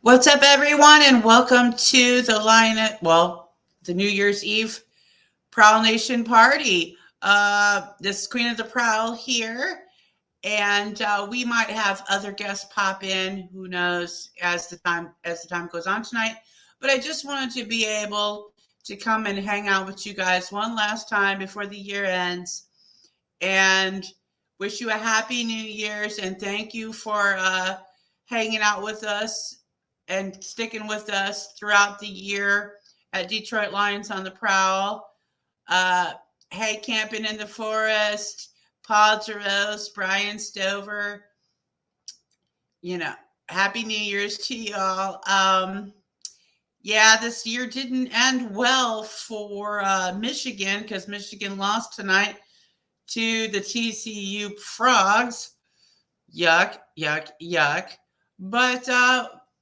What's up, everyone, and welcome to the New Year's Eve Prowl Nation party. This is Queen of the Prowl here, and we might have other guests pop in. Who knows as the time goes on tonight? But I just wanted to be able to come and hang out with you guys one last time before the year ends, and wish you a happy New Year's and thank you for hanging out with us and sticking with us throughout the year at Detroit Lions on the Prowl. Uh, hey, Camping in the Forest, Paul Jaros, Brian Stover, you know, Happy New Year's to y'all. Yeah, this year didn't end well for Michigan because Michigan lost tonight to the TCU Frogs. Yuck, yuck, yuck. But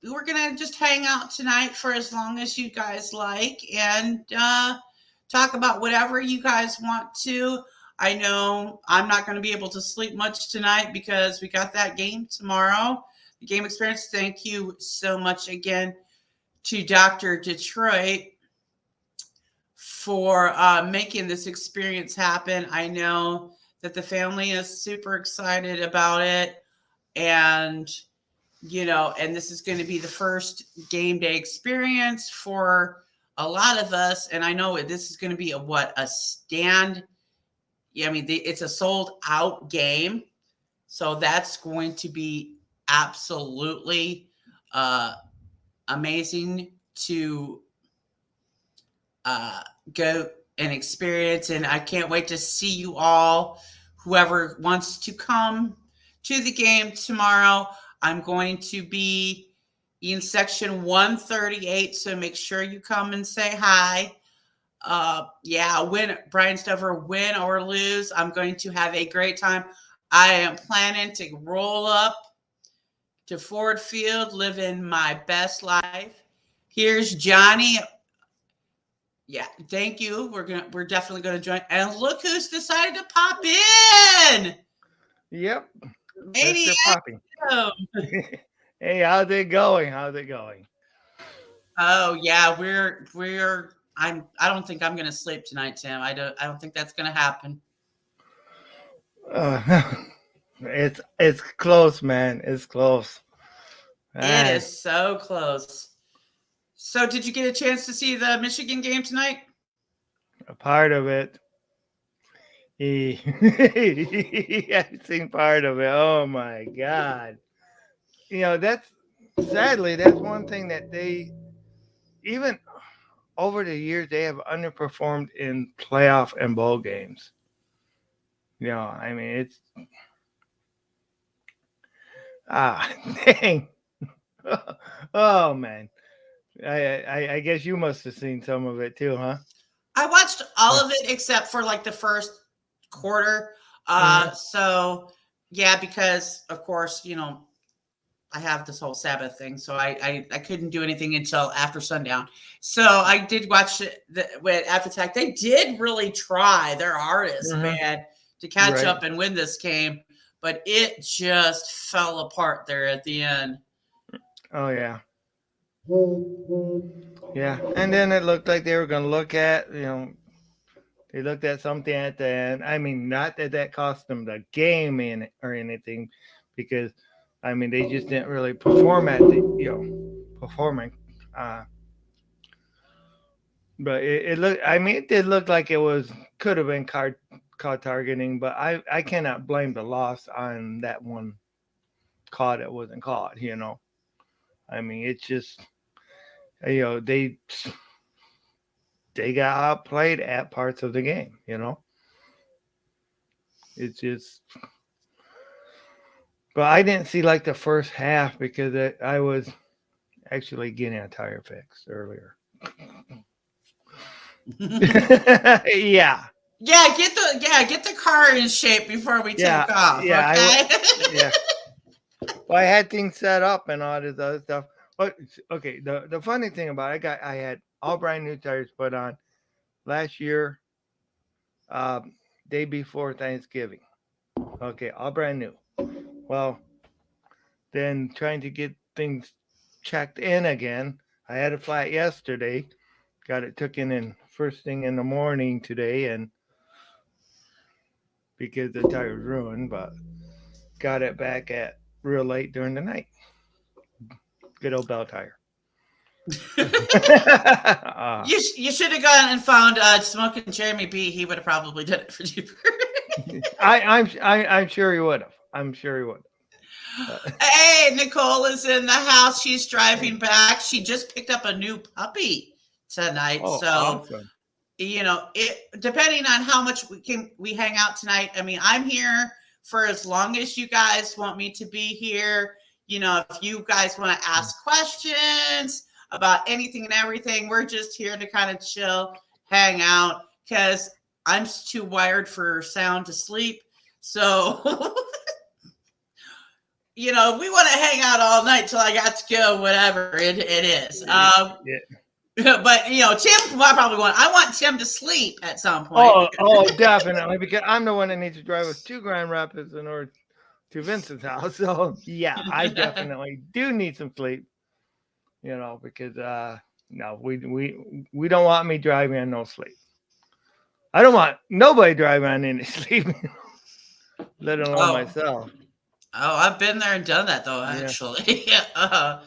we're going to just hang out tonight for as long as you guys like and talk about whatever you guys want to. I know I'm not going to be able to sleep much tonight because we got that game tomorrow. The game experience. Thank you so much again to Dr. Detroit for making this experience happen. I know that the family is super excited about it. And, and this is going to be the first game day experience for a lot of us. And I know this is going to be a stand. Yeah, I mean, it's a sold out game. So that's going to be absolutely uh, amazing to uh, go and experience. And I can't wait to see you all. Whoever wants to come to the game tomorrow, I'm going to be in section 138. So make sure you come and say hi. Yeah, Brian Stover, win or lose, I'm going to have a great time. I am planning to roll up to Ford Field, living my best life. Here's Johnny. Yeah, thank you. We're definitely gonna join. And look who's decided to pop in. Yep, Lady Mr. Poppy. Adam. Hey, how's it going? How's it going? Oh yeah, I don't think I'm gonna sleep tonight, Tim. I don't think that's gonna happen. Uh, it's close, man. It's close. It Ah, is so close. So did you get a chance to see the Michigan game tonight? a part of it. He, I've seen part of it. Oh my god. That's sadly that's one thing that they even over the years they have underperformed in playoff and bowl games. I mean it's ah dang. Oh man. I guess you must have seen some of it too, huh? I watched all of it except for like the first quarter. Mm-hmm. So yeah, because of course, I have this whole Sabbath thing, so I couldn't do anything until after sundown. So I did watch with After Attack. They did really try their hardest, Mm-hmm. man, to catch Right. up and win this game, but it just fell apart there at the end. Oh yeah. Yeah. And then it looked like they were going to look at, they looked at something at the end. I mean, not that that cost them the game in or anything, because I mean they just didn't really perform at the performing. Uh, but it looked. I mean, it did look like it was could have been card targeting, but I cannot blame the loss on that one call that wasn't caught. I mean, it's just they got outplayed at parts of the game. It's just. But I didn't see like the first half because I was actually getting a tire fix earlier. Yeah, Get the car in shape before we yeah, take off, yeah. okay? Yeah. Well, I had things set up and all this other stuff. But okay, the funny thing about it, I had all brand new tires put on last year, um, day before Thanksgiving. Okay, all brand new. Well, then trying to get things checked in again. I had a flat yesterday. Got it took in first thing in the morning today, and because the tire's ruined, but got it back at real late during the night. Good old bell tire. uh, You should have gone and found Smoking Jeremy B. He would have probably done it for you. I'm sure he would have. I'm sure he would. Hey, Nicole is in the house. She's driving back. She just picked up a new puppy tonight. Oh, So, awesome. it depending on how much we hang out tonight. I mean, I'm here for as long as you guys want me to be here. If you guys want to ask questions about anything and everything, we're just here to kind of chill, hang out, because I'm too wired for sound to sleep. So we want to hang out all night till I got to go, whatever it is. Yeah. But Tim, I want Tim to sleep at some point. Oh, definitely, because I'm the one that needs to drive us to Grand Rapids in order to Vincent's house. So yeah, I definitely do need some sleep. Because no, we don't want me driving on no sleep. I don't want nobody driving on any sleep, let alone myself. Oh, I've been there and done that though, actually. Yeah.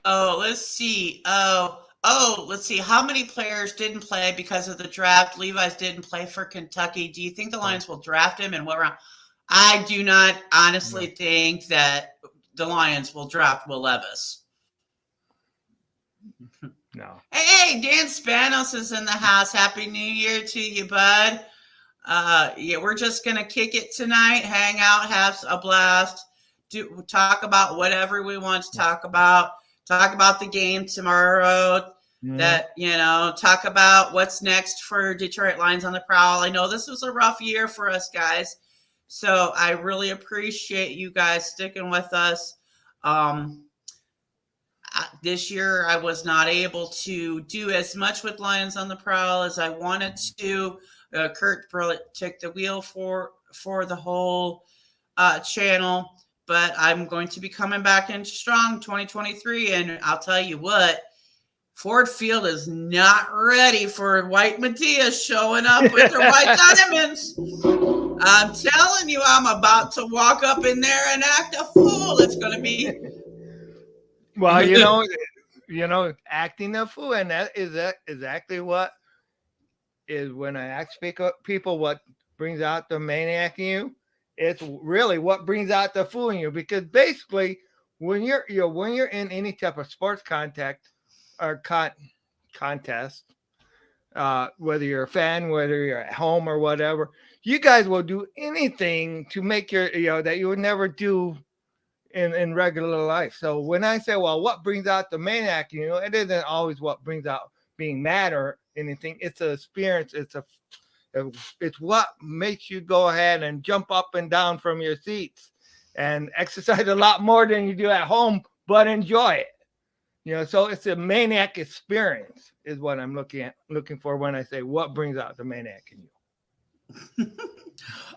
Let's see. Let's see. How many players didn't play because of the draft? Levi's didn't play for Kentucky. Do you think the Lions will draft him, and what round? I do not honestly think that the Lions will draft Will Levis. No. Hey, Dan Spanos is in the house. Happy New Year to you, bud. We're just gonna kick it tonight, hang out, have a blast, talk about whatever we want to talk about the game tomorrow. Talk about what's next for Detroit Lions on the Prowl. I know this was a rough year for us guys, so I really appreciate you guys sticking with us. This year I was not able to do as much with Lions on the Prowl as I wanted to. Kurt took the wheel for the whole channel, but I'm going to be coming back in strong 2023, and I'll tell you what, Ford Field is not ready for White Mattias showing up with their white diamonds. I'm telling you, I'm about to walk up in there and act a fool. It's going to be... Well, acting a fool, and that is exactly what is when I ask people what brings out the maniac in you. It's really what brings out the fool in you, because basically when you're in any type of sports contact or contest, whether you're a fan, whether you're at home or whatever, you guys will do anything to make that you would never do in regular life. So when I say, well, what brings out the maniac, it isn't always what brings out being mad or anything. It's an experience. It's what makes you go ahead and jump up and down from your seats and exercise a lot more than you do at home, but enjoy it. So it's a maniac experience is what I'm looking for when I say what brings out the maniac in you.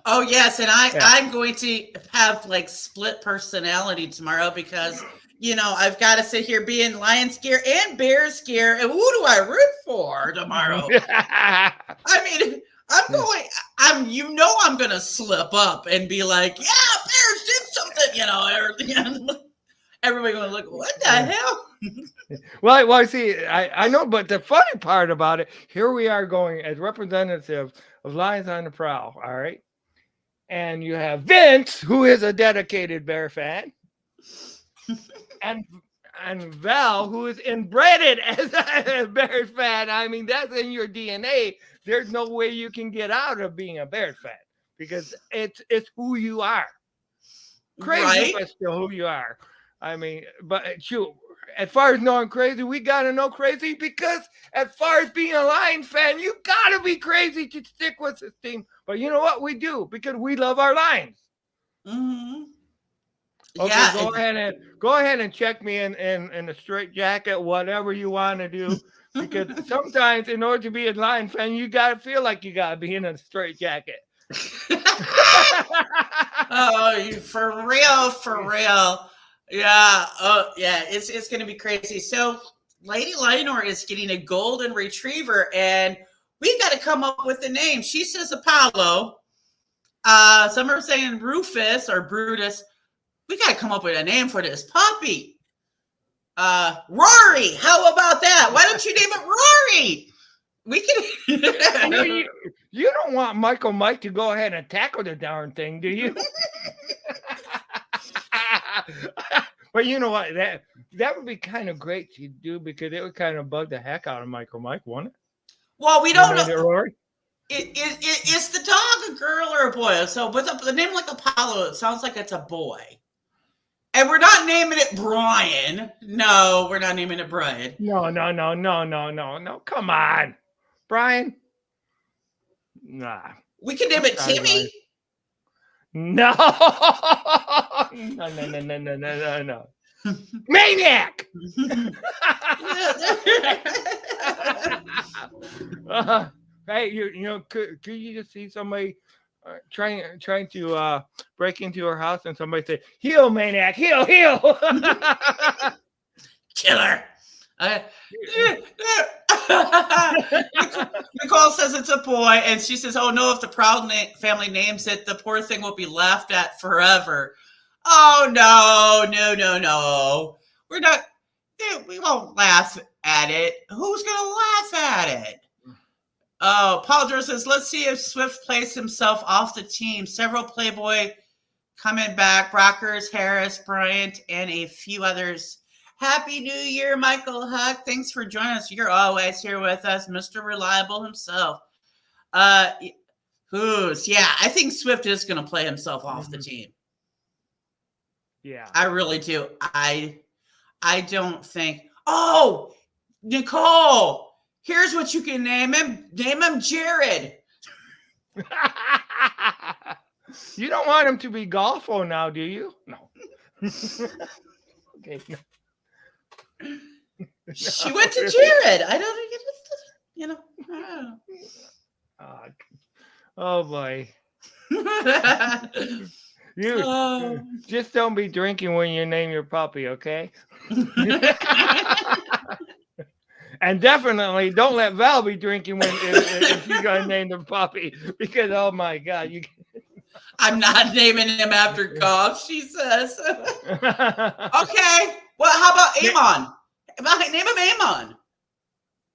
Oh yes, and I'm going to have like split personality tomorrow because I've got to sit here being Lions gear and Bears gear, and who do I root for tomorrow? I mean, I'm gonna slip up and be like, yeah, Bears did something, everybody gonna look, what the hell? Well, see, I know, but the funny part about it, here we are going as representatives of Lions on the Prowl, all right? And you have Vince, who is a dedicated Bear fan, and Val, who is inbred as a Bears fan. I mean, that's in your DNA. There's no way you can get out of being a Bears fan because it's who you are. Crazy, right? But still who you are. I mean, but as far as knowing crazy, we got to know crazy because as far as being a Lions fan, you got to be crazy to stick with this team. But you know what? We do because we love our Lions. Mm-hmm. Okay, yeah, go ahead and check me in a straight jacket, whatever you want to do. Because sometimes in order to be a Lions fan, you got to feel like you got to be in a straight jacket. Oh, for real. Yeah. Oh, yeah. It's going to be crazy. So, Lady Lenore is getting a golden retriever, and we got to come up with a name. She says Apollo. Some are saying Rufus or Brutus. We got to come up with a name for this puppy. Rory. How about that? Why don't you name it Rory? We can. You don't want Michael Mike to go ahead and tackle the darn thing, do you? But you know what? That would be kind of great to do because it would kind of bug the heck out of Michael Mike, wouldn't it? Well, we don't know. Rory? Is the dog a girl or a boy? So with the name like Apollo, it sounds like it's a boy. And we're not naming it Brian. No, we're not naming it Brian. No. Come on. Brian? Nah. We can name it Timmy. No. No. Maniac! Hey, you know, could you just see somebody trying to break into her house and somebody say, "Heal, maniac, heal!" Killer. Nicole says it's a boy, and she says, "Oh no, if the Prowl family names it, the poor thing will be laughed at forever." Oh no. We're not. We won't laugh at it. Who's gonna laugh at it? Oh, Paul Drew says, let's see if Swift plays himself off the team. Several Playboy coming back. Brockers, Harris, Bryant, and a few others. Happy New Year, Michael Huck. Thanks for joining us. You're always here with us, Mr. Reliable himself. I think Swift is going to play himself off the team. Yeah. I really do. I don't think. Oh, Nicole. Here's what you can name him. Name him Jared. You don't want him to be Golfo now, do you? No. Okay. No. She went to Jared. I don't think you know. I don't know. Oh boy. You just don't be drinking when you name your puppy, okay? And definitely don't let Val be drinking if you're going to name the puppy because, oh my God. I'm not naming him after golf, she says. Okay. Well, how about Amon? Name him Amon.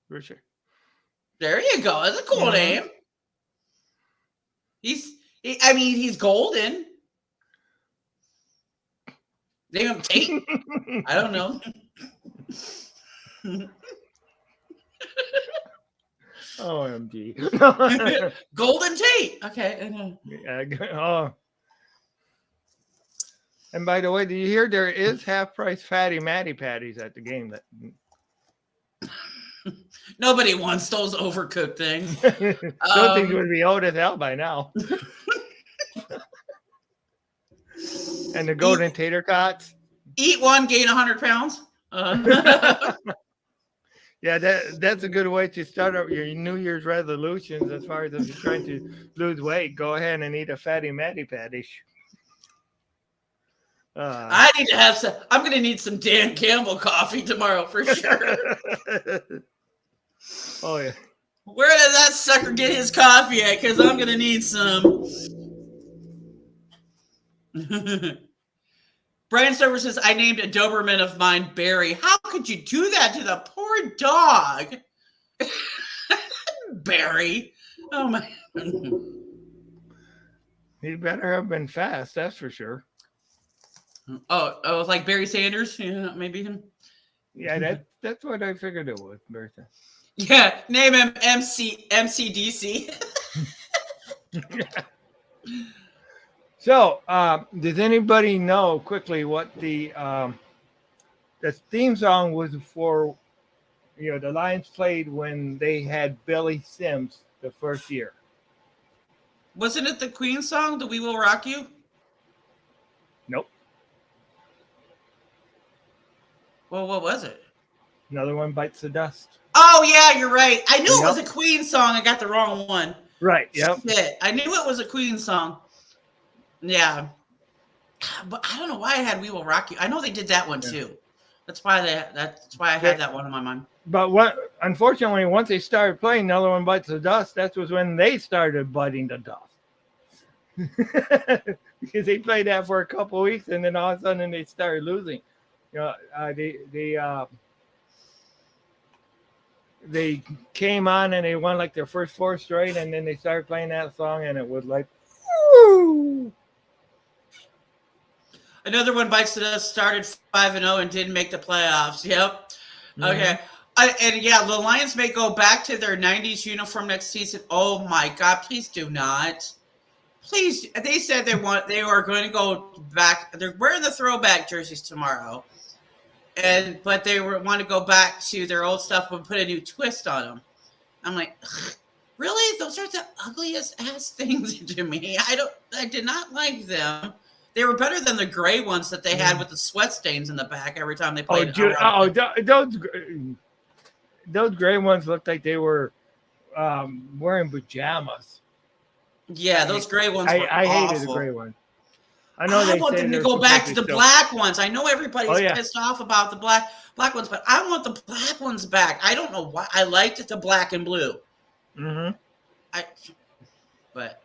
For sure. There you go. That's a cool name. He's golden. Name him Tate. I don't know. OMG. Golden Tate. Okay. Oh. And by the way, do you hear there is half-price Fatty Matty Patties at the game? Nobody wants those overcooked things. Those things would be old as hell by now. And the golden tater tots. Eat one, gain 100 pounds. Yeah, that's a good way to start up your New Year's resolutions as far as if you're trying to lose weight. Go ahead and eat a Fatty Matty Patty. I need to have some. I'm going to need some Dan Campbell coffee tomorrow for sure. Oh, yeah. Where does that sucker get his coffee at? Because I'm going to need some. Brian Stover says, I named a Doberman of mine Barry. How could you do that to the poor dog? Barry. Oh, my. He better have been fast, that's for sure. Oh, like Barry Sanders? Yeah, maybe him. Yeah, that's what I figured it was, Bertha. Yeah, name him MCDC. So, does anybody know quickly what the theme song was for? You know, the Lions played when they had Billy Sims the first year. Wasn't it the Queen song, "The We Will Rock You"? Nope. Well, what was it? Another One Bites the Dust. Oh, yeah, you're right. I knew it was a Queen song. I got the wrong one. Right, yep. Shit. I knew it was a Queen song. Yeah. But I don't know why I had "We Will Rock You." I know they did that one Yeah. too. That's why I had that one in my mind. But unfortunately, once they started playing "Another One Bites the Dust," that was when they started biting the dust. Because they played that for a couple of weeks, and then all of a sudden they started losing. You know, they came on and they won like their first 4 straight, and then they started playing that song, and it was like, woo! Another One Bites the Dust started 5-0 and didn't make the playoffs. Yep. Okay. Mm-hmm. And yeah, the Lions may go back to their '90s uniform next season. Oh my God! Please do not. Please, they said they are going to go back. They're wearing the throwback jerseys tomorrow, but they want to go back to their old stuff and put a new twist on them. I'm like, ugh, really? Those are the ugliest ass things to me. I did not like them. They were better than the gray ones that they had with the sweat stains in the back every time they played. Those gray ones looked like they were wearing pajamas. Yeah, those gray ones were I awful. hated the gray ones. I know I want them to go back to the black ones. I know everybody's pissed off about the black ones, but I want the black ones back. I don't know why. I liked it the black and blue. Mm-hmm. But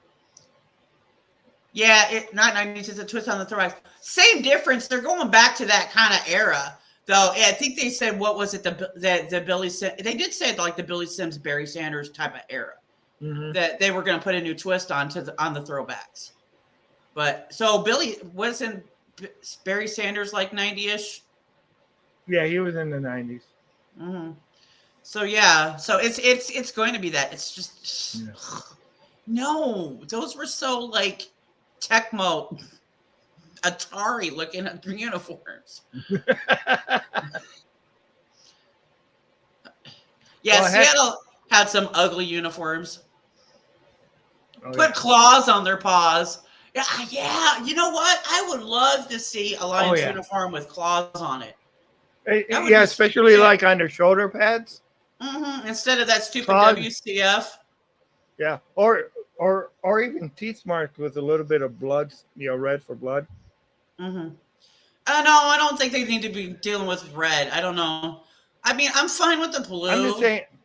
yeah, not 90s. It's a twist on the throwback. Same difference. They're going back to that kind of era, though. I think they said, what was it? The Billy Sims. They did say like the Billy Sims, Barry Sanders type of era. Mm-hmm. That they were going to put a new twist on the throwbacks. But so Billy wasn't Barry Sanders like 90-ish? Yeah, he was in the 90s. Mm-hmm. So yeah, so it's going to be that. It's just no, those were so like Tecmo, Atari looking at uniforms. Yeah, Seattle had some ugly uniforms. Put claws on their paws. Yeah. You know what? I would love to see a Lions uniform with claws on it. Yeah, especially like on their shoulder pads. Mm-hmm. Instead of that stupid WCF. Yeah, or even teeth marked with a little bit of blood, red for blood. Mm-hmm. No, I don't think they need to be dealing with red. I don't know. I mean, I'm fine with the blue.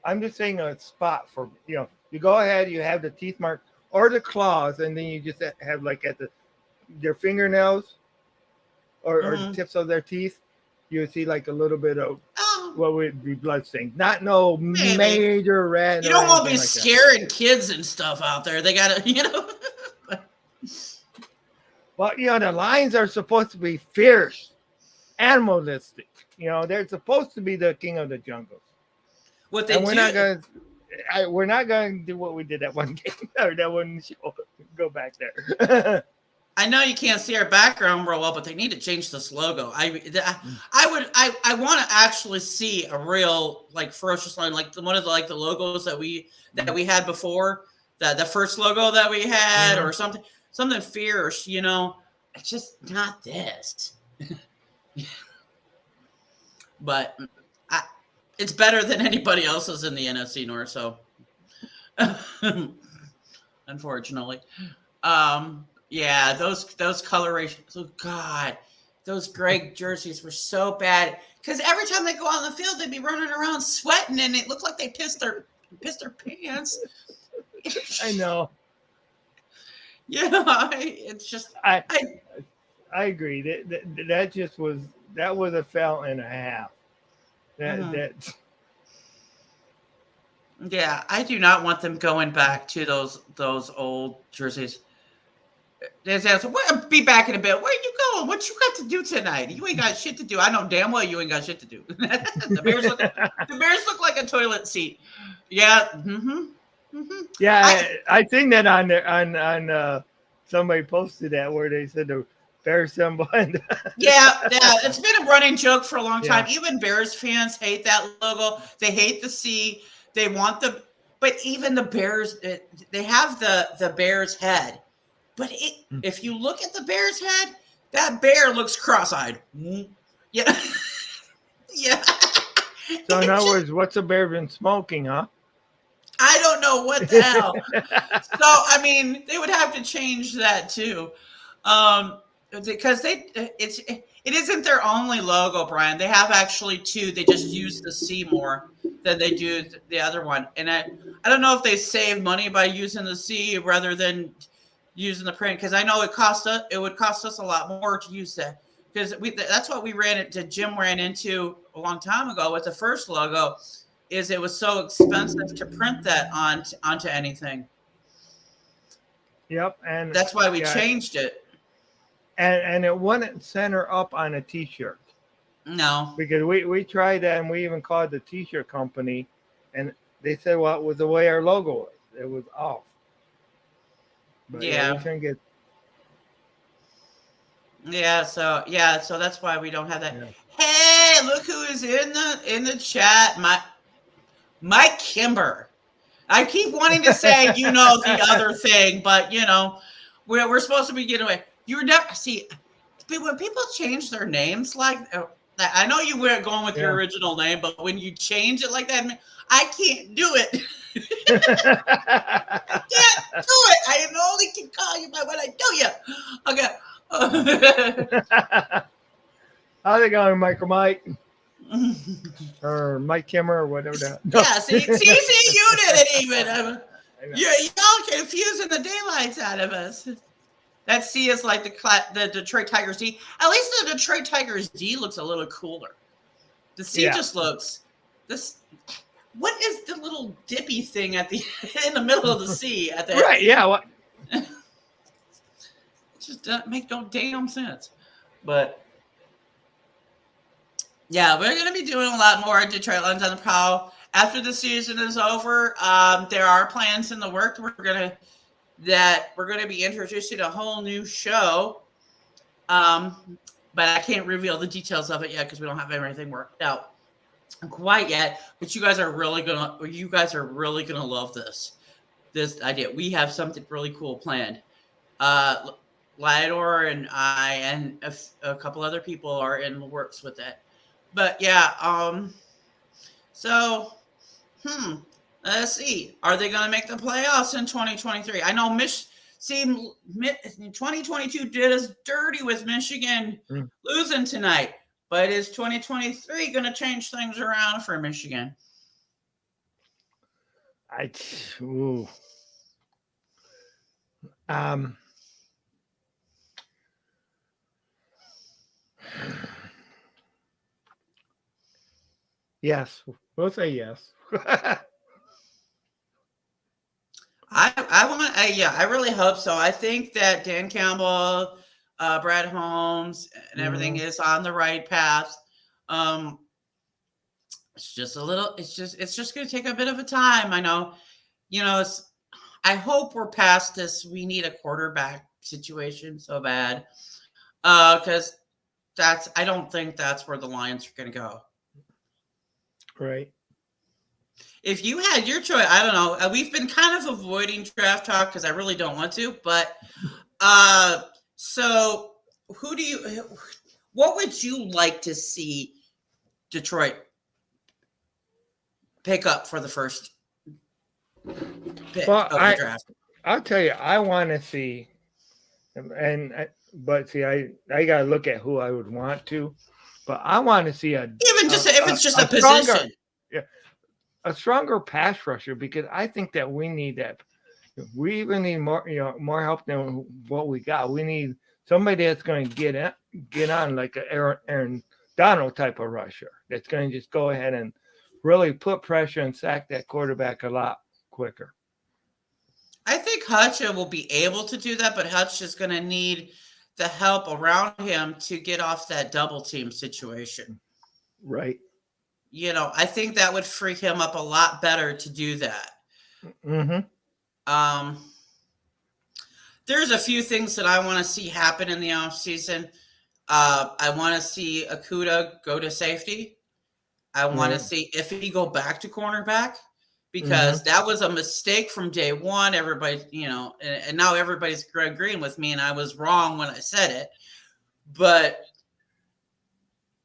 I'm just saying a spot for you go ahead, you have the teeth mark or the claws, and then you just have like at their fingernails or the tips of their teeth, you would see like a little bit of what would be blood stains. Not major red. You don't want to be scaring kids and stuff out there. They gotta, Well, the lions are supposed to be fierce, animalistic. They're supposed to be the king of the jungle. What they do. We're not going to do what we did that one game or that one show. Go back there. I know you can't see our background real well, but they need to change this logo. I want to actually see a real like ferocious lion, like one of the logos that we had before, the first logo that we had, or something fierce. It's just not this. But it's better than anybody else's in the NFC North. So, unfortunately, yeah, those colorations. Oh God, those gray jerseys were so bad. Because every time they go out in the field, they'd be running around sweating, and it looked like they pissed their pants. I know. It's just I agree. That was a foul and a half. Yeah, I do not want them going back to those old jerseys. We'll be back in a bit. Where you going? What you got to do tonight? You ain't got shit to do. I know damn well you ain't got shit to do. The Bears look like a toilet seat. Yeah. Mm-hmm. Mm-hmm. Yeah, I think that on somebody posted that where they said the Bears symbol. Yeah, it's been a running joke for a long time. Even Bears fans hate that logo. They hate the C. They want but even the Bears, they have the Bears head. But if you look at the Bears head, that bear looks cross-eyed. Yeah. Yeah. So in other words, what's a bear been smoking, huh? I don't know what the hell. So, I mean, they would have to change that too. because it isn't their only logo, Brian. They have actually two. They just use the C more than they do the other one. And I don't know if they save money by using the C rather than using the print, because I know it would cost us a lot more to use that, because that's what we Jim ran into a long time ago with the first logo, is it was so expensive to print that onto anything. Yep, and that's why we changed it. And it wouldn't center up on a T-shirt. No, because we tried that, and we even called the T-shirt company, and they said, well, it was the way our logo was. It was off. But yeah, we couldn't get. Yeah, so that's why we don't have that. Yeah. Hey, look who is in the chat. Mike Kimber. I keep wanting to say the other thing, but we're supposed to be getting away. You never see when people change their names like I know you weren't going with your original name, but when you change it like that, I can't do it. I can't do it. I only can call you by what I do you. Okay. How's it going, Michael Mike? Or Mike Kimmer or whatever that. No. Yeah, see, you did it even. Y'all confusing the daylights out of us. That C is like the Detroit Tigers D. At least the Detroit Tigers D looks a little cooler. The C just looks this. What is the little dippy thing in the middle of the C at the right? Yeah. What? It just doesn't make no damn sense. But yeah, we're going to be doing a lot more Detroit Lions on the Prowl after the season is over. There are plans in the works. We're going to be introducing a whole new show. But I can't reveal the details of it yet because we don't have everything worked out quite yet. But you guys are really gonna love this idea. We have something really cool planned. Lidor and I and a couple other people are in the works with that. But yeah, so let's see. Are they going to make the playoffs in 2023? I know 2022 did us dirty with Michigan losing tonight, but is 2023 going to change things around for Michigan? Yes, we'll say yes. I really hope so. I think that Dan Campbell, Brad Holmes, and everything is on the right path. It's just going to take a bit of a time. I know, I hope we're past this. We need a quarterback situation so bad. Because I don't think that's where the Lions are going to go. Right. If you had your choice, I don't know. We've been kind of avoiding draft talk because I really don't want to. But so what would you like to see Detroit pick up for the first pick of the draft? I'll tell you, I want to see, but see, I got to look at who I would want to. But I want to see if it's just a position. A stronger pass rusher, because I think that we need that. We even need more help than what we got. We need somebody that's going to get on like an Aaron Donald type of rusher that's going to just go ahead and really put pressure and sack that quarterback a lot quicker. I think Hutch will be able to do that, but Hutch is going to need the help around him to get off that double team situation. Right. I think that would free him up a lot better to do that. Mm-hmm. There's a few things that I want to see happen in the offseason. I want to see Okudah go to safety. I want to see if he go back to cornerback, because that was a mistake from day one. Everybody, and now everybody's agreeing with me, and I was wrong when I said it. But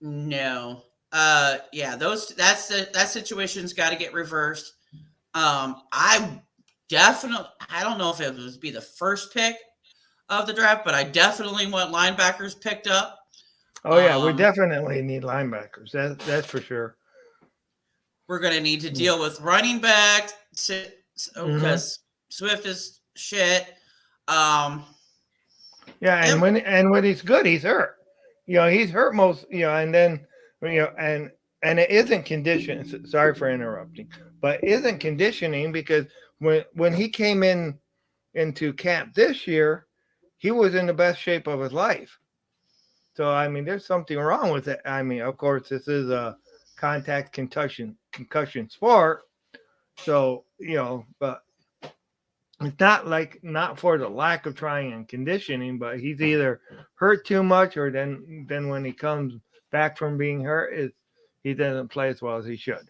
no. That situation's got to get reversed. I don't know if it would be the first pick. of the draft, but I definitely want linebackers picked up. Oh yeah, we definitely need linebackers. That's for sure. We're going to need to deal with running back because Swift is shit. Yeah, and when he's good, he's hurt. He's hurt most. And then and it isn't condition. Sorry for interrupting, but isn't conditioning because when he came into camp this year, he was in the best shape of his life. So I mean, there's something wrong with it. I mean, of course, this is a contact concussion sport. So but it's not for the lack of trying and conditioning, but he's either hurt too much or then when he comes back from being hurt, he doesn't play as well as he should.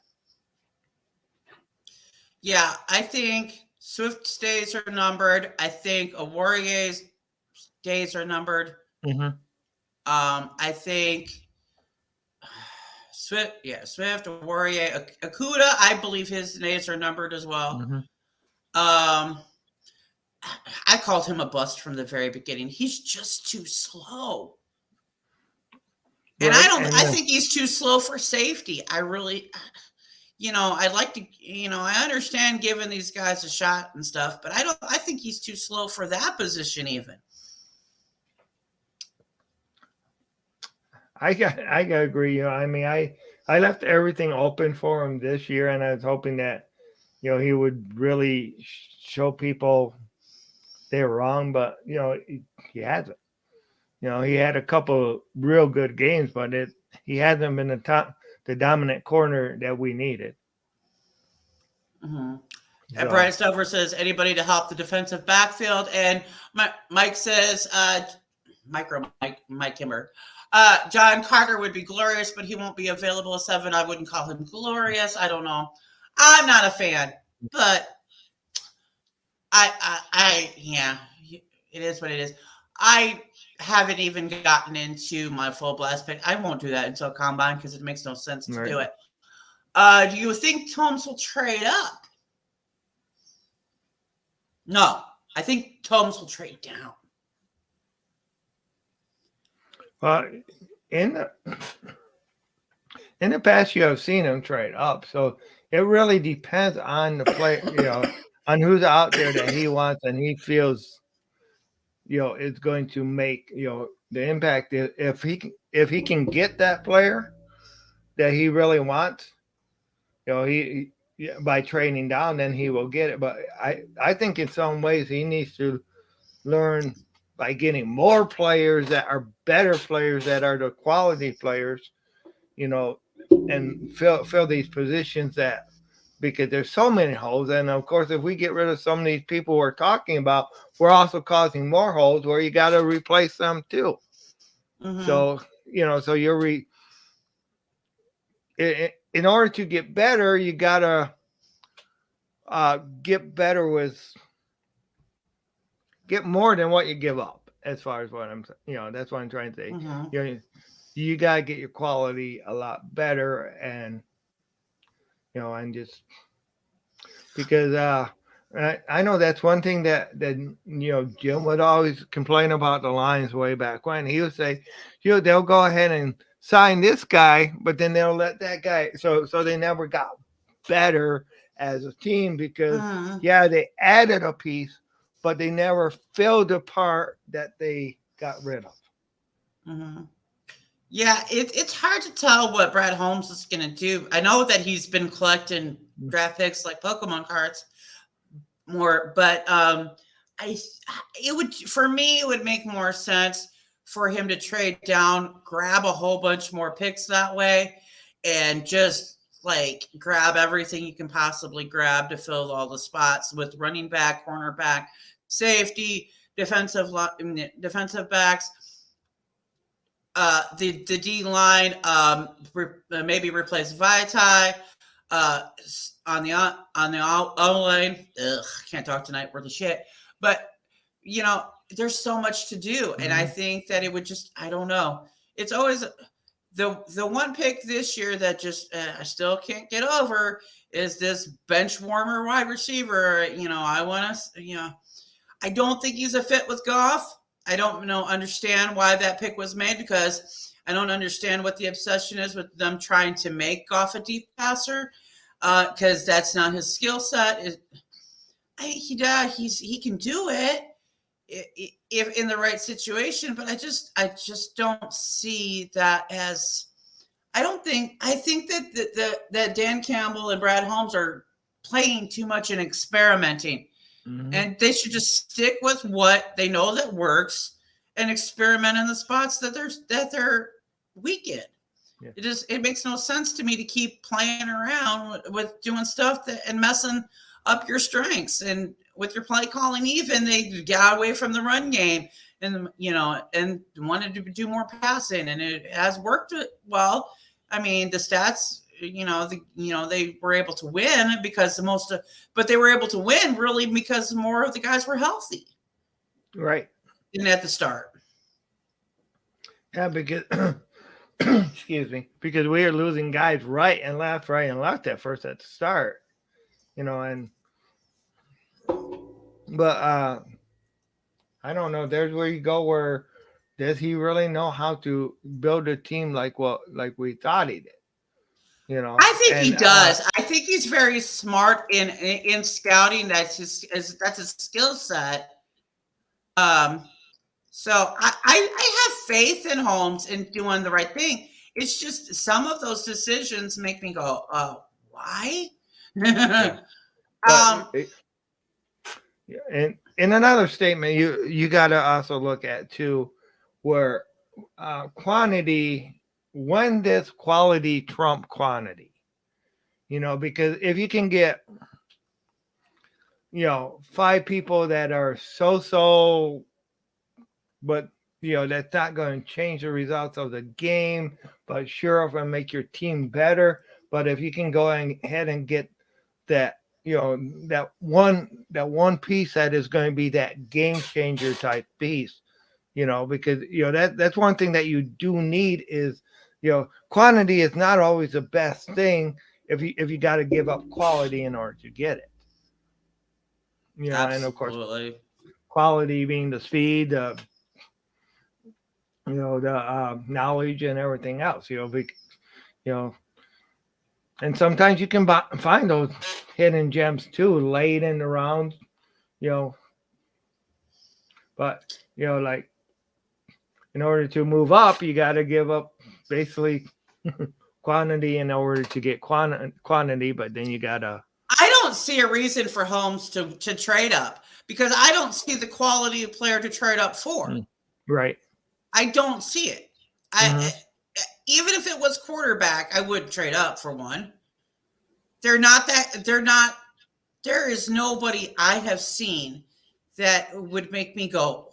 Yeah, I think Swift's days are numbered. I think Awarie's days are numbered. I think Swift, Awarie, Akuda, I believe his days are numbered as well. I called him a bust from the very beginning. He's just too slow. And I think he's too slow for safety. I really, I'd like to, I understand giving these guys a shot and stuff, but I think he's too slow for that position even. I got to agree. I mean, I left everything open for him this year, and I was hoping that, he would really show people they were wrong, but he hasn't. He had a couple real good games, but he hasn't been the dominant corner that we needed. And Brian Stover says, anybody to help the defensive backfield? And Mike says, Mike Kimmer, John Carter would be glorious, but he won't be available at 7. I wouldn't call him glorious. I don't know. I'm not a fan, but yeah, it is what it is. I haven't even gotten into my full blast pick. I won't do that until combine because it makes no sense to do it. Do you think Thomas will trade up? No, I think Thomas will trade down. Well, in the past, you have seen him trade up. So it really depends on the player, on who's out there that he wants and he feels, is going to make, the impact. If he can get that player that he really wants, he by trading down, then he will get it. But I think in some ways he needs to learn by getting more players that are better players, that are the quality players, and fill these positions because there's so many holes. And of course, if we get rid of some of these people we're talking about, we're also causing more holes where you got to replace them too. So, so you're in order to get better, you got to get better get more than what you give up, as far as what I'm saying. That's what I'm trying to say. You got to get your quality a lot better, and and just because I know that's one thing that Jim would always complain about the Lions way back when. He would say, they'll go ahead and sign this guy, but then they'll let that guy. So they never got better as a team because they added a piece, but they never filled the part that they got rid of. Yeah, it's hard to tell what Brad Holmes is going to do. I know that he's been collecting draft picks like Pokemon cards more, but it would make more sense for him to trade down, grab a whole bunch more picks that way, and just grab everything you can possibly grab to fill all the spots with running back, cornerback, safety, defensive backs. The D line, maybe replace Vaitai on the O line. Can't talk tonight. We're the shit. But there's so much to do, and I think that it would just. I don't know. It's always the one pick this year that just I still can't get over is this bench warmer wide receiver. I want to. I don't think he's a fit with Goff. I don't know understand why that pick was made because I don't understand what the obsession is with them trying to make Goff a deep passer because that's not his skill set. He can do it if in the right situation, but I just don't see that as I think that that Dan Campbell and Brad Holmes are playing too much and experimenting, and they should just stick with what they know that works and experiment in the spots that they're weak in. Yeah. It makes no sense to me to keep playing around with doing stuff and messing up your strengths and with your play calling. Even they got away from the run game and wanted to do more passing, and it has worked well. I mean, the stats, they were able to win but they were able to win really because more of the guys were healthy. Right. And at the start. Yeah, because excuse me, because we are losing guys right and left at first at the start, and but I don't know. There's where you go. Where does he really know how to build a team like we thought he did? I think he And does. I think he's very smart in scouting. That's his skill set. Um, so I have faith in Holmes in doing the right thing. It's just some of those decisions make me go, oh, why? yeah. um, And in another statement, you got to also look at too, where quantity. When does quality trump quantity? Because if you can get 5 people that are so, but that's not going to change the results of the game, but sure if and make your team better. But if you can go ahead and get that that one piece that is going to be that game changer type piece, because that's one thing that you do need is quantity is not always the best thing if you got to give up quality in order to get it. And of course quality being the speed, the knowledge and everything else. And sometimes you can find those hidden gems too, late in the rounds. But like in order to move up, you got to give up basically quantity in order to get quantity. But then you gotta. I don't see a reason for Holmes to trade up because I don't see the quality of player to trade up for. Right. I don't see it. Even if it was quarterback, I wouldn't trade up for one. There is nobody I have seen that would make me go, oh,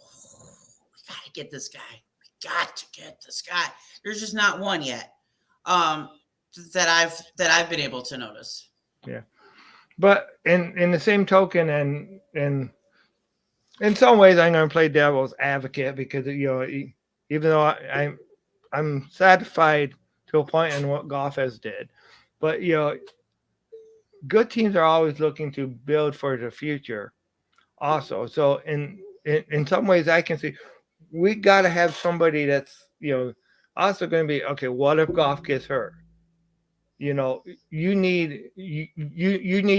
we got to get this guy. We got to get this guy. There's just not one yet that I've been able to notice. Yeah. But in the same token, and in some ways, I'm going to play devil's advocate because even though I'm satisfied to a point in what Goff has did, but good teams are always looking to build for the future, also. So in some ways, I can see we got to have somebody that's also going to be okay. What if Goff gets hurt? You need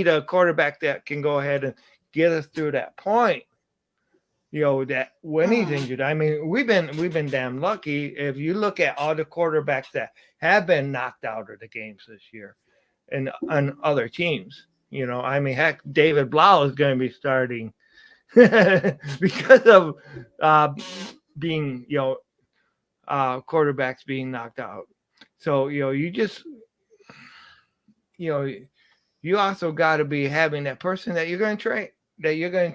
a quarterback that can go ahead and get us through that point. That when he's injured, I mean, we've been damn lucky. If you look at all the quarterbacks that have been knocked out of the games this year, and on other teams, I mean, heck, David Blau is going to be starting because of being quarterbacks being knocked out. So you just you also got to be having that person that you're going to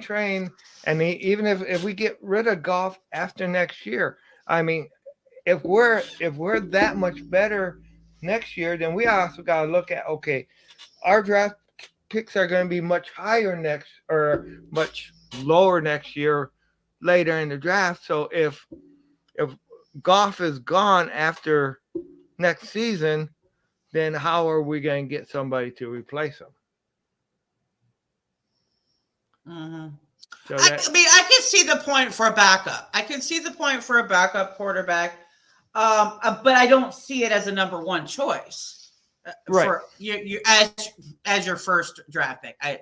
train, and even if we get rid of Goff after next year, I mean, if we're that much better next year, then we also got to look at, okay, our draft picks are going to be much higher or much lower next year later in the draft. So if Goff is gone after next season, then how are we going to get somebody to replace him? Mm-hmm. So I mean, I can see the point for a backup. I can see the point for a backup quarterback, but I don't see it as a number one choice right. for you as your first draft pick. I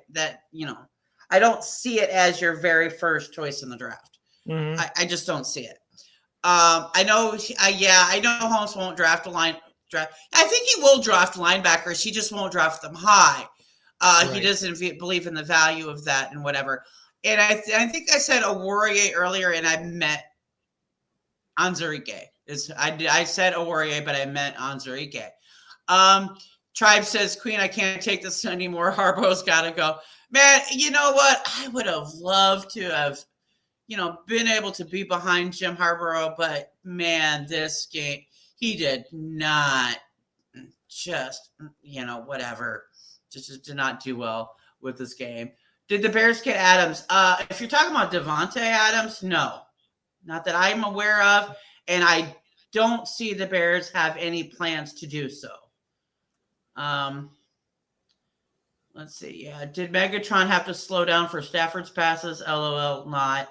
don't see it as your very first choice in the draft. Mm-hmm. I just don't see it. I know. I know Holmes won't draft a line. I think he will draft linebackers. He just won't draft them high. He doesn't believe in the value of that and whatever. And I think I said Awarrior earlier, and I meant Anzurike. I said Awarrior, but I meant Anzurike. Tribe says, Queen, I can't take this anymore. Harbaugh's got to go. Man, you know what? I would have loved to have, been able to be behind Jim Harbaugh, but man, this game, he did not just, whatever, just did not do well with this game. Did the Bears get Adams? If you're talking about Devontae Adams, no, not that I'm aware of, and I don't see the Bears have any plans to do so. Let's see. Yeah, did Megatron have to slow down for Stafford's passes? LOL, not.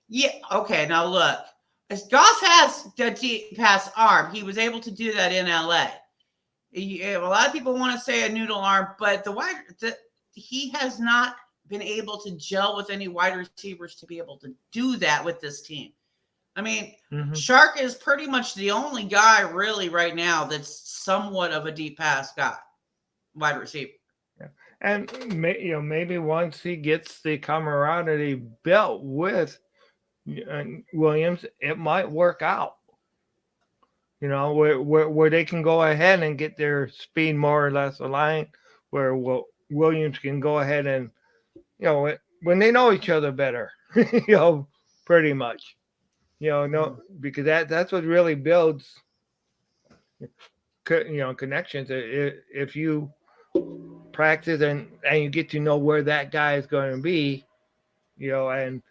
Yeah. Okay. Now look, as Goff has the deep pass arm, he was able to do that in LA. A lot of people want to say a noodle arm, but he has not been able to gel with any wide receivers to be able to do that with this team. I mean, Shark is pretty much the only guy really right now that's somewhat of a deep pass guy, wide receiver. Yeah. And maybe once he gets the camaraderie built with Williams, it might work out. Where they can go ahead and get their speed more or less aligned, where Williams can go ahead and, when they know each other better, pretty much, because that's what really builds, connections. If you practice and you get to know where that guy is going to be, and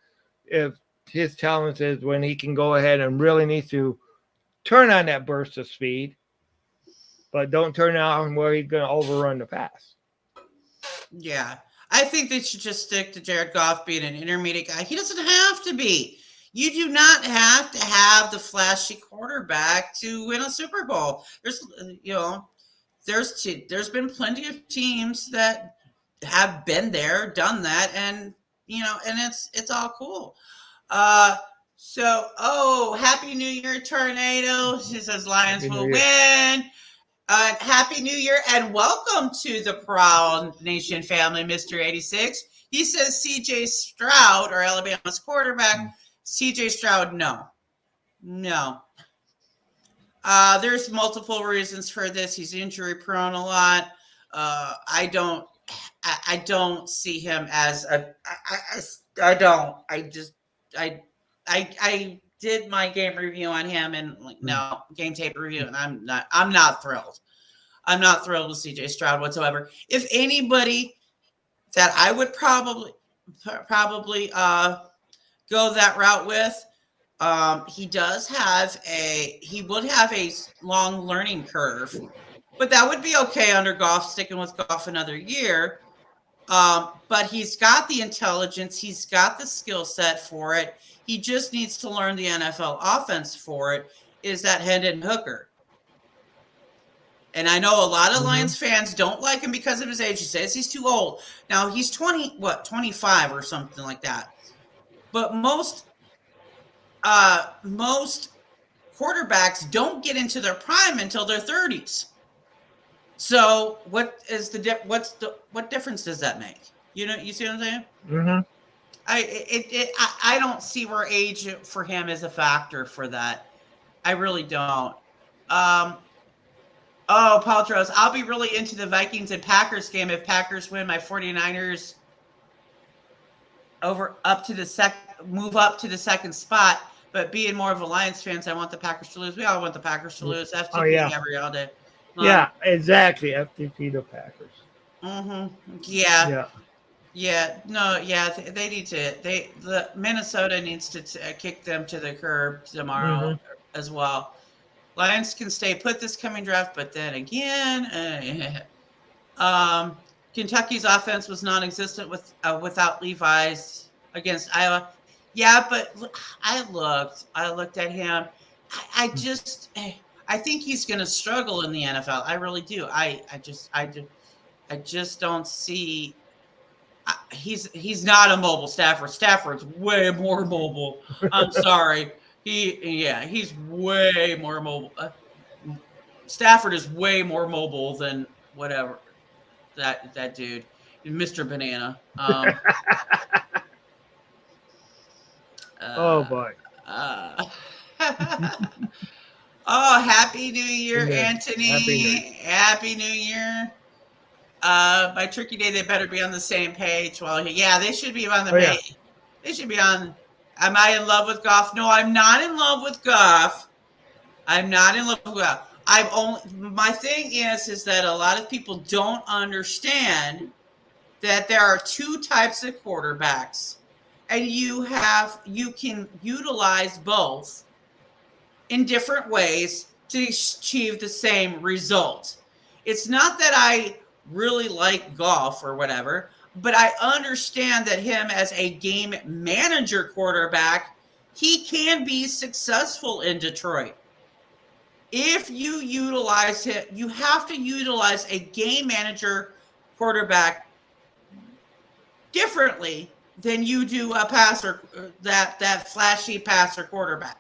if his talent is when he can go ahead and really needs to turn on that burst of speed, but don't turn on where he's going to overrun the pass. Yeah. I think they should just stick to Jared Goff being an intermediate guy. He doesn't have to be. You do not have to have the flashy quarterback to win a Super Bowl. There's been plenty of teams that have been there, done that, and it's all cool. Happy New Year, Tornado. She says Lions will win. Happy New Year and welcome to the Prowl Nation family, Mr. 86. He says CJ Stroud, or Alabama's quarterback. CJ Stroud, no. There's multiple reasons for this. He's injury prone a lot. I don't see him as I did my game review on him and game tape review, and I'm not thrilled. I'm not thrilled with CJ Stroud whatsoever. If anybody that I would probably go that route with, he would have a long learning curve, but that would be okay under Goff, sticking with Goff another year. But he's got the intelligence, he's got the skill set for it. He just needs to learn the NFL offense for it. Is that Hendon Hooker? And I know a lot of Lions fans don't like him because of his age. He says he's too old. Now he's 25 or something like that. But most quarterbacks don't get into their prime until their 30s. So what difference does that make? You see what I'm saying? Mm-hmm. I don't see where age for him is a factor for that. I really don't. Paltrows, I'll be really into the Vikings and Packers game if Packers win. My 49ers move up to the second spot. But being more of a Lions fans, I want the Packers to lose. We all want the Packers to lose. FTP every all day. Yeah, exactly. FTP the Packers. Mm-hmm. Yeah. No. Yeah. They need to. The Minnesota needs to kick them to the curb tomorrow as well. Lions can stay put this coming draft, but then again, Kentucky's offense was non-existent without Levi's. against Iowa. Yeah, but I looked at him. I think he's going to struggle in the NFL. I really do. I just don't see. He's not a mobile Stafford. Stafford's way more mobile. I'm sorry. He's way more mobile. Stafford is way more mobile than whatever that dude, Mr. Banana. Oh Uh, boy. uh, oh, happy New Year, Yeah. Happy New Year. Anthony! Happy New Year. By Turkey Day, they better be on the same page. Well, yeah, they should be on the Oh yeah. They should be on. Am I in love with Goff? No, I'm not in love with Goff. I'm not in love with Goff. I'm only. My thing is that a lot of people don't understand that there are two types of quarterbacks, and you can utilize both in different ways to achieve the same result. It's not that I really like golf or whatever, but I understand that him as a game manager quarterback, he can be successful in Detroit. If you utilize it, you have to utilize a game manager quarterback differently than you do a passer, that flashy passer quarterback.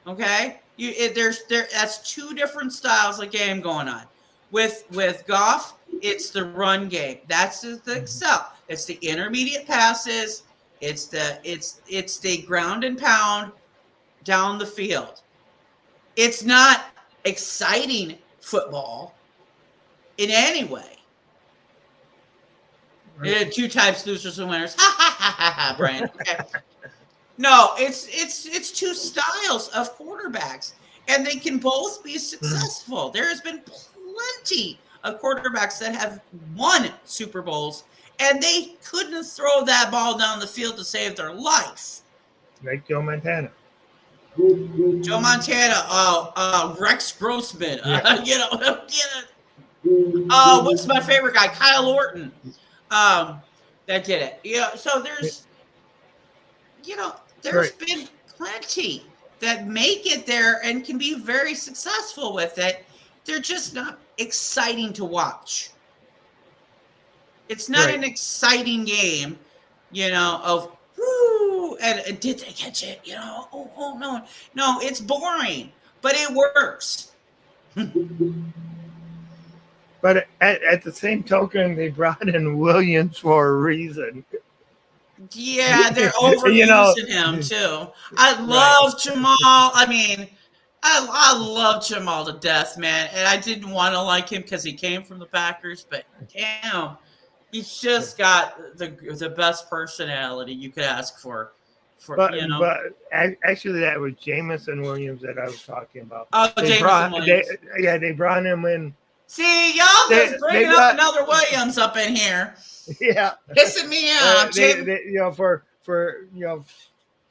Okay, that's two different styles of game going on. With Goff, it's the run game. That's the excel. It's the intermediate passes. It's the ground and pound down the field. It's not exciting football in any way. Right. Two types, losers and winners. Ha ha ha ha ha, Brian. Okay. No, it's two styles of quarterbacks, and they can both be successful. There has been plenty of quarterbacks that have won Super Bowls, and they couldn't throw that ball down the field to save their life. Like Joe Montana. Joe Montana, Rex Grossman, what's my favorite guy? Kyle Orton, that did it. Yeah, so there's Right. been plenty that make it there and can be very successful with it. They're just not exciting to watch. It's not Right. an exciting game, of whoo, and did they catch it? Oh no. No, it's boring, but it works. But at the same token, they brought in Williams for a reason. Yeah, they're You know, overusing him too. I right. love Jamal. I mean, I love Jamal to death, man. And I didn't want to like him because he came from the Packers, but damn, he's just got the best personality you could ask for. But actually, that was Jamison Williams that I was talking about. Oh, Jameson Williams. They brought him in. See, y'all just bringing up another Williams up in here. Yeah, pissing me off. For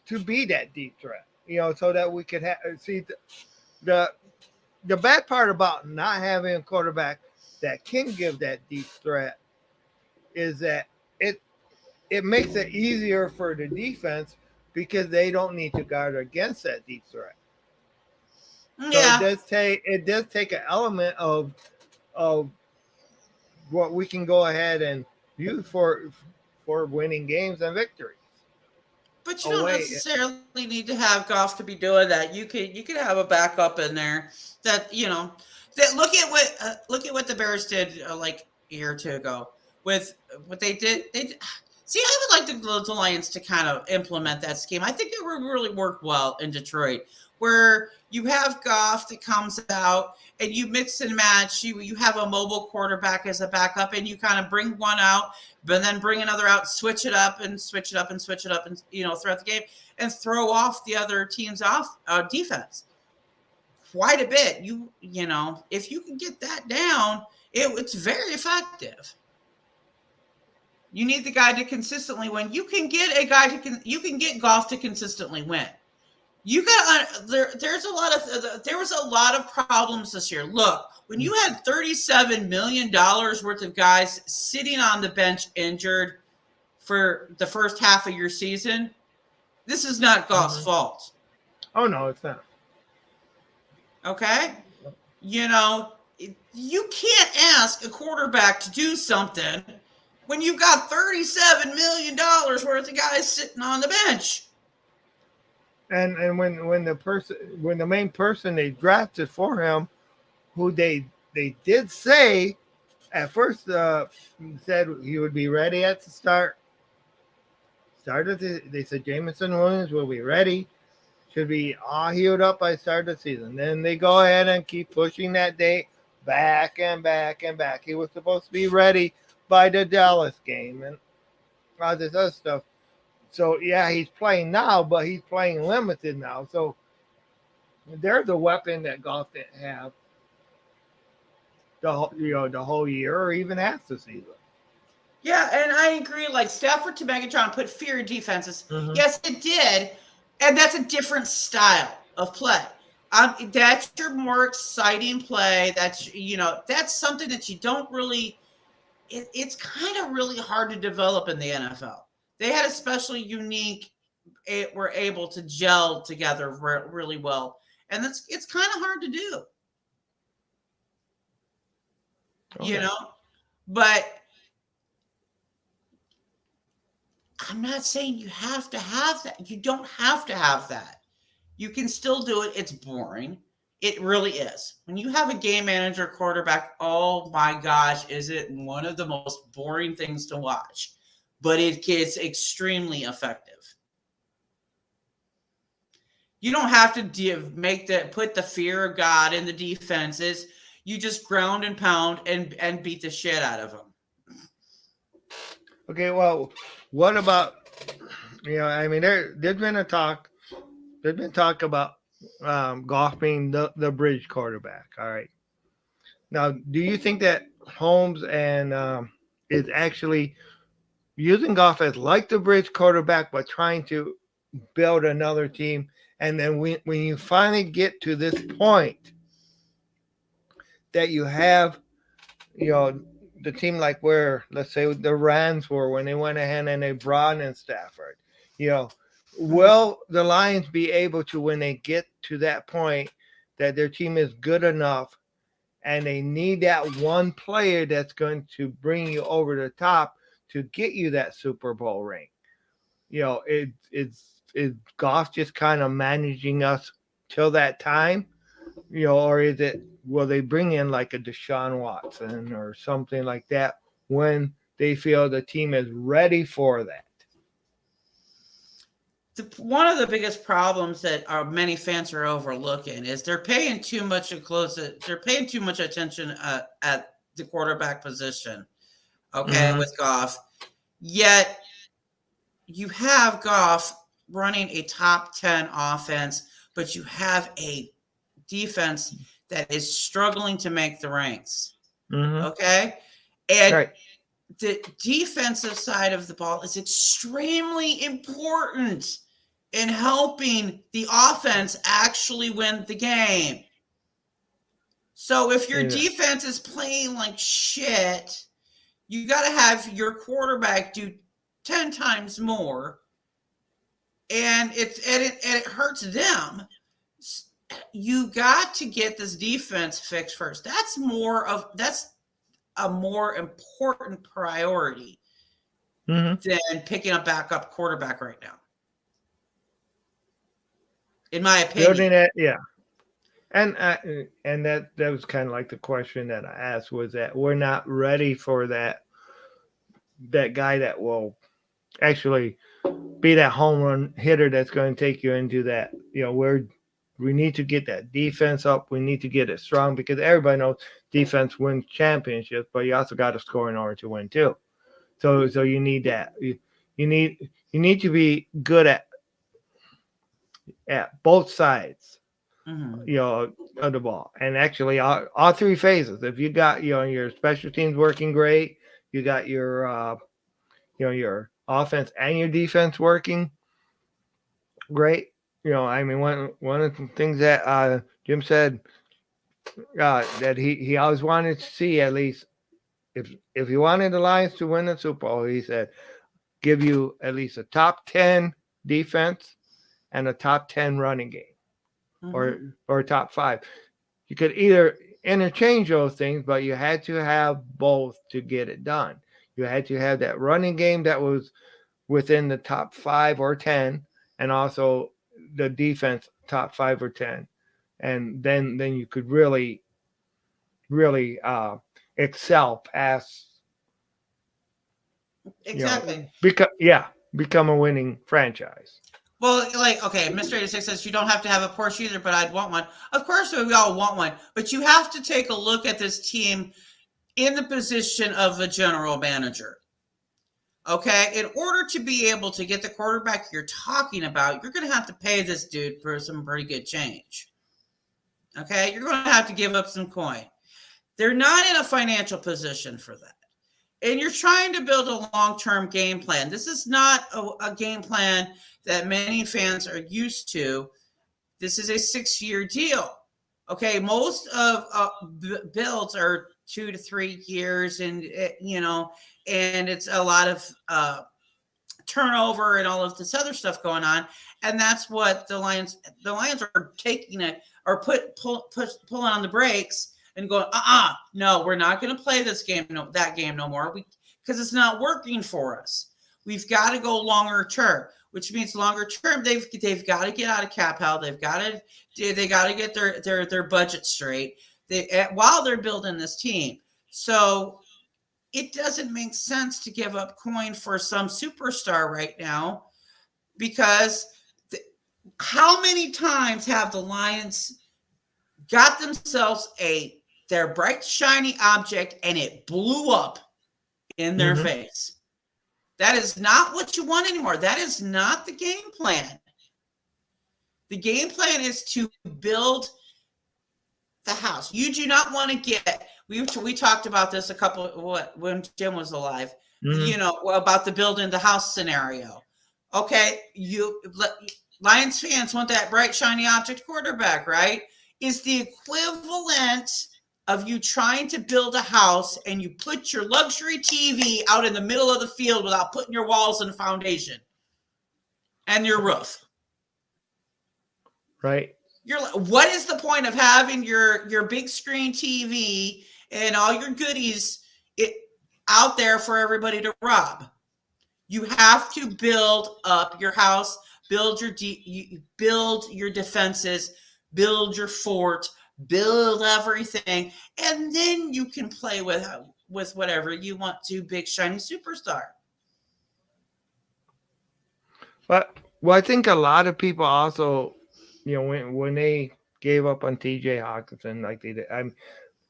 to be that deep threat, so that we could see the bad part about not having a quarterback that can give that deep threat is that it makes it easier for the defense because they don't need to guard against that deep threat. Yeah. So it does take an element of what we can go ahead and use for winning games and victories. But you don't necessarily need to have Goff to be doing that. You could have a backup in there that that look at what the Bears did like a year or two ago with what they did. See, I would like the Lions to kind of implement that scheme. I think it would really work well in Detroit, where you have Goff that comes out and you mix and match. You have a mobile quarterback as a backup, and you kind of bring one out, but then bring another out, switch it up, and throughout the game, and throw off the other team's defense quite a bit. If you can get that down, it's very effective. You need the guy to consistently win. You can get you can get Goff to consistently win. You got there was a lot of problems this year. Look, when you had $37 million worth of guys sitting on the bench injured, for the first half of your season, this is not Goff's fault. Oh, no, it's not. Okay? You know, you can't ask a quarterback to do something when you've got $37 million worth of guys sitting on the bench. And when the main person they drafted for him, who they did say at first said he would be ready at the start. They said Jameson Williams will be ready, should be all healed up by start of the season. Then they go ahead and keep pushing that date back and back and back. He was supposed to be ready by the Dallas game and all this other stuff. So yeah, he's playing now, but he's playing limited now. So there's a weapon that Goff didn't have the whole year or even half the season. Yeah, and I agree. Like Stafford to Megatron put fear in defenses. Mm-hmm. Yes, it did, and that's a different style of play. That's your more exciting play. That's something that you don't really. It's kind of really hard to develop in the NFL. They had especially unique. Were able to gel together really well, and it's kind of hard to do. Okay. But I'm not saying you have to have that. You don't have to have that. You can still do it. It's boring. It really is. When you have a game manager quarterback, oh my gosh, is it one of the most boring things to watch? But it is extremely effective. You don't have to put the fear of God in the defenses. You just ground and pound and beat the shit out of them. Okay, well, what about I mean, there's been talk about Goff being the bridge quarterback. All right. Now, do you think that Holmes and is actually using Goff as like the bridge quarterback, but trying to build another team? And then when you finally get to this point that you have, the team like where, let's say, the Rams were when they went ahead and they brought in Stafford, will the Lions be able to, when they get to that point that their team is good enough and they need that one player that's going to bring you over the top to get you that Super Bowl ring? Is Goff just kind of managing us till that time? Or will they bring in like a Deshaun Watson or something like that when they feel the team is ready for that? One of the biggest problems that many fans are overlooking is they're paying too much attention at the quarterback position. Okay, with Goff. Yet you have Goff running a top 10 offense, but you have a defense that is struggling to make the ranks. Okay? And the defensive side of the ball is extremely important in helping the offense actually win the game. So if your defense is playing like shit, you got to have your quarterback do 10 times more, and it hurts them. You got to get this defense fixed first. That's a more important priority than picking a backup quarterback right now, in my opinion. Building it, yeah. And that was kind of like the question that I asked, was that we're not ready for that guy that will actually be that home run hitter that's going to take you into that, we need to get that defense up. We need to get it strong, because everybody knows defense wins championships, but you also got to score in order to win too. So you need that. You need to be good at both sides, of the ball, and actually all three phases. If you got your special teams working great, you got your your offense and your defense working great. I mean, one of the things that Jim said that he always wanted to see, at least if he wanted the Lions to win the Super Bowl, he said, give you at least a top 10 defense and a top 10 running game, or Mm-hmm. or top 5. You could either interchange those things, but you had to have both to get it done. You had to have that running game that was within the top 5 or 10, and also the defense top 5 or 10, and then you could really excel past, Exactly. become a winning franchise. Well, like, okay, Mr. 86 says you don't have to have a Porsche either, but I'd want one. Of course, we all want one, but you have to take a look at this team in the position of a general manager. Okay, in order to be able to get the quarterback you're talking about, you're going to have to pay this dude for some pretty good change. Okay, you're going to have to give up some coin. They're not in a financial position for that. And you're trying to build a long-term game plan. This is not a game plan that many fans are used to. This is a 6-year deal. Okay, most of builds are 2 to 3 years, and and it's a lot of turnover and all of this other stuff going on. And that's what the Lions are taking it, or pulling on the brakes and going, no, we're not going to play this game, that game no more, because it's not working for us. We've got to go longer term, which means longer term. They've got to get out of cap hell. They got to get their budget straight. While they're building this team. So it doesn't make sense to give up coin for some superstar right now, because how many times have the Lions got themselves their bright shiny object and it blew up in their face? That is not what you want anymore. That is not the game plan. The game plan is to build the house. You do not want to get. We talked about this when Jim was alive. About the building the house scenario. Okay, Lions fans want that bright shiny object quarterback, right? Is the equivalent of you trying to build a house and you put your luxury TV out in the middle of the field without putting your walls and foundation and your roof. Right. What is the point of having your big screen TV and all your goodies out there for everybody to rob? You have to build up your house, build your defenses, build your fort, build everything, and then you can play with whatever you want to, big shiny superstar. But I think a lot of people also, when they gave up on TJ Hawkinson like they did,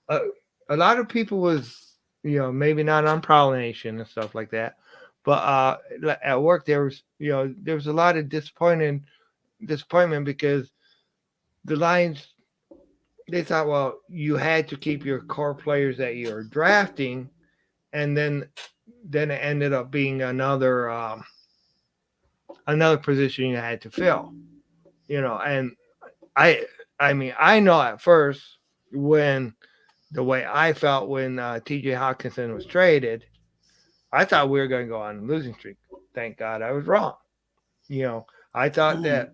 a lot of people was, maybe not on Prowl Nation and stuff like that, but at work there was a lot of disappointment because the Lions, they thought, well, you had to keep your core players that you're drafting, and then it ended up being another position you had to fill, and I mean, I know at first when the way I felt when TJ Hawkinson was traded, I thought we were going to go on a losing streak. Thank God I was wrong. I thought that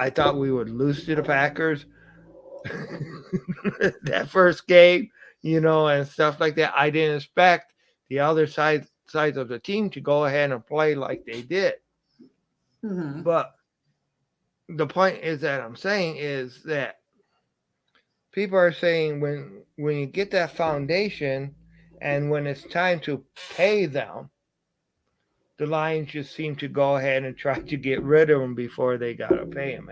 I thought we would lose to the Packers that first game, and stuff like that. I didn't expect the other sides of the team to go ahead and play like they did. Mm-hmm. But the point is that I'm saying is that people are saying when you get that foundation and when it's time to pay them, the Lions just seem to go ahead and try to get rid of them before they got to pay them.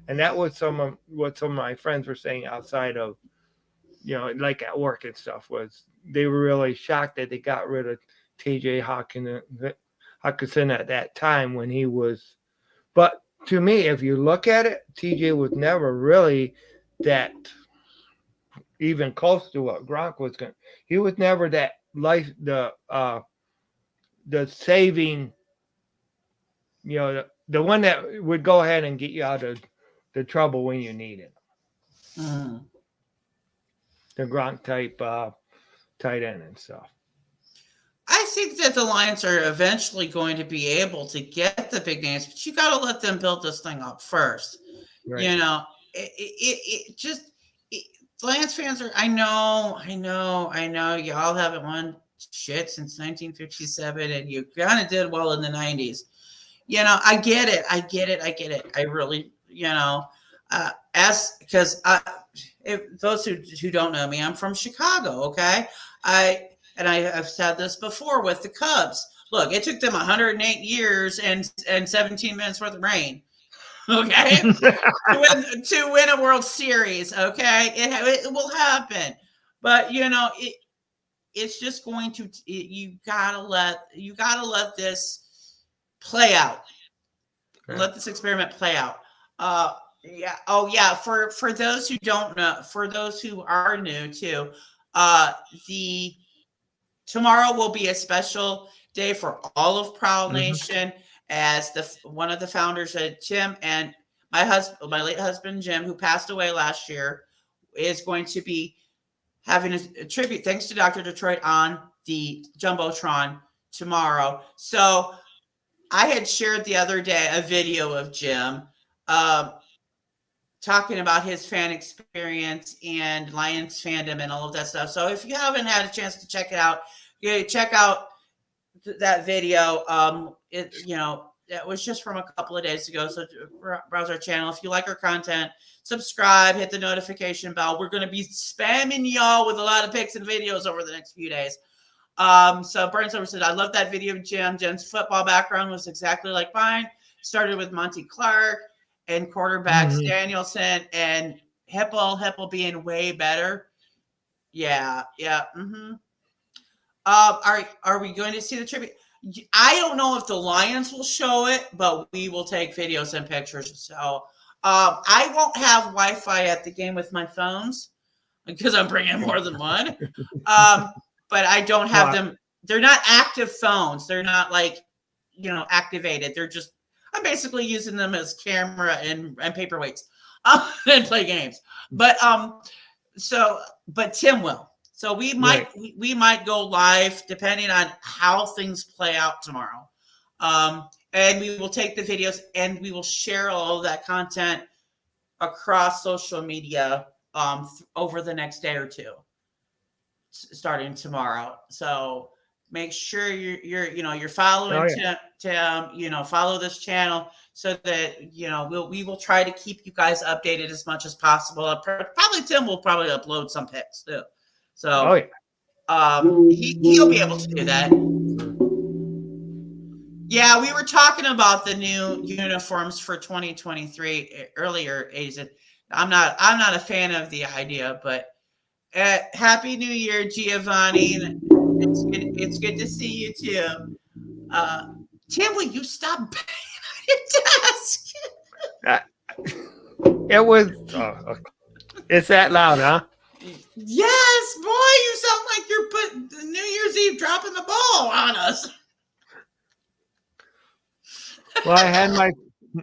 And that was what some of my friends were saying outside of, like at work and stuff, was they were really shocked that they got rid of TJ Hawkinson at that time when he was. But to me, if you look at it, TJ was never really that even close to what Gronk was going. He was never that the saving, the one that would go ahead and get you out of the trouble when you need it. Mm-hmm. The Gronk type tight end and stuff. I think that the Lions are eventually going to be able to get the big names, but you got to let them build this thing up first. Right. You know, it just Lions fans are. I know. Y'all haven't won shit since 1957, and you kind of did well in the 90s. You know, I get it. I really, because if those who don't know me, I'm from Chicago. Okay, I've said this before with the Cubs. Look, it took them 108 years and 17 minutes worth of rain. Okay, to win a World Series. Okay, it will happen, but it's just going to. You gotta let this play out. Right. Let this experiment play out. Yeah. Oh, yeah. For those who don't know, for those who are new too, the tomorrow will be a special day for all of Prowl Nation. As one of the founders, Jim, and my late husband Jim, who passed away last year, is going to be having a tribute, thanks to Dr. Detroit, on the Jumbotron tomorrow. So I had shared the other day a video of Jim talking about his fan experience and Lions fandom and all of that stuff. So if you haven't had a chance to check it out, check out that video. It was just from a couple of days ago. So browse our channel. If you like our content, subscribe, hit the notification bell. We're going to be spamming y'all with a lot of pics and videos over the next few days. So Burns said, I love that video of Jim. Jim's football background was exactly like mine. Started with Monty Clark and quarterbacks Danielson and Hipple being way better. Yeah. Are we going to see the tribute? I don't know if the Lions will show it, but we will take videos and pictures. So I won't have Wi-Fi at the game with my phones because I'm bringing more than one. But I don't have them. They're not active phones. They're not activated. They're just, I'm basically using them as camera and paperweights and play games. But Tim will. So we might go live depending on how things play out tomorrow. And we will take the videos and we will share all of that content across social media over the next day or two, starting tomorrow. So make sure you're following Tim, follow this channel so that we will try to keep you guys updated as much as possible. Probably Tim will upload some pics too. So he'll be able to do that. Yeah, we were talking about the new uniforms for 2023 earlier, Azen. I'm not a fan of the idea, but Happy New Year, Giovanni. It's good to see you too. Tim, will you stop banging on your desk? It was. It's that loud, huh? Yes, boy, you sound like you're putting New Year's Eve dropping the ball on us. Well,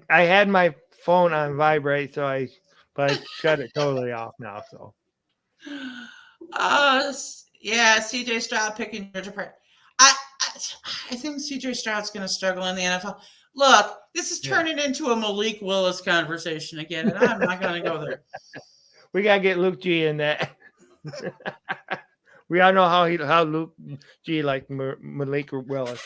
I had my phone on vibrate, but I shut it totally off now. So. Yeah, CJ Stroud picking Georgia apart. I think CJ Stroud's going to struggle in the NFL. Look, this is turning into a Malik Willis conversation again, and I'm not going to go there. We got to get Luke G in that. We all know how Luke G like Malik Willis.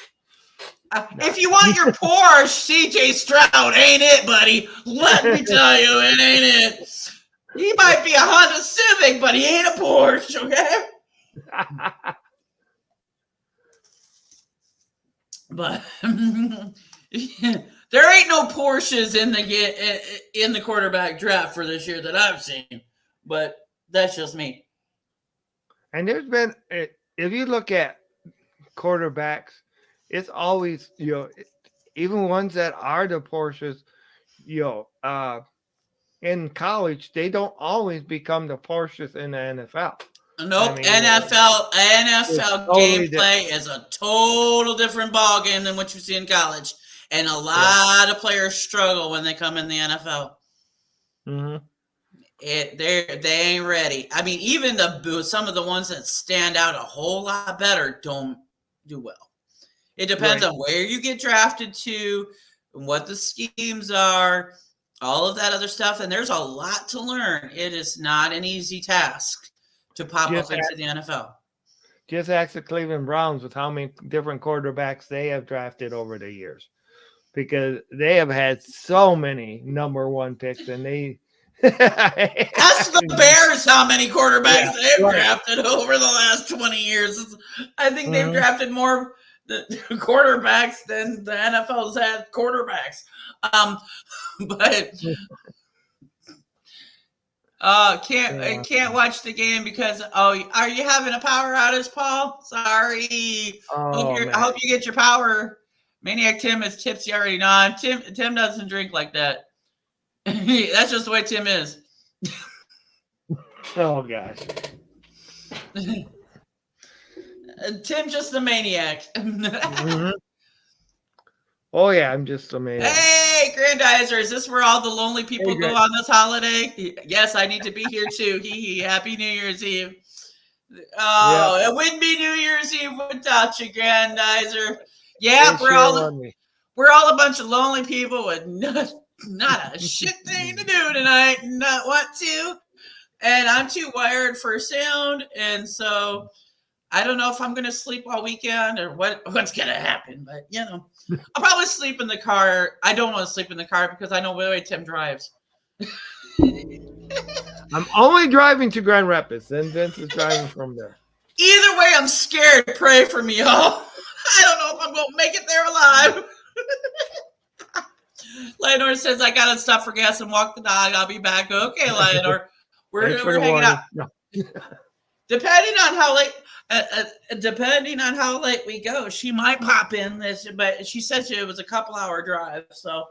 If you want your Porsche, CJ Stroud ain't it, buddy. Let me tell you, it ain't it. He might be a Honda Civic, but he ain't a Porsche, okay? But there ain't no Porsches in the quarterback draft for this year that I've seen. But that's just me. And there's been, if you look at quarterbacks, it's always, even ones that are the Porsches, in college, they don't always become the Porsches in the NFL. Nope. NFL gameplay is a total different ball game than what you see in college. And a lot of players struggle when they come in the NFL. Mm-hmm. They ain't ready. I mean, even some of the ones that stand out a whole lot better don't do well. It depends Right. on where you get drafted to, and what the schemes are, all of that other stuff. And there's a lot to learn. It is not an easy task to pop Just up into the NFL. Just ask the Cleveland Browns with how many different quarterbacks they have drafted over the years, because they have had so many number one picks, and they Ask the Bears how many quarterbacks they've right. drafted over the last 20 years. I think they've Mhm. drafted more quarterbacks than the NFL's had quarterbacks. But Yeah. can't watch the game because are you having a power outage, Paul? Sorry. Oh I hope man. you get your power. Maniac Tim is tipsy already. No, Tim doesn't drink like that. That's just the way Tim is. Oh gosh. Tim just a maniac. Mhm. Oh yeah, I'm just amazed. Hey, Grandizer, is this where all the lonely people Hey, go on this holiday? Yes, I need to be here too. Hee. Happy New Year's Eve. Oh, It wouldn't be New Year's Eve without you, Grandizer. Yeah, It sure was me. we're all a bunch of lonely people with not a shit thing to do tonight. Not what to. And I'm too wired for sound, and so I don't know if I'm going to sleep all weekend or what's going to happen. But I'll probably sleep in the car. I don't want to sleep in the car because I know the way Tim drives. I'm only driving to Grand Rapids, and Vince is driving from there. Either way, I'm scared. Pray for me, y'all. I don't know if I'm going to make it there alive. Leonor says, I got to stop for gas and walk the dog. I'll be back. Okay, Leonor. Thanks for We're the hanging warning. out. No. Depending on how late we go, she might pop in this, but she said it was a couple-hour drive. So,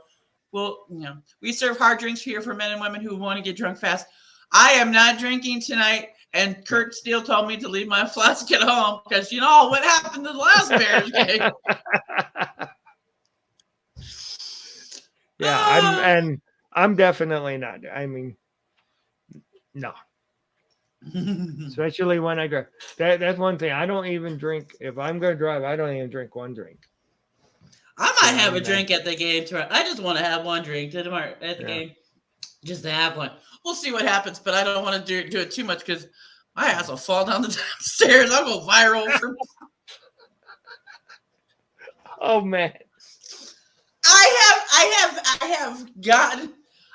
we serve hard drinks here for men and women who want to get drunk fast. I am not drinking tonight, and Kurt Steele told me to leave my flask at home because you know what happened to the last Bears game. Yeah, I'm definitely not. I mean, no. Especially when I drive. That's one thing. I don't even drink. If I'm going to drive, I don't even drink one drink. I might have a drink at the game tomorrow. I just want to have one drink tomorrow at the game, just to have one. We'll see what happens, but I don't want to do it too much because my ass will fall down the stairs. I'll go viral. Oh man, I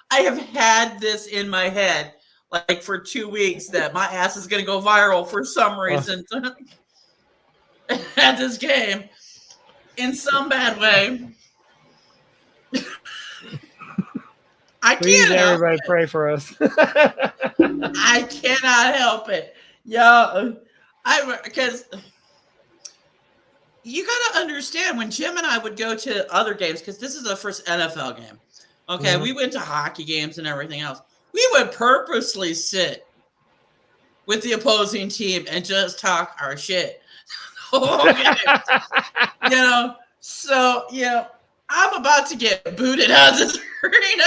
have had this in my head like for 2 weeks that my ass is going to go viral for some reason at this game in some bad way. Please, everybody, pray for us. I cannot help it. Because you got to understand when Jim and I would go to other games, because this is the first NFL game. Okay, we went to hockey games and everything else. We would purposely sit with the opposing team and just talk our shit. Okay. I'm about to get booted out of this arena.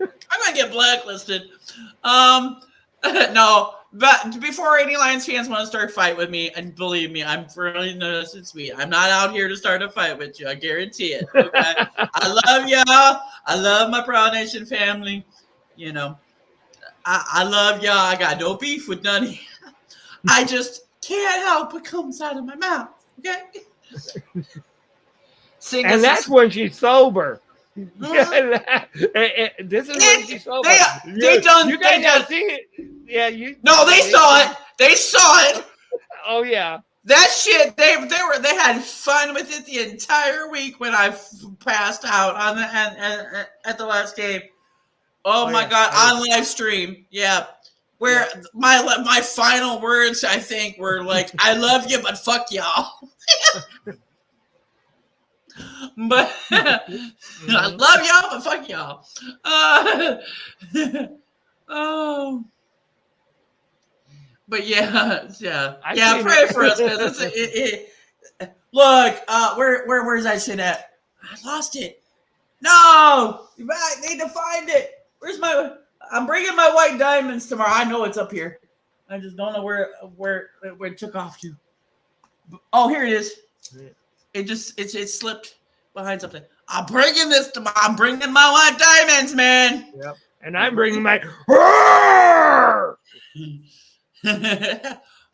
I'm going to get blacklisted. No, but before any Lions fans want to start a fight with me, and believe me, I'm really nice and sweet. I'm not out here to start a fight with you. I guarantee it. Okay, I love y'all. I love my Prowl Nation family. I love y'all. I got no beef with none of you. I just can't help what comes out of my mouth. Okay. And that's when she's sober. This is when she's sober. You guys have seen it. Yeah, No, they saw it. They saw it. Oh yeah. That shit. They had fun with it the entire week when I passed out on the at the last game. Oh my God! On live stream, yeah. Where my final words, I think, were like, "I love you, but fuck y'all." But I love y'all, but fuck y'all. Oh, but yeah. Pray for us, because look, where's that shit at? I lost it. No, you need to find it. Where's I'm bringing my white diamonds tomorrow. I know it's up here. I just don't know where it took off to. Oh, here it is. it slipped behind something. I'm bringing my white diamonds, man. Yep. And I'm bringing my. Roar!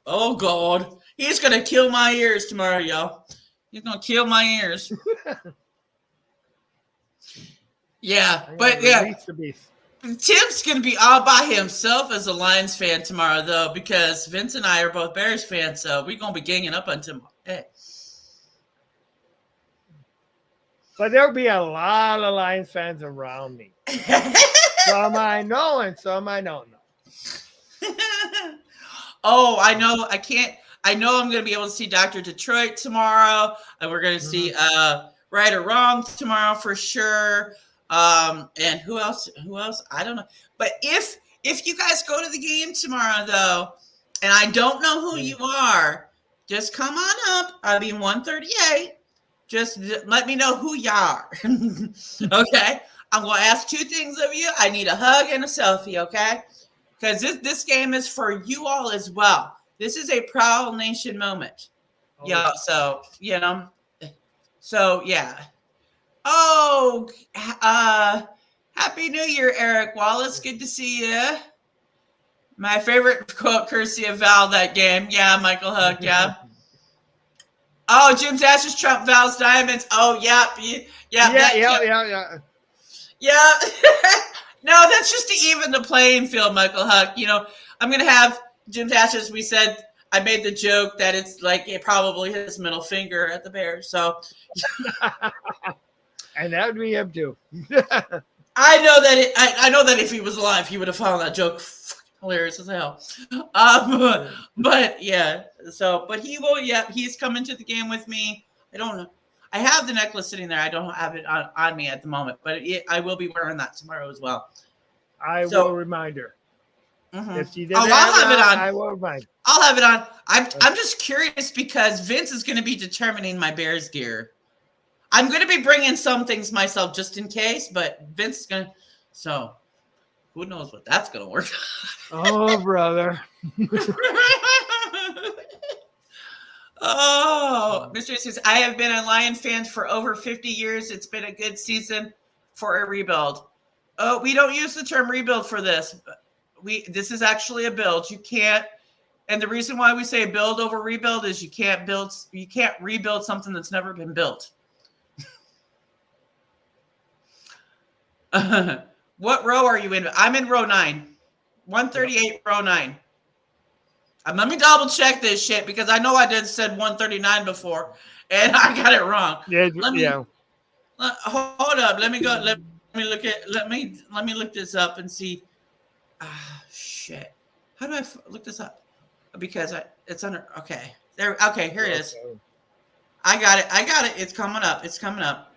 Oh God, he's gonna kill my ears tomorrow, y'all. He's gonna kill my ears. Yeah, but yeah, The beast. Tim's gonna be all by himself as a Lions fan tomorrow, though, because Vince and I are both Bears fans, so we're gonna be ganging up on Tim. Hey. But there'll be a lot of Lions fans around me. Some I know and some I don't know. Oh, I know. I know I'm going to be able to see Dr. Detroit tomorrow. And we're going to see Right or Wrong tomorrow for sure. And who else? I don't know. But if you guys go to the game tomorrow, though, and I don't know who you are, just come on up. I'll be 138. Just let me know who you are. Okay? I'm going to ask two things of you. I need a hug and a selfie, okay? Because this game is for you all as well. This is a Prowl Nation moment. Oh, Yeah, so, yeah. Oh, Happy New Year, Eric Wallace. Good to see you. My favorite quote, courtesy of Val, that game. Yeah, Michael Hug, yeah. Oh, Jim's Ashes Trump Val's Diamonds. Oh, yeah. Yeah. Yeah. No, that's just to even the playing field, Michael Huck. I'm going to have Jim's Ashes. We said, I made the joke that it's like probably his middle finger at the Bears. So, and that would be him too. I know that I know that if he was alive, he would have found that joke hilarious as hell. But yeah, but he will. Yeah, he's coming to the game with me. I don't know. I have the necklace sitting there. I don't have it on me at the moment, but I will be wearing that tomorrow as well. I will remind her. Mm-hmm. If she did I'll have it on. I will remind. I'll have it on. I'm just curious because Vince is going to be determining my Bears gear. I'm going to be bringing some things myself just in case, but Vince is going to. So who knows what that's going to work. Oh, brother. Oh, Mr. says, I have been a Lion fan for over 50 years. It's been a good season for a rebuild. Oh, we don't use the term rebuild for this. This is actually a build. You can't, and the reason why we say build over rebuild is you can't rebuild something that's never been built. What row are you in? I'm in row 9. 138, row 9. Let me double check this shit because I know I said 139 before and I got it wrong. Hold up. Let me go. Let me look this up and see. Shit. How do I look this up? Because it's under. Okay. There. Okay. Here it is. I got it. It's coming up.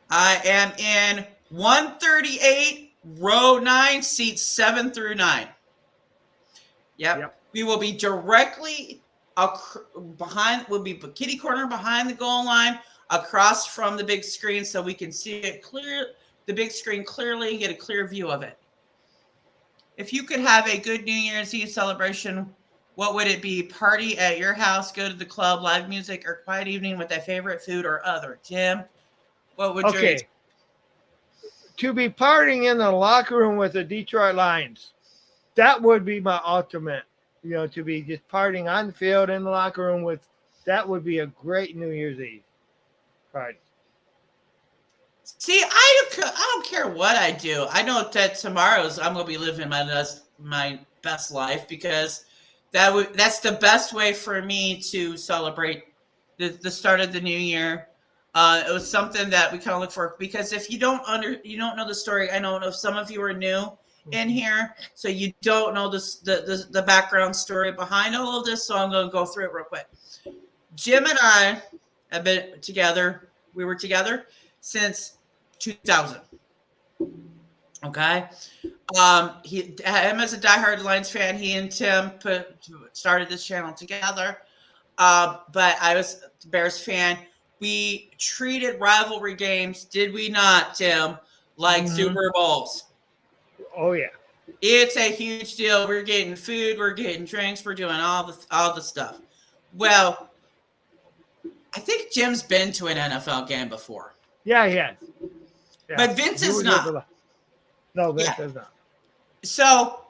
I am in 138, row 9, seats 7 through 9. Yep. We will be directly behind. We'll be kitty corner behind the goal line, across from the big screen, so we can see it clear. The big screen clearly, and get a clear view of it. If you could have a good New Year's Eve celebration, what would it be? Party at your house, go to the club, live music, or quiet evening with a favorite food or other? Tim, what would you? To be partying in the locker room with the Detroit Lions. That would be my ultimate, to be just partying on the field in the locker room that would be a great New Year's Eve party. See, I don't care what I do. I know that tomorrow's I'm going to be living my best life because that's the best way for me to celebrate the start of the new year. It was something that we kind of look for because if you don't know the story, I don't know if some of you are new in here, so you don't know the background story behind all of this, so I'm going to go through it real quick. Jim and I have been together. We were together since 2000. Okay. Him as a diehard Lions fan, he and Tim started this channel together. But I was a Bears fan. We treated rivalry games, did we not, Tim, like Super Bowls? Oh yeah, it's a huge deal. We're getting food, we're getting drinks, we're doing all the stuff. Well, I think Jim's been to an NFL game before. Yeah, he has. Yeah. But Vince You is were there not. for No, Vince Yeah. is not. So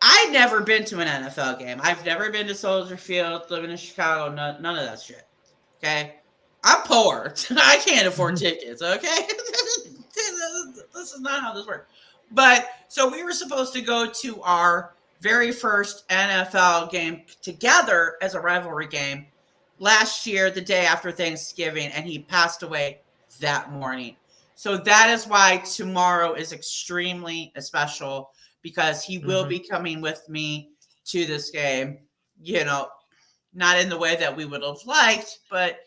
I've never been to an NFL game. I've never been to Soldier Field, living in Chicago, none of that shit. Okay? I'm poor. I can't afford tickets, okay? This is not how this works. But so we were supposed to go to our very first NFL game together as a rivalry game last year, the day after Thanksgiving, and he passed away that morning. So that is why tomorrow is extremely special because he will be coming with me to this game. You know, not in the way that we would have liked, but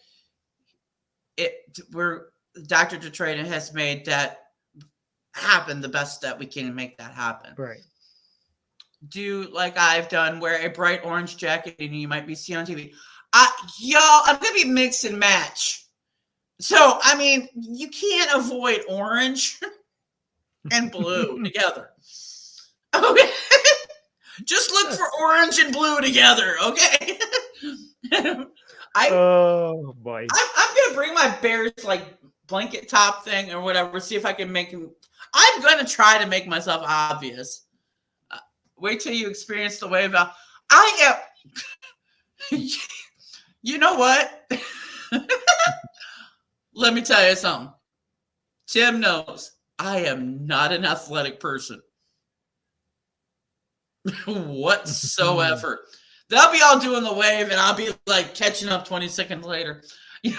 Dr. Detroit has made that happen the best that we can make that happen. Right. Do like I've done, wear a bright orange jacket and you might be seen on TV. I'm gonna be mix and match. So I mean, you can't avoid orange and blue together. Okay. Just look for orange and blue together, okay? Oh boy. I'm gonna bring my Bears like blanket top thing or whatever, see if I can make him. I'm gonna try to make myself obvious. Wait till you experience the wave out. I am. You know what? Let me tell you something. Tim knows I am not an athletic person whatsoever. They'll be all doing the wave, and I'll be like catching up 20 seconds later. Plus,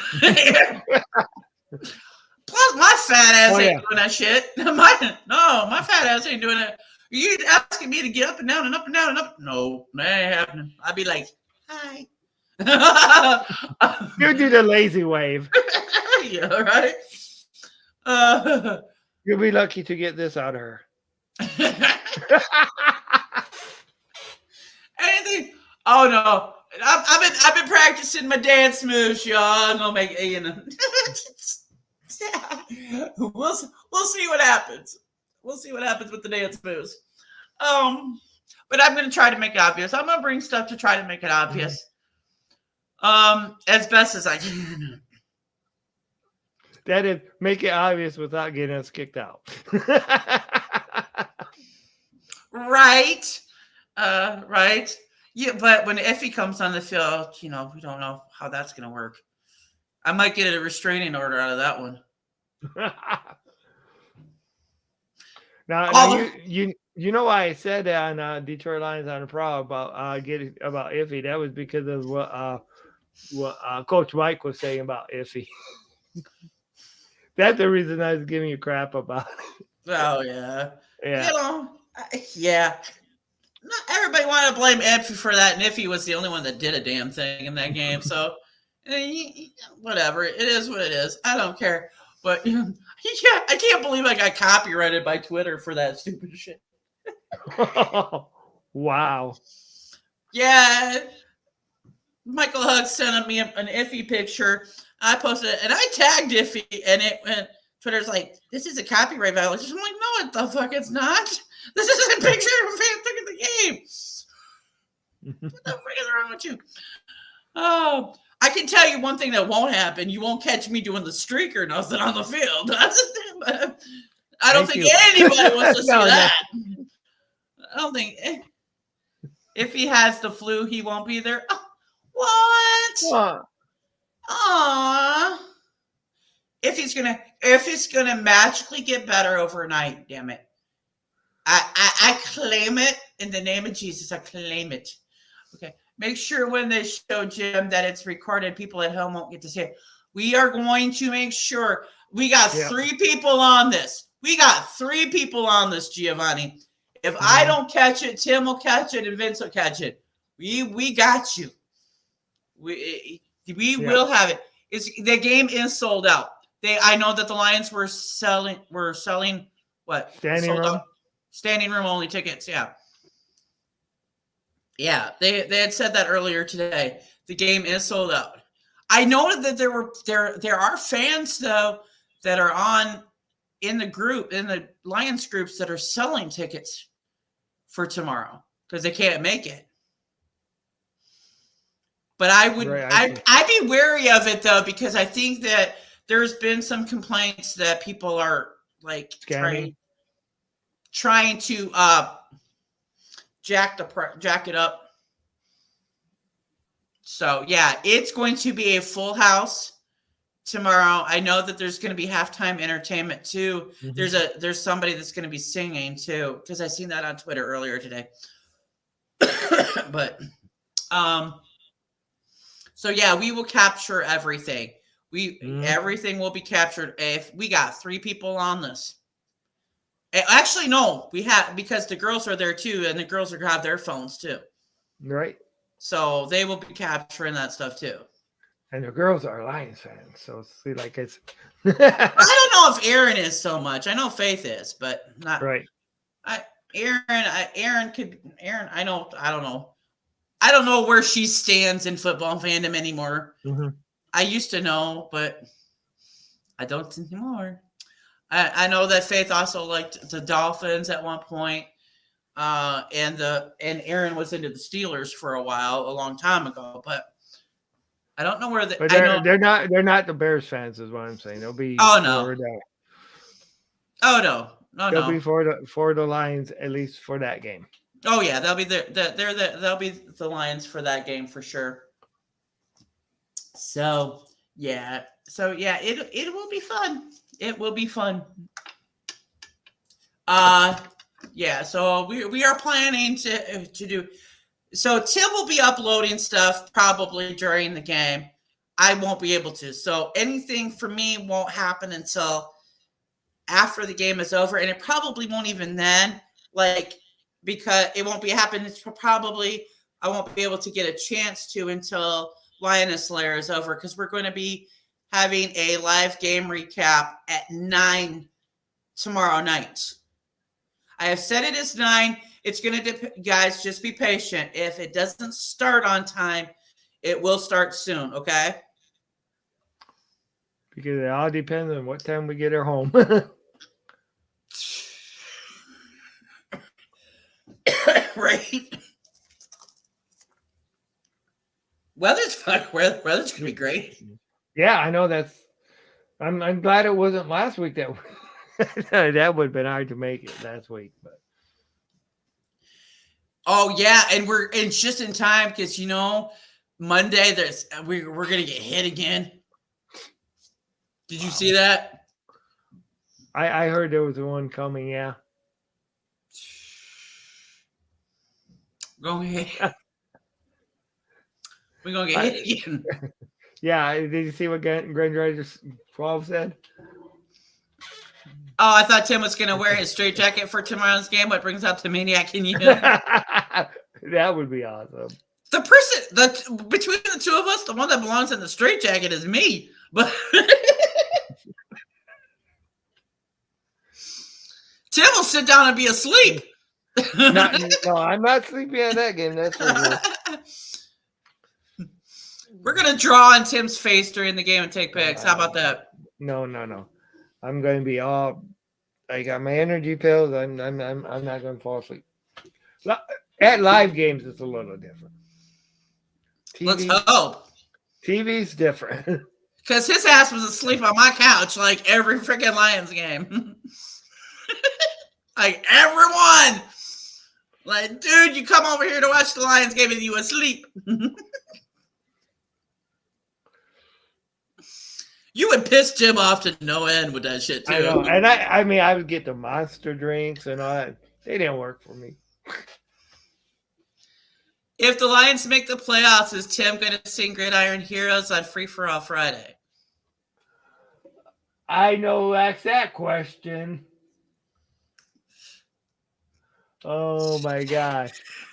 my fat ass ain't doing that shit. My fat ass ain't doing that. You asking me to get up and down and up and down and up? No, that ain't happening. I'd be like, hi. You do the lazy wave. Yeah, right. You'll be lucky to get this out of her. Anything? Oh no, I've been practicing my dance moves, y'all. I'm gonna make we'll see what happens. We'll see what happens with the dance moves. But I'm gonna try to make it obvious. I'm gonna bring stuff to try to make it obvious. As best as I can. That is, make it obvious without getting us kicked out. Right. Right. Yeah, but when Effie comes on the field, we don't know how that's going to work. I might get a restraining order out of that one. Now you know why I said that on Detroit Lions on the Prowl about about Iffy? That was because of what Coach Mike was saying about Iffy. That's the reason I was giving you crap about it. Oh yeah. Yeah. Yeah. Not everybody wanted to blame Iffy for that, and Iffy was the only one that did a damn thing in that game. So, whatever. It is what it is. I don't care. But yeah, I can't believe I got copyrighted by Twitter for that stupid shit. Wow. Yeah. Michael Hugg sent me an Iffy picture. I posted it, and I tagged Iffy, and it went. Twitter's like, this is a copyright violation. I'm like, no, what the fuck? It's not. This is a picture of a fan of the game. What the fuck is wrong with you? Oh, I can tell you one thing that won't happen. You won't catch me doing the streak or nothing on the field. I don't think anybody wants to see that. I don't think. If he has the flu, he won't be there. Oh, what? Aww. If it's gonna magically get better overnight, damn it. I claim it in the name of Jesus. I claim it. Okay. Make sure when they show Jim that it's recorded, people at home won't get to see it. We are going to make sure we got 3 people on this. We got 3 people on this, Giovanni. If I don't catch it, Tim will catch it and Vince will catch it. We got you. We will have it. The game is sold out. I know that the Lions were selling what? Standing room only tickets, yeah. Yeah, they had said that earlier today. The game is sold out. I know that there are fans though that are in the Lions groups that are selling tickets for tomorrow because they can't make it. But I would, Right. I'd be wary of it though, because I think that there's been some complaints that people are like Scamming. trying to jack it up. So yeah, it's going to be a full house tomorrow. I know that there's going to be halftime entertainment too. Mm-hmm. There's somebody that's going to be singing too, because I seen that on Twitter earlier today. But so yeah, we will capture everything. Everything will be captured. If we got 3 people on this, actually no, we have, because the girls are there too, and the girls are gonna have their phones too. Right. So they will be capturing that stuff too. And the girls are Lions fans, so see, like it's. I don't know if Aaron is so much. I know Faith is, but not Right. Aaron. Aaron. I don't know. I don't know where she stands in football fandom anymore. Mm-hmm. I used to know, but I don't anymore. I know that Faith also liked the Dolphins at one point, and Aaron was into the Steelers for a while, a long time ago. But I don't know where But they're not the Bears fans, is what I'm saying. They'll be no. They'll be for the Lions, at least for that game. Oh yeah, they'll be there. They'll be the Lions for that game for sure. So yeah, it will be fun. It will be fun. Yeah. So we are planning to do. So Tim will be uploading stuff probably during the game. I won't be able to. So anything for me won't happen until after the game is over, and it probably won't even then. Like, because it won't be happening. It's probably I won't be able to get a chance to until Lioness Slayer is over, because we're going to be having a live game recap at 9 tomorrow night. I have said it is 9. It's going to guys, just be patient. If it doesn't start on time, it will start soon, okay? Because it all depends on what time we get her home. Right. Weather's fun. Weather's gonna be great. Yeah, I know that's. I'm glad it wasn't last week. That that would have been hard to make it last week, but. Oh yeah, and it's just in time, because Monday we're gonna get hit again. Did you see that? I heard there was one coming. Yeah. Go ahead. We're gonna get hit again. Yeah, did you see what Grand Rider 12 said? Oh, I thought Tim was gonna wear his straight jacket for tomorrow's game. What brings out the maniac in you? That would be awesome. The person between the two of us, the one that belongs in the straight jacket is me. But Tim will sit down and be asleep. No, I'm not sleeping at that game. That's for sure. We're gonna draw on Tim's face during the game and take pics. How about that? No. I'm going to be all. I got my energy pills. I'm not going to fall asleep. At live games, it's a little different. Let's hope. TV's different. Because his ass was asleep on my couch like every freaking Lions game. Like everyone. Like, dude, you come over here to watch the Lions game and you asleep. You would piss Jim off to no end with that shit too. I know. And I mean, I would get the monster drinks and all that. They didn't work for me. If the Lions make the playoffs, is Tim going to sing Gridiron Heroes on Free for All Friday? I know that's that question. Oh my gosh.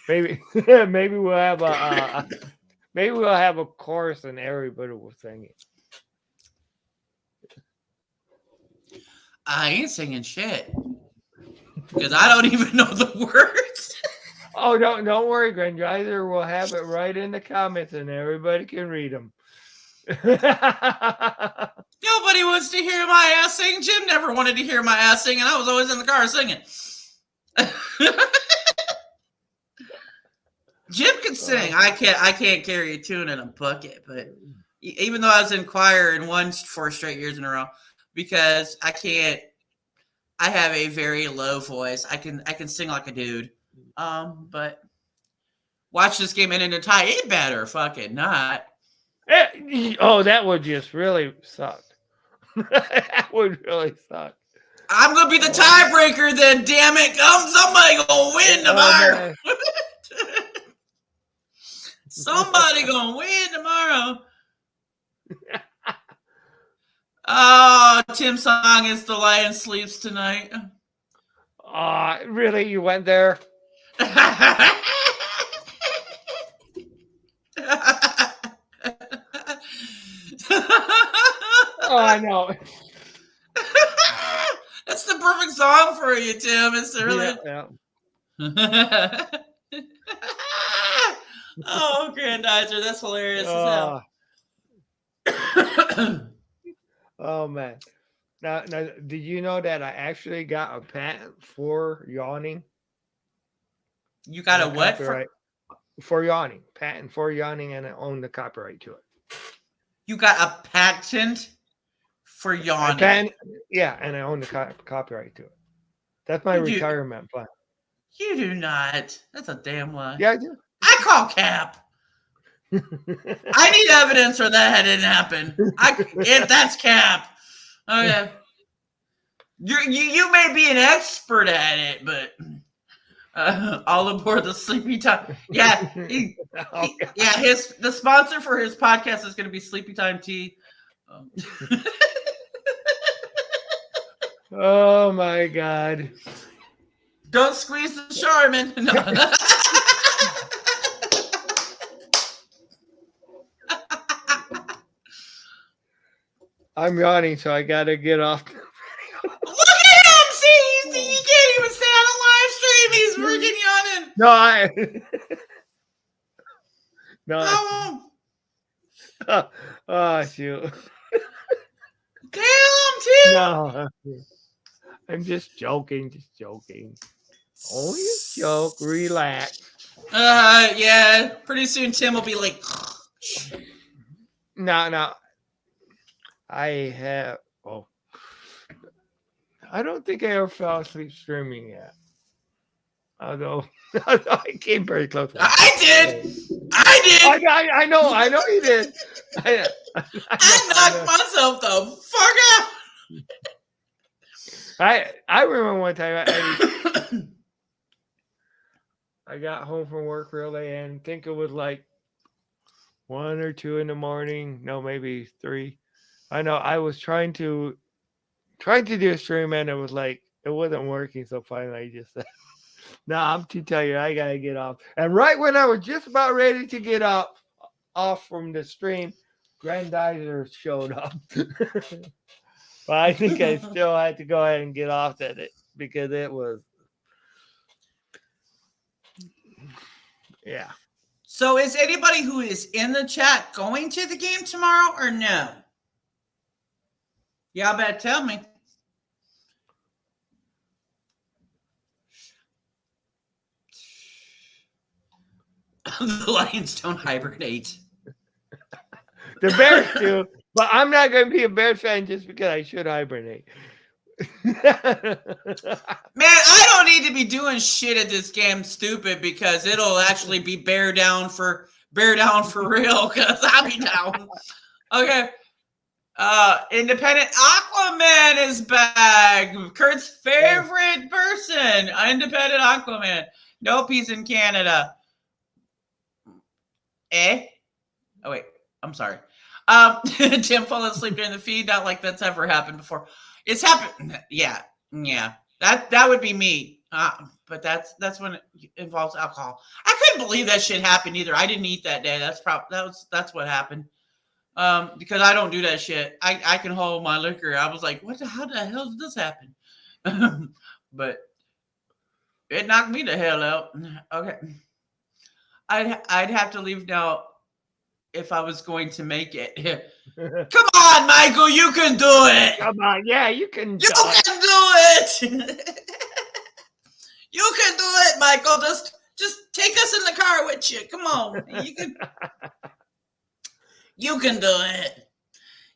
Maybe we'll have a chorus and everybody will sing it. I ain't singing shit because I don't even know the words. Oh, don't worry, Grandizer. We'll have it right in the comments and everybody can read them. Nobody wants to hear my ass sing. Jim never wanted to hear my ass sing, and I was always in the car singing. Jim can sing. I can't carry a tune in a bucket, but even though I was in choir and won 4 straight years in a row, because I can't. I have a very low voice. I can sing like a dude. But watch this game end in a tie. It better fucking not. Oh, that would just really suck. That would really suck. I'm gonna be the tiebreaker then. Damn it! Somebody gonna win tomorrow. Somebody gonna win tomorrow. Oh, Tim's song is "The Lion Sleeps Tonight." Really? You went there? Oh, I know. That's the perfect song for you, Tim. It's really. Yeah. Oh, Grandizer, that's hilarious as hell. Oh man. Now, did you know that I actually got a patent for yawning? You got a what for yawning? Patent for yawning, and I own the copyright to it. You got a patent for yawning? Yeah, and I own the copyright to it. That's my retirement plan. You do not. That's a damn lie. Yeah, I do. I call cap. I need evidence for that didn't happen. If that's cap. Okay. You may be an expert at it, but all aboard the Sleepy Time. Yeah, the sponsor for his podcast is going to be Sleepy Time Tea. Oh my God! Don't squeeze the Charmin. No. I'm yawning, so I gotta get off. Look at him! See, he can't even stay on the live stream. He's freaking yawning. Oh shoot! Damn, Tim. No, I'm just joking. Only a joke. Relax. Yeah. Pretty soon, Tim will be like. No. I don't think I ever fell asleep streaming yet. Although I came very close. I did. I know you did. I knocked myself the fuck out. I remember one time I got home from work real late, and I think it was like 1 or 2 in the morning. No, maybe 3. I know I was trying to do a stream, and it wasn't working. So finally, I just said, "No, I'm too tired. I gotta get off." And right when I was just about ready to get off from the stream, Grandizer showed up. But I think I still had to go ahead and get off at it because it was, yeah. So is anybody who is in the chat going to the game tomorrow or no? Y'all better tell me. The Lions don't hibernate. The Bears do, but I'm not going to be a Bears fan just because I should hibernate. Man, I don't need to be doing shit at this game, stupid, because it'll actually be bear down for real, because I'll be down. Okay. Independent Aquaman is back. Kurt's favorite person. Independent Aquaman. Nope, he's in Canada. Oh wait, I'm sorry. Tim fell asleep during the feed. Not like that's ever happened before. It's happened. Yeah. That would be me. But that's when it involves alcohol. I couldn't believe that shit happened either. I didn't eat that day. That's what happened. Because I don't do that shit. I can hold my liquor. I was like, how the hell did this happen? But it knocked me the hell out. Okay. I'd have to leave now if I was going to make it. Come on, Michael, you can do it. Come on, yeah, you can do it. You can do it, Michael. Just take us in the car with you. Come on. You can do it.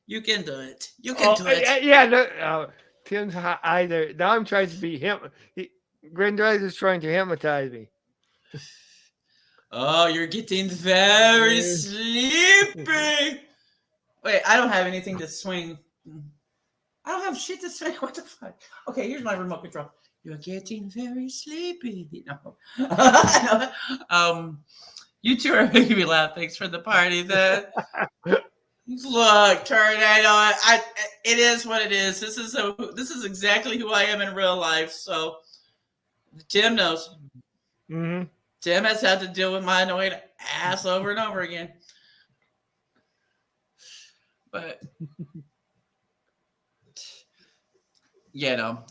You can do it. You can do it. Yeah. Tim's either now I'm trying to be him. Grindrace is trying to hypnotize me. Oh, you're getting very sleepy. Wait, I don't have anything to swing. I don't have shit to swing. What the fuck? Okay, here's my remote control. You're getting very sleepy. No. You two are making me laugh. Thanks for the party. Look, Tornado. It is what it is. This is exactly who I am in real life. So Tim knows. Mm-hmm. Tim has had to deal with my annoying ass over and over again. But you know,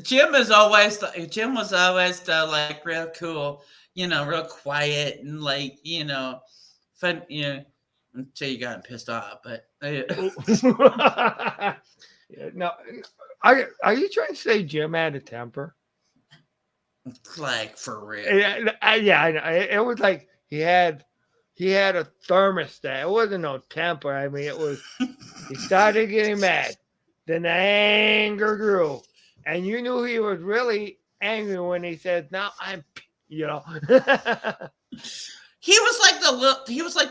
Jim was always the like real cool, real quiet and like fun, until you got pissed off. But no, are you trying to say Jim had a temper? Like for real? Yeah, I know. It was like he had a thermostat. It wasn't no temper. I mean, it was. He started getting mad. Then the anger grew, and you knew he was really angry when he said, "Now I'm," He was like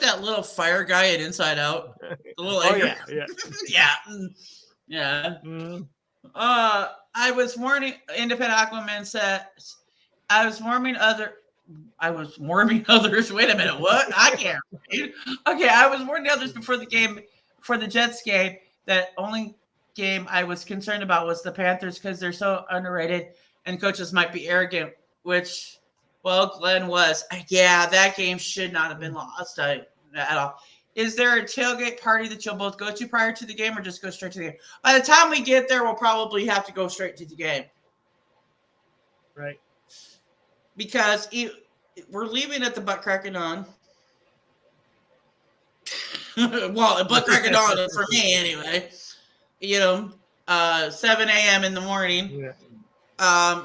that little fire guy at Inside Out. The little anger. Yeah. Mm-hmm. I was warning Independent Aquaman said I was warning others. Wait a minute, what? I can't read. Okay, I was warning others before the Jets game that only game I was concerned about was the Panthers because they're so underrated and coaches might be arrogant, which, well, Glenn was. Yeah, that game should not have been lost at all. Is there a tailgate party that you'll both go to prior to the game or just go straight to the game? By the time we get there, we'll probably have to go straight to the game. Right. Because we're leaving at the butt cracking on. Well, butt cracking on for me anyway. 7 a.m. in the morning. Yeah.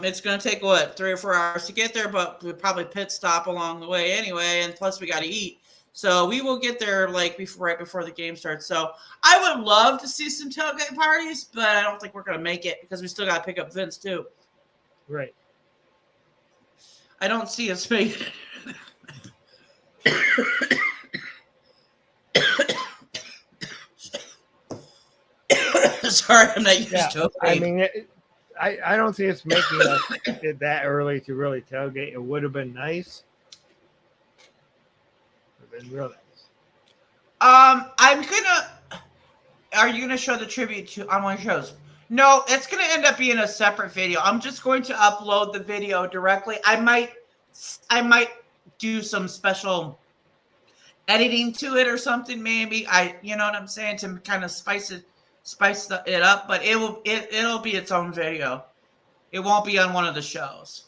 It's going to take, 3 or 4 hours to get there, but we'll probably pit stop along the way anyway, and plus we got to eat. So we will get there right before the game starts. So I would love to see some tailgate parties, but I don't think we're going to make it because we still got to pick up Vince too. Right. I don't see us making Sorry, I'm not used to it. I mean, I don't see us making it that early to really tailgate. It would have been nice. Been real nice. Are you gonna show the tribute on one of your shows? No, it's gonna end up being a separate video. I'm just going to upload the video directly. I might do some special editing to it or something. Maybe you know what I'm saying, to kind of spice it up. But it'll be its own video. It won't be on one of the shows.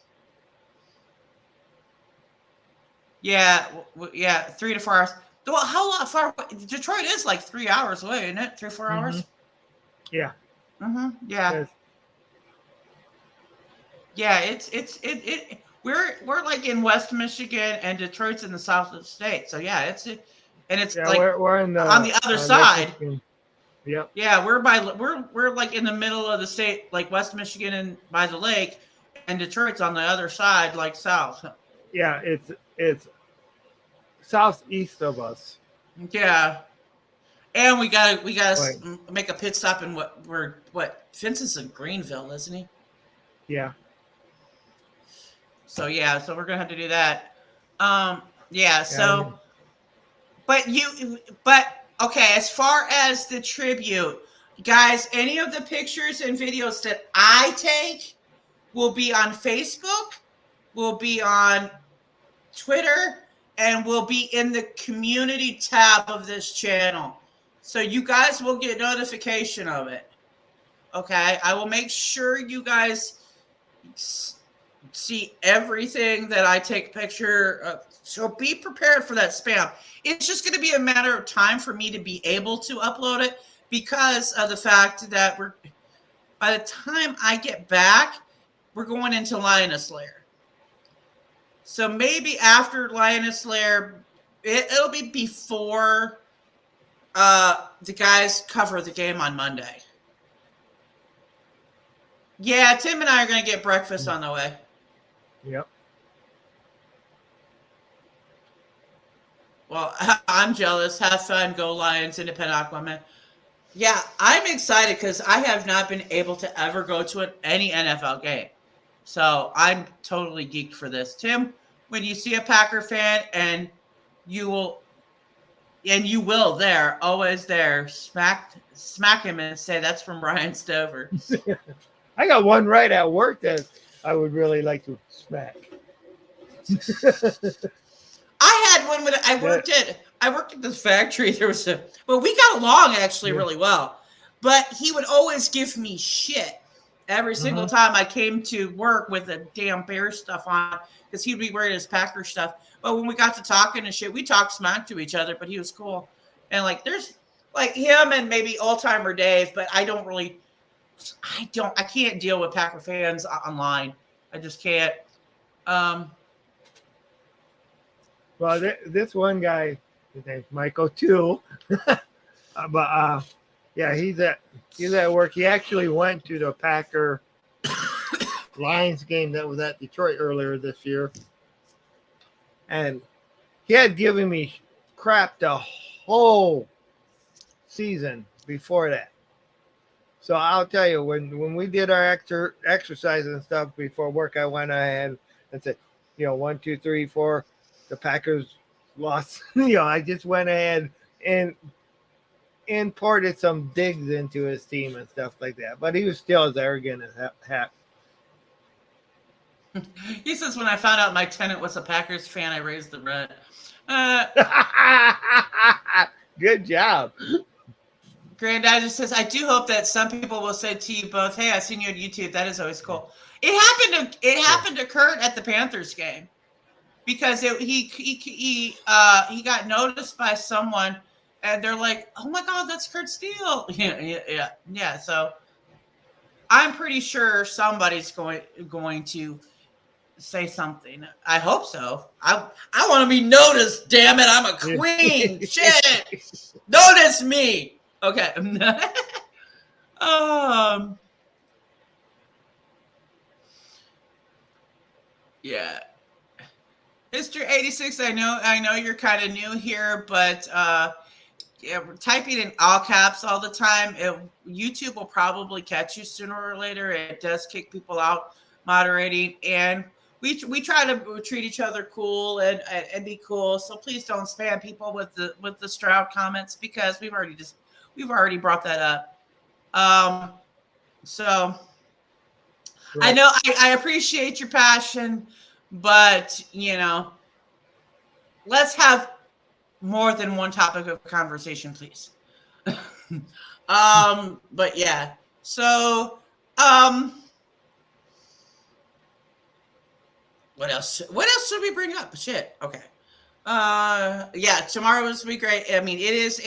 Yeah, 3 to 4 hours. Well, how far? Detroit is like 3 hours away, isn't it? 3 or 4 hours. Yeah. Mm-hmm. Yeah. Yeah, it. We're like in West Michigan, and Detroit's in the south of the state. So yeah, it's like we're on the other side. Michigan. Yep. Yeah, we're like in the middle of the state, like West Michigan and by the lake, and Detroit's on the other side, like south. Yeah, it's southeast of us. Yeah, and we gotta make a pit stop in what Vince is in Greenville, isn't he? Yeah. So we're gonna have to do that. But okay, as far as the tribute, guys, any of the pictures and videos that I take will be on Facebook, will be on Twitter, and will be in the community tab of this channel. So you guys will get notification of it. Okay, I will make sure you guys see everything that I take by of. So be prepared for that spam. It's just going to be a matter of time for me to be able to upload it because of the fact that by the time I get back, we're going into Lioness Lair. So maybe after Lioness Lair, it'll be before the guys cover the game on Monday. Yeah, Tim and I are going to get breakfast on the way. Yep. Well, I'm jealous. Have fun. Go Lions, Independent Aquaman. Yeah, I'm excited because I have not been able to ever go to any NFL game. So I'm totally geeked for this. Tim, when you see a Packer fan and you will you will there, always there, smack him and say that's from Ryan Stover. I got one right at work that I would really like to smack. I had one when I worked at this factory. There was we got along actually really well, but he would always give me shit every single time I came to work with the damn Bear stuff on, because he'd be wearing his Packer stuff. But when we got to talking and shit, we talked smack to each other, but he was cool. And like, there's like him and maybe Old Timer Dave, but I can't deal with Packer fans online. I just can't. Well, this one guy, his name's Michael too, but yeah, he's at work. He actually went to the Packer Lions game that was at Detroit earlier this year, and he had given me crap the whole season before that. So I'll tell you, when we did our exercise and stuff before work, I went ahead and said, 1, 2, 3, 4. The Packers lost. I just went ahead and imported some digs into his team and stuff like that. But he was still as arrogant as heck. He says, when I found out my tenant was a Packers fan, I raised the rent. Good job. Granddad just says, I do hope that some people will say to you both, hey, I've seen you on YouTube. That is always cool. It happened to Kurt at the Panthers game. Because he got noticed by someone, and they're like, "Oh my God, that's Kurt Steele!" Yeah. So I'm pretty sure somebody's going to say something. I hope so. I want to be noticed. Damn it, I'm a queen. Shit, notice me. Okay. Yeah. Mr. 86, I know you're kind of new here, but we're typing in all caps all the time. YouTube will probably catch you sooner or later. It does kick people out moderating, and we try to treat each other cool and be cool. So please don't spam people with the Stroud comments, because we've already brought that up. So right. I know I appreciate your passion. But, let's have more than one topic of conversation, please. But yeah. So, what else? What else should we bring up? Shit. Okay. Yeah, tomorrow is going to be great. I mean, it is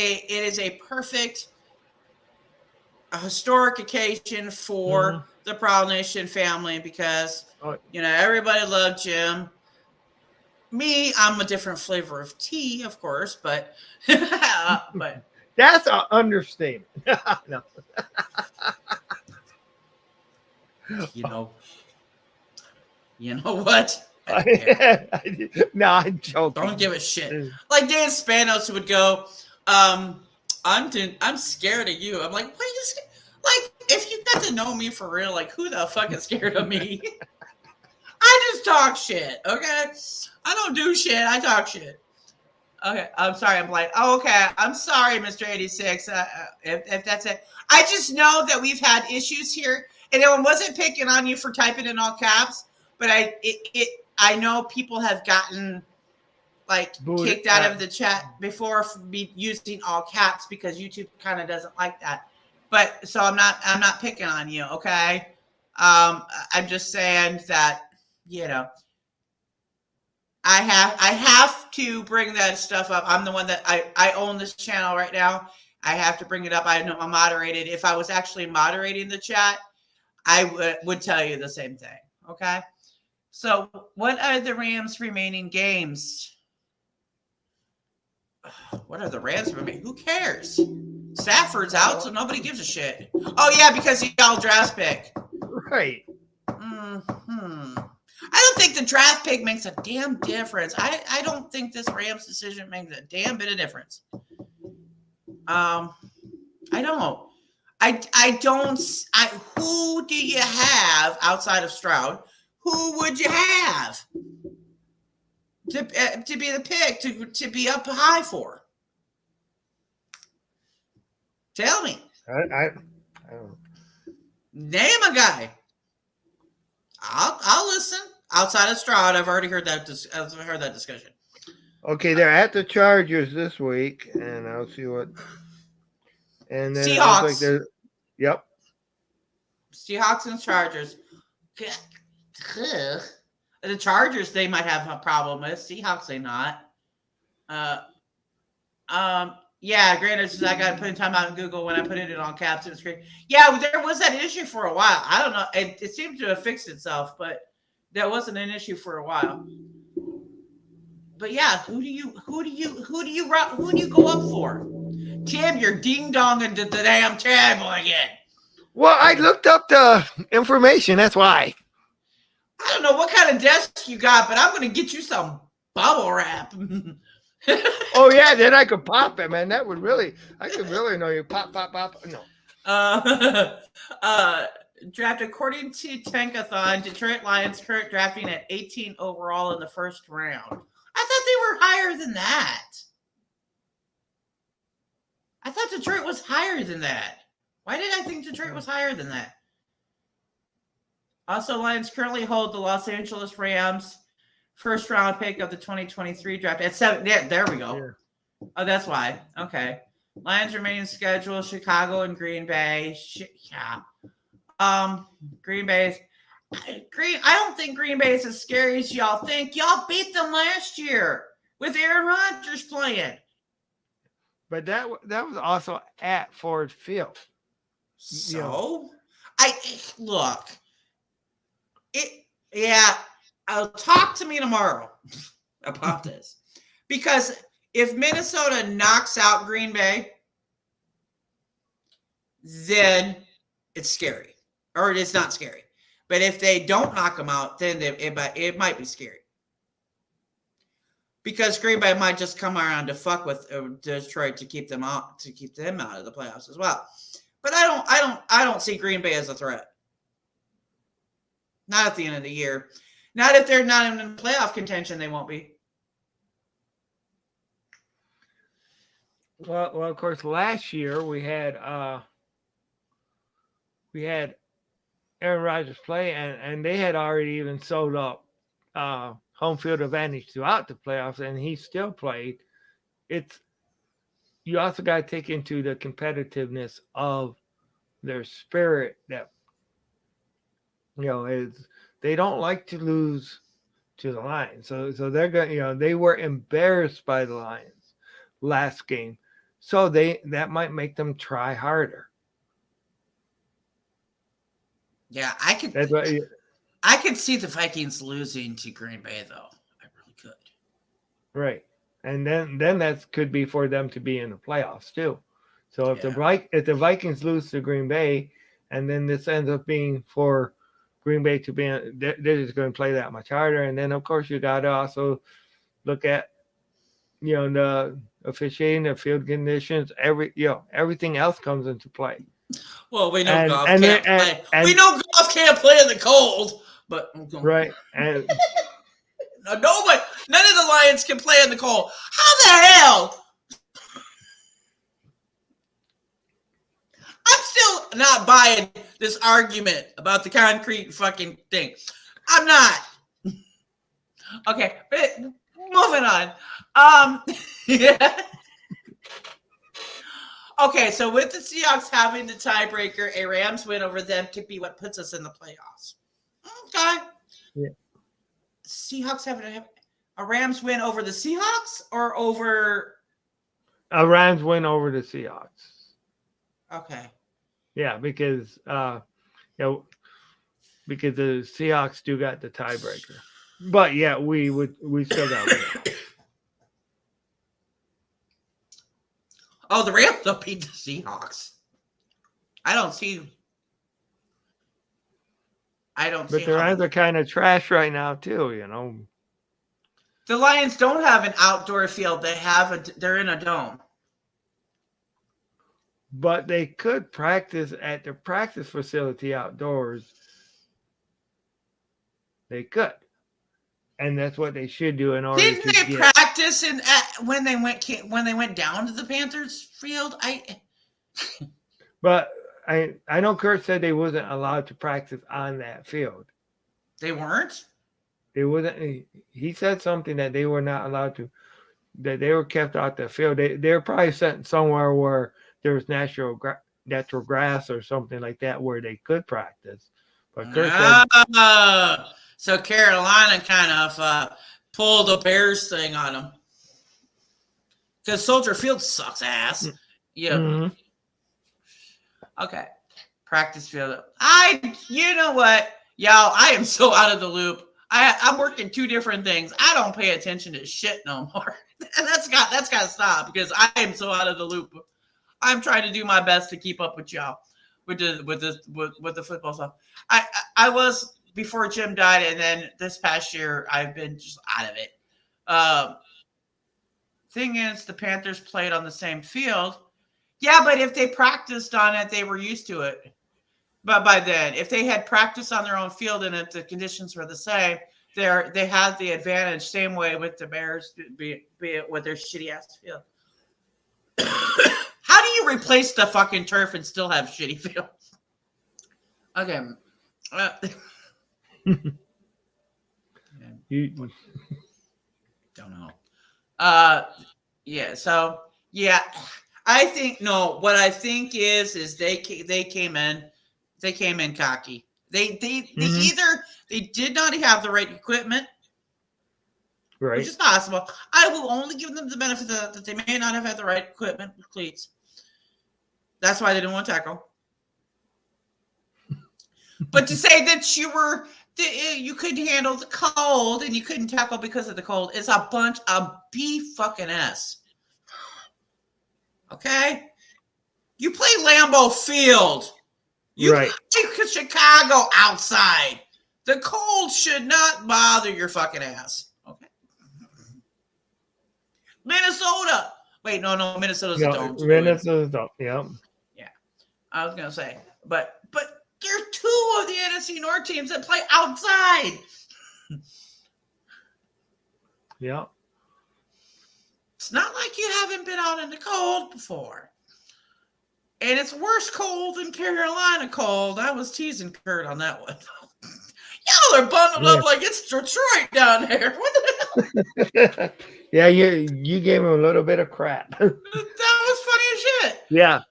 a perfect historic occasion for the Prowl Nation family, because everybody loved Jim. Me, I'm a different flavor of tea, of course, but but that's an understatement. No. You know what? No, I'm joking. Don't give a shit. Like Dan Spanos would go, I'm scared of you. I'm like, what are you scared? Like, if you got to know me for real, like, who the fuck is scared of me? I just talk shit, okay? I don't do shit. I talk shit. Okay, I'm sorry. I'm like, oh, okay. I'm sorry, Mr. 86. If that's it. I just know that we've had issues here, and I wasn't picking on you for typing in all caps, but I know people have gotten kicked out of the chat before for using all caps, because YouTube kind of doesn't like that. But so I'm not picking on you, okay? I'm just saying that, I have to bring that stuff up. I'm the one that I own this channel right now. I have to bring it up. I know I'm moderated. If I was actually moderating the chat, I would tell you the same thing. Okay. So, what are the Rams' remaining games? What are the Rams remaining? Who cares? Stafford's out, so nobody gives a shit. Oh yeah, because he got draft pick. Right. I don't think the draft pick makes a damn difference. I don't think this Rams decision makes a damn bit of difference. I don't. I don't. Who do you have outside of Stroud? Who would you have to be the pick to be up high for? Tell me. I don't. Name a guy. I'll listen. Outside of Stroud, I've already heard that. I've heard that discussion. Okay, they're at the Chargers this week, and I'll see what. And then Seahawks. it looks like they're. Yep. Seahawks and Chargers. The Chargers they might have a problem with. Seahawks they not. Yeah, granted, I got to put in time out in Google when I put it on caps and screen. Yeah, there was that issue for a while. I don't know. It seemed to have fixed itself, but that wasn't an issue for a while. But yeah, who do you go up for? Tim, you're ding donging to the damn table again. Well, I looked up the information. That's why. I don't know what kind of desk you got, but I'm going to get you some bubble wrap. Oh yeah, then I could pop it, man. That would really, I could really know you pop. No. Draft according to Tankathon, Detroit Lions current drafting at 18 overall in the first round. I thought they were higher than that. I thought Detroit was higher than that. Why did I think Detroit was higher than that? Also, Lions currently hold the Los Angeles Rams first round pick of the 2023 draft at 7. Yeah, there we go. Yeah. Oh, that's why. Okay. Lions remaining schedule: Chicago and Green Bay. Green Bay's I don't think Green Bay is as scary as y'all think. Y'all beat them last year with Aaron Rodgers playing. But that was also at Ford Field. So, look. Talk to me tomorrow about this. Because if Minnesota knocks out Green Bay, then it's scary. Or it's not scary. But if they don't knock them out, then it might be scary. Because Green Bay might just come around to fuck with Detroit to keep them out of the playoffs as well. But I don't see Green Bay as a threat. Not at the end of the year. Not if they're not in playoff contention, they won't be. Well, of course, last year we had Aaron Rodgers play, and they had already even sold up home field advantage throughout the playoffs, and he still played. You also got to take into the competitiveness of their spirit that is they don't like to lose to the Lions. So they're going they were embarrassed by the Lions last game. So that might make them try harder. Yeah, I could see the Vikings losing to Green Bay though. I really could. Right. And then that could be for them to be in the playoffs too. So if the Vikings lose to Green Bay, and then this ends up being for Green Bay to be, they're just going to play that much harder. And then of course you got to also look at the officiating, the field conditions, everything else comes into play. Well, we know Goff can't play. We know Goff can't play in the cold, but right. And none of the Lions can play in the cold. How the hell? I'm still not buying this argument about the concrete fucking thing. I'm not. Okay, but moving on. Yeah. Okay, so with the Seahawks having the tiebreaker, a Rams win over them could be what puts us in the playoffs. Okay. Yeah. Seahawks having a Rams win over the Seahawks or over a Rams win over the Seahawks. Okay. Yeah, because because the Seahawks do got the tiebreaker. But yeah, we still got to win. Oh, the Rams will beat the Seahawks. I don't see. But the Rams are kind of trash right now too. The Lions don't have an outdoor field. They're in a dome. But they could practice at the practice facility outdoors. They could, and that's what they should do in order Didn't to they get practice when they went down to the Panthers field? But I know Kurt said they wasn't allowed to practice on that field. They weren't? They wasn't. He said something that they were not allowed to, that they were kept out the field. They were probably sent somewhere where there was natural grass or something like that where they could practice. But Kurt said, so Carolina kind of pulled a Bears thing on them. Because Soldier Field sucks ass. Yeah. Mm-hmm. Okay. Practice field. You know what? Y'all, I am so out of the loop. I'm working 2 different things. I don't pay attention to shit no more. And that's got to stop because I am so out of the loop. I'm trying to do my best to keep up with y'all with the football stuff. I was before Jim died, and then this past year I've been just out of it. Thing is, the Panthers played on the same field. Yeah, but if they practiced on it, they were used to it. But by then, if they had practiced on their own field and if the conditions were the same, they had the advantage. Same way with the Bears, be it with their shitty ass field. How do you replace the fucking turf and still have shitty fields? Okay. Don't know. Yeah. So yeah, I think what I think is they came in cocky. They either they did not have the right equipment, right, which is possible. I will only give them the benefit that they may not have had the right equipment with cleats. That's why they didn't want to tackle. But to say that you couldn't handle the cold and you couldn't tackle because of the cold is a bunch of B-fucking-S. Okay? You play Lambeau Field. You right. play Chicago outside. The cold should not bother your fucking ass. Okay? Minnesota. Wait, no, Minnesota's a dome. Minnesota's a dome, yeah. Yeah. I was going to say, but there's 2 of the NFC North teams that play outside. Yeah. It's not like you haven't been out in the cold before. And it's worse cold than Carolina cold. I was teasing Kurt on that one. Y'all are bundled up like it's Detroit down there. What the hell? Yeah, you gave him a little bit of crap. That was funny as shit. Yeah.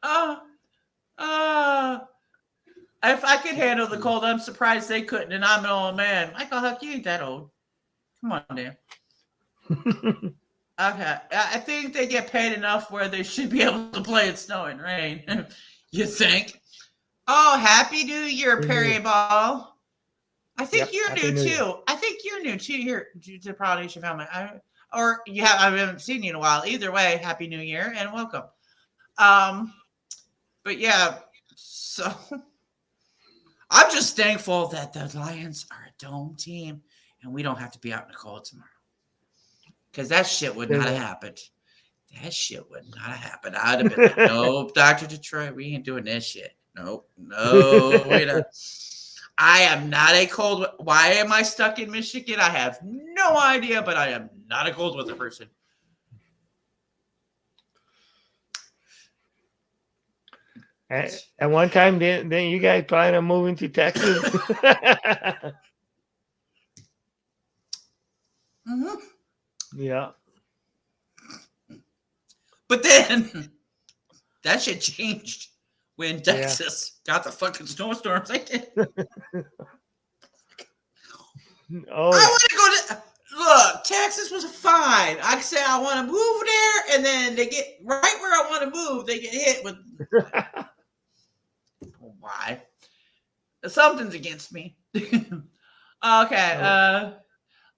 If I could handle the cold, I'm surprised they couldn't. And I'm an old man. Michael Huck, you ain't that old. Come on, Dan. Okay. I think they get paid enough where they should be able to play in snow and rain. You think? Oh, Happy New Year, Perry Ball. I think you're new too. I think you're new too here to Prowl Nation family. I haven't seen you in a while. Either way, Happy New Year and welcome. But yeah, so I'm just thankful that the Lions are a dome team and we don't have to be out in the cold tomorrow. Because that shit would not have happened. That shit would not have happened. I'd have been like, nope, Dr. Detroit, we ain't doing this shit. Nope, no, wait up. I am not a cold. Why am I stuck in Michigan? I have no idea, but I am not a cold weather person. At one time, didn't you guys plan on moving to Texas? Mm-hmm. Yeah. But then that shit changed when Texas got the fucking snowstorms. I did. Oh, I want to go to look. Texas was fine. I say I want to move there, and then they get right where I want to move. They get hit with why? Something's against me. Okay.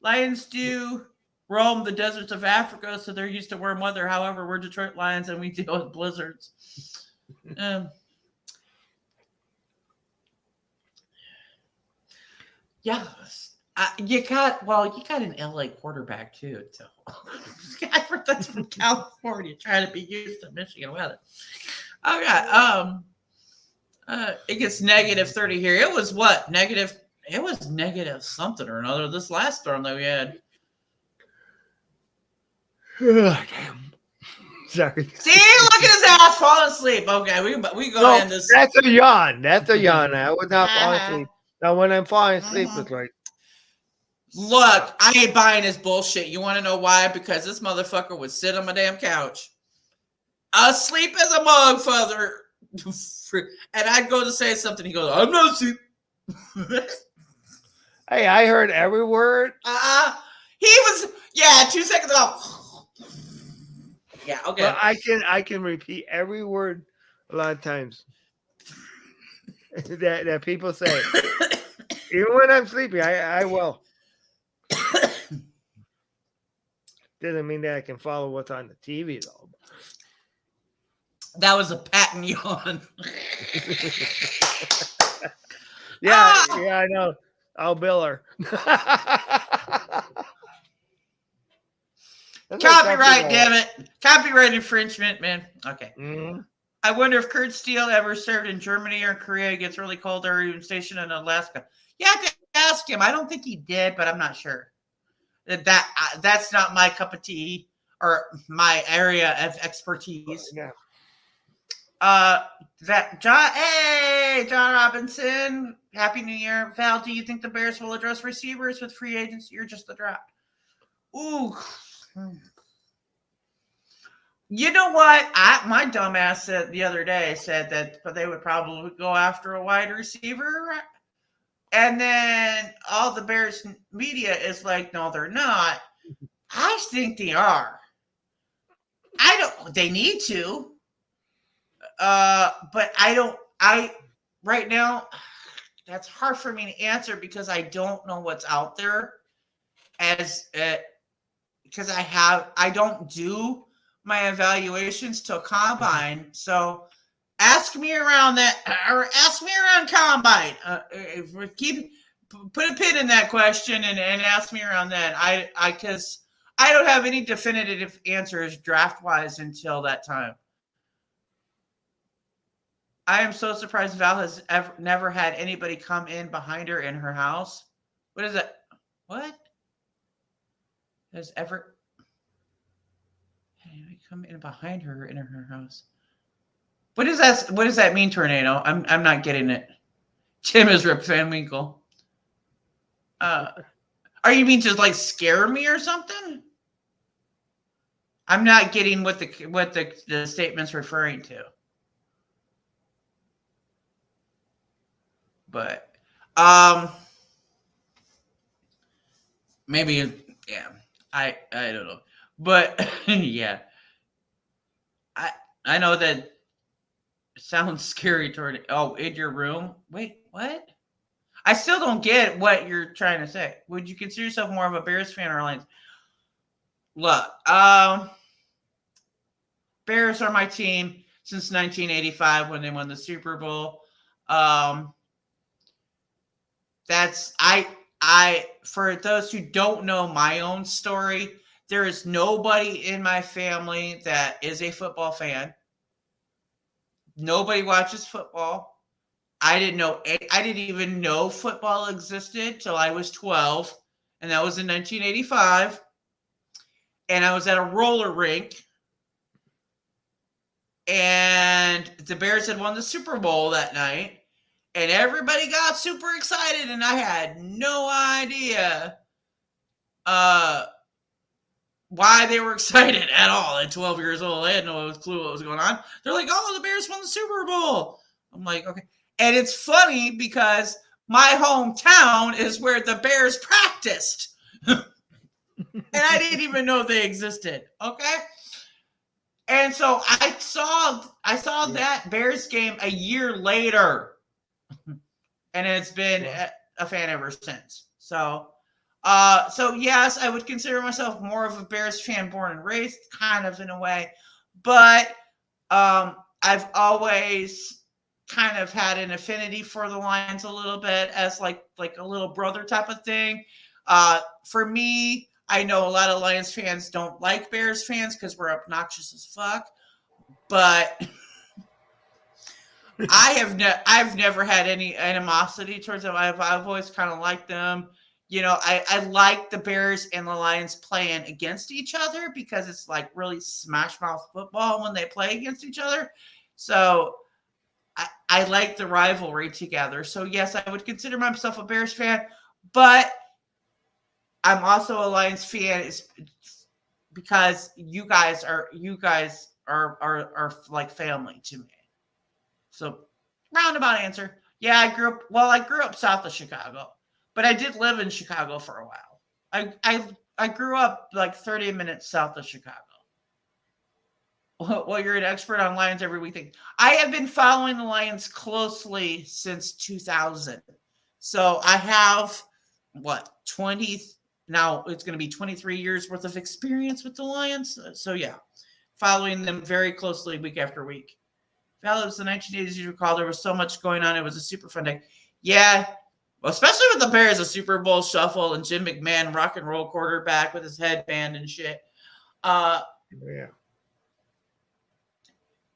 Lions do roam the deserts of Africa, so they're used to warm weather. However, we're Detroit Lions and we deal with blizzards. Um, yeah. You got an LA quarterback too. So that's from California trying to be used to Michigan weather. Okay. It gets negative 30 here. It was what? Negative. It was negative something or another this last storm that we had. Damn. Sorry. See, look at his ass falling asleep. Okay, we go No, end this. that's a yawn. That's a yawn. I would not fall asleep. Now, when I'm falling asleep, it's like, look, I ain't buying his bullshit. You want to know why? Because this motherfucker would sit on my damn couch, asleep as a motherfucker, and I'd go to say something. He goes, "I'm not asleep." hey, I heard every word. He was 2 seconds off. Yeah, okay. But I can repeat every word a lot of times that people say. Even when I'm sleepy, I will. Doesn't mean that I can follow what's on the TV though. That was a patent yawn. Yeah, I know. I'll bill her. Copyright, damn it. Copyright infringement, man. Okay. Mm-hmm. I wonder if Kurt Steele ever served in Germany or Korea. It gets really cold or even stationed in Alaska. You have to ask him. I don't think he did, but I'm not sure. That's not my cup of tea or my area of expertise. Yeah. John Robinson, Happy New Year. Val, do you think the Bears will address receivers with free agency or just the draft? Ooh. You know what? My dumbass said the other day said that they would probably go after a wide receiver. And then all the Bears media is like, no, they're not. I think they are. They need to. But right now, that's hard for me to answer because I don't know what's out there because I don't do my evaluations till combine. So ask me around combine. Put a pin in that question and ask me around that. Because I don't have any definitive answers draft wise until that time. I am so surprised Val has never had anybody come in behind her in her house. What is it? What? Has ever anybody come in behind her in her house? What does that mean, Tornado? I'm not getting it. Tim is Rip Van Winkle. Are you mean to like scare me or something? I'm not getting what the statement's referring to. But maybe I don't know. But yeah. I know that it sounds scary in your room. Wait, what? I still don't get what you're trying to say. Would you consider yourself more of a Bears fan or Lions? Look, Bears are my team since 1985 when they won the Super Bowl. For those who don't know my own story, there is nobody in my family that is a football fan. Nobody watches football. I didn't even know football existed till I was 12, and that was in 1985. And I was at a roller rink, and the Bears had won the Super Bowl that night, and everybody got super excited, and I had no idea why they were excited at all. At 12 years old, I had no clue what was going on. They're like, "Oh, the Bears won the Super Bowl." I'm like, okay. And it's funny because my hometown is where the Bears practiced. And I didn't even know they existed. Okay. And so I saw that Bears game a year later. And it's been a fan ever since. So, so yes, I would consider myself more of a Bears fan, born and raised, kind of in a way, but I've always kind of had an affinity for the Lions a little bit as like a little brother type of thing. For me, I know a lot of Lions fans don't like Bears fans because we're obnoxious as fuck, but I've never had any animosity towards them. I've always kind of liked them. You know, I like the Bears and the Lions playing against each other because it's like really smash mouth football when they play against each other. So I like the rivalry together. So yes, I would consider myself a Bears fan, but I'm also a Lions fan because you guys are like family to me. So roundabout answer. Yeah, I grew up south of Chicago, but I did live in Chicago for a while. I grew up like 30 minutes south of Chicago. Well, you're an expert on Lions every week. I have been following the Lions closely since 2000. So I have what 20 now it's going to be 23 years worth of experience with the Lions. So yeah, following them very closely week after week. Well, it was the 1980s, you recall. There was so much going on. It was a super fun day. Yeah, especially with the Bears, a Super Bowl shuffle and Jim McMahon, rock and roll quarterback with his headband and shit. Yeah.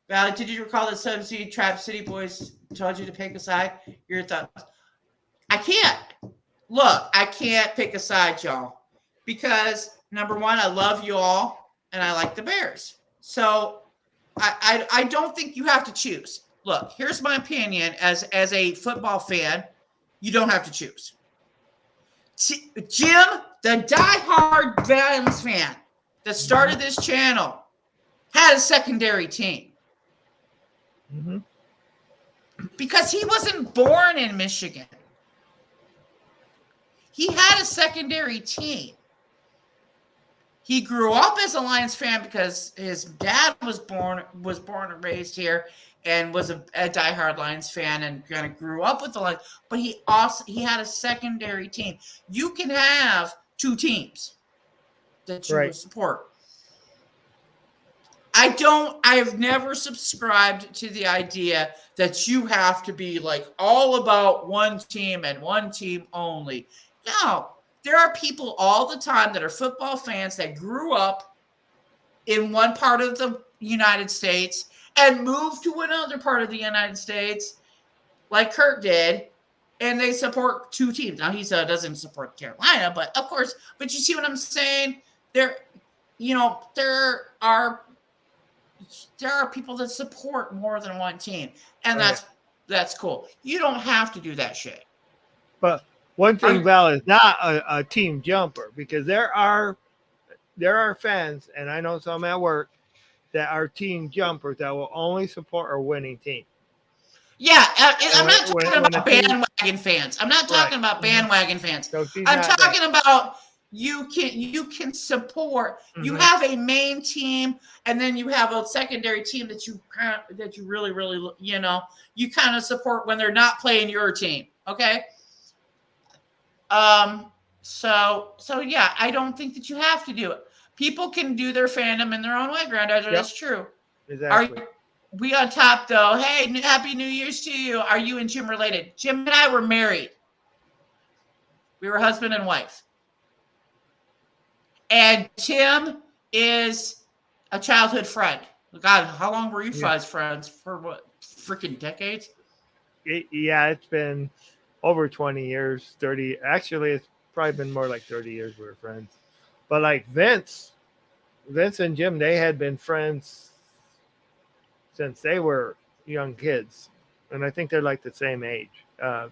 Val, did you recall that some Trap City Boys told you to pick a side? Your thoughts? I can't. Look, I can't pick a side, y'all. Because, number one, I love you all, and I like the Bears. So I don't think you have to choose. Look, here's my opinion as a football fan. You don't have to choose. Jim, the diehard Lions fan that started this channel, had a secondary team. Mm-hmm. Because he wasn't born in Michigan. He had a secondary team. He grew up as a Lions fan because his dad was born and raised here and was a diehard Lions fan and kind of grew up with the Lions. But he had a secondary team. You can have two teams that you support. I've never subscribed to the idea that you have to be like all about one team and one team only. No, there are people all the time that are football fans that grew up in one part of the United States and moved to another part of the United States, like Kurt did, and they support two teams. Now, he doesn't support Carolina, but of course, but you see what I'm saying? There are people that support more than one team, and that's cool. You don't have to do that shit. But one thing, Val, is not a team jumper, because there are fans, and I know some at work, that are team jumpers that will only support a winning team. Yeah, I'm not talking about bandwagon fans. I'm not talking about bandwagon fans. So I'm talking about you can support. Mm-hmm. You have a main team, and then you have a secondary team that you really you kind of support when they're not playing your team. Okay. So yeah, I don't think that you have to do it. People can do their fandom in their own way, Granddad. That's true. Exactly. We on top though. Hey, happy New Year's to you. Are you and Jim related? Jim and I were married. We were husband and wife. And Tim is a childhood friend. God, how long were you guys friends? For what? Freaking decades? It's been over 20 years, 30. Actually, it's probably been more like 30 years we were friends. But like Vince and Jim, they had been friends since they were young kids. And I think they're like the same age,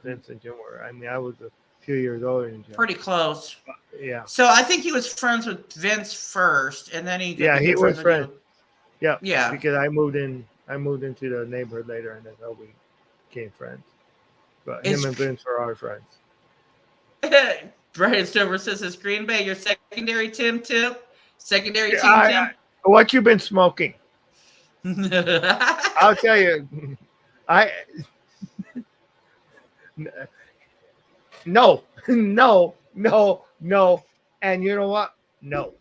Vince and Jim were. I mean, I was a few years older than Jim. Pretty close. Yeah. So I think he was friends with Vince first, and then he was friends. Yeah. Yeah. Because I moved into the neighborhood later, and that's how we became friends. But him and Vince were our friends. Brian Stover says, "Is Green Bay your secondary team too? Secondary team, Tim? What you been smoking?" I'll tell you. No, no, no, no. And you know what? No.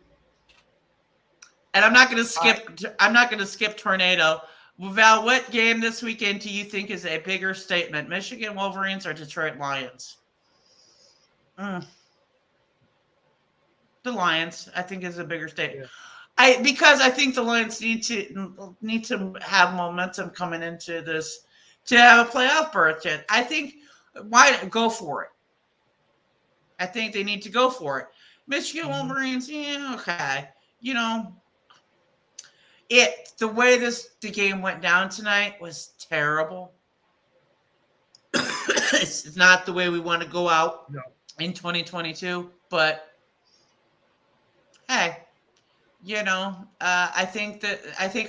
And I'm not going to skip. I'm not going to skip tornado. Val, what game this weekend do you think is a bigger statement? Michigan Wolverines or Detroit Lions? The Lions, I think, is a bigger statement. Yeah. Because I think the Lions need to have momentum coming into this to have a playoff berth. Yet I think why go for it. I think they need to go for it. Michigan Wolverines, yeah, okay. You know, the way the game went down tonight was terrible. It's not the way we want to go out in 2022, but hey, you know, I think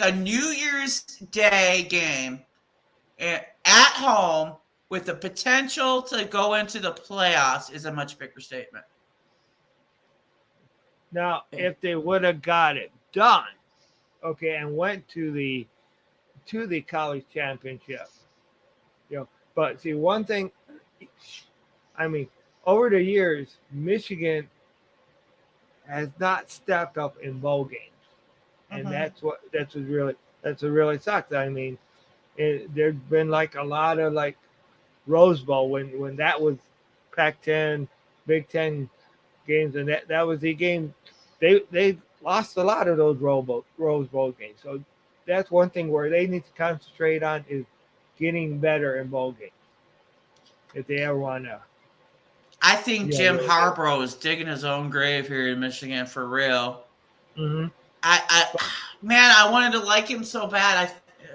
a New Year's Day game at home with the potential to go into the playoffs is a much bigger statement. Now, if they would have got it done, okay, and went to the college championship, but see, one thing, I mean, over the years, Michigan has not stepped up in bowl games, and that's what really sucks. I mean, there's been like a lot of like Rose Bowl when that was Pac-10, Big Ten games, and that was the game. They lost a lot of those Rose Bowl games. So that's one thing where they need to concentrate on is getting better in bowl games if they ever want to. I think Jim Harbaugh is digging his own grave here in Michigan for real. Mm-hmm. I wanted to like him so bad.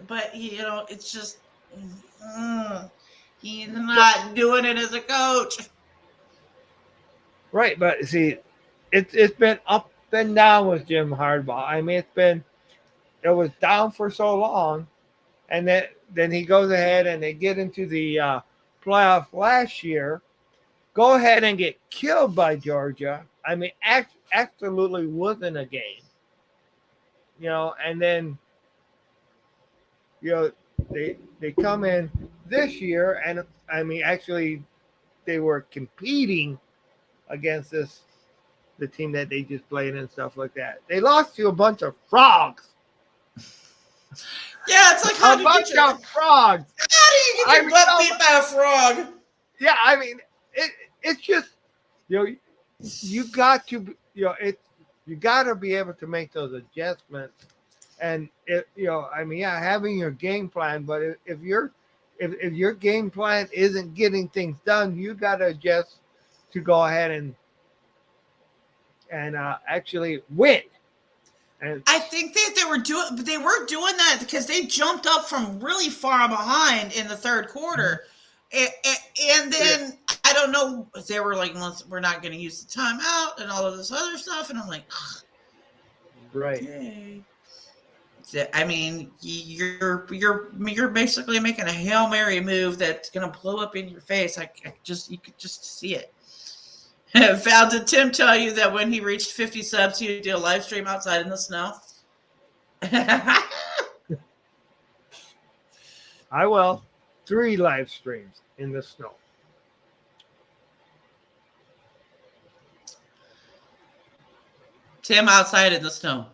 But it's just he's not doing it as a coach. Right, but see, it's been up and down with Jim Harbaugh. I mean, it was down for so long, and then he goes ahead and they get into the playoff last year, go ahead and get killed by Georgia. I mean, absolutely wasn't a game, and then they come in this year, and I mean, actually, they were competing against the team that they just played and stuff like that. They lost to a bunch of frogs. Yeah, it's like a bunch of frogs. How do you get your butt beat by a frog? Yeah, I mean, it's just you got to you got to be able to make those adjustments, and having your game plan. But if your game plan isn't getting things done, you got to adjust to go ahead and actually win. And I think that they were doing that because they jumped up from really far behind in the third quarter, and then I don't know, they were like, we're not going to use the timeout and all of this other stuff, and I'm like, right. Okay. I mean, you're basically making a Hail Mary move that's going to blow up in your face. You could just see it. Val, did Tim tell you that when he reached 50 subs, he would do a live stream outside in the snow? I will. 3 live streams in the snow. Tim outside in the snow.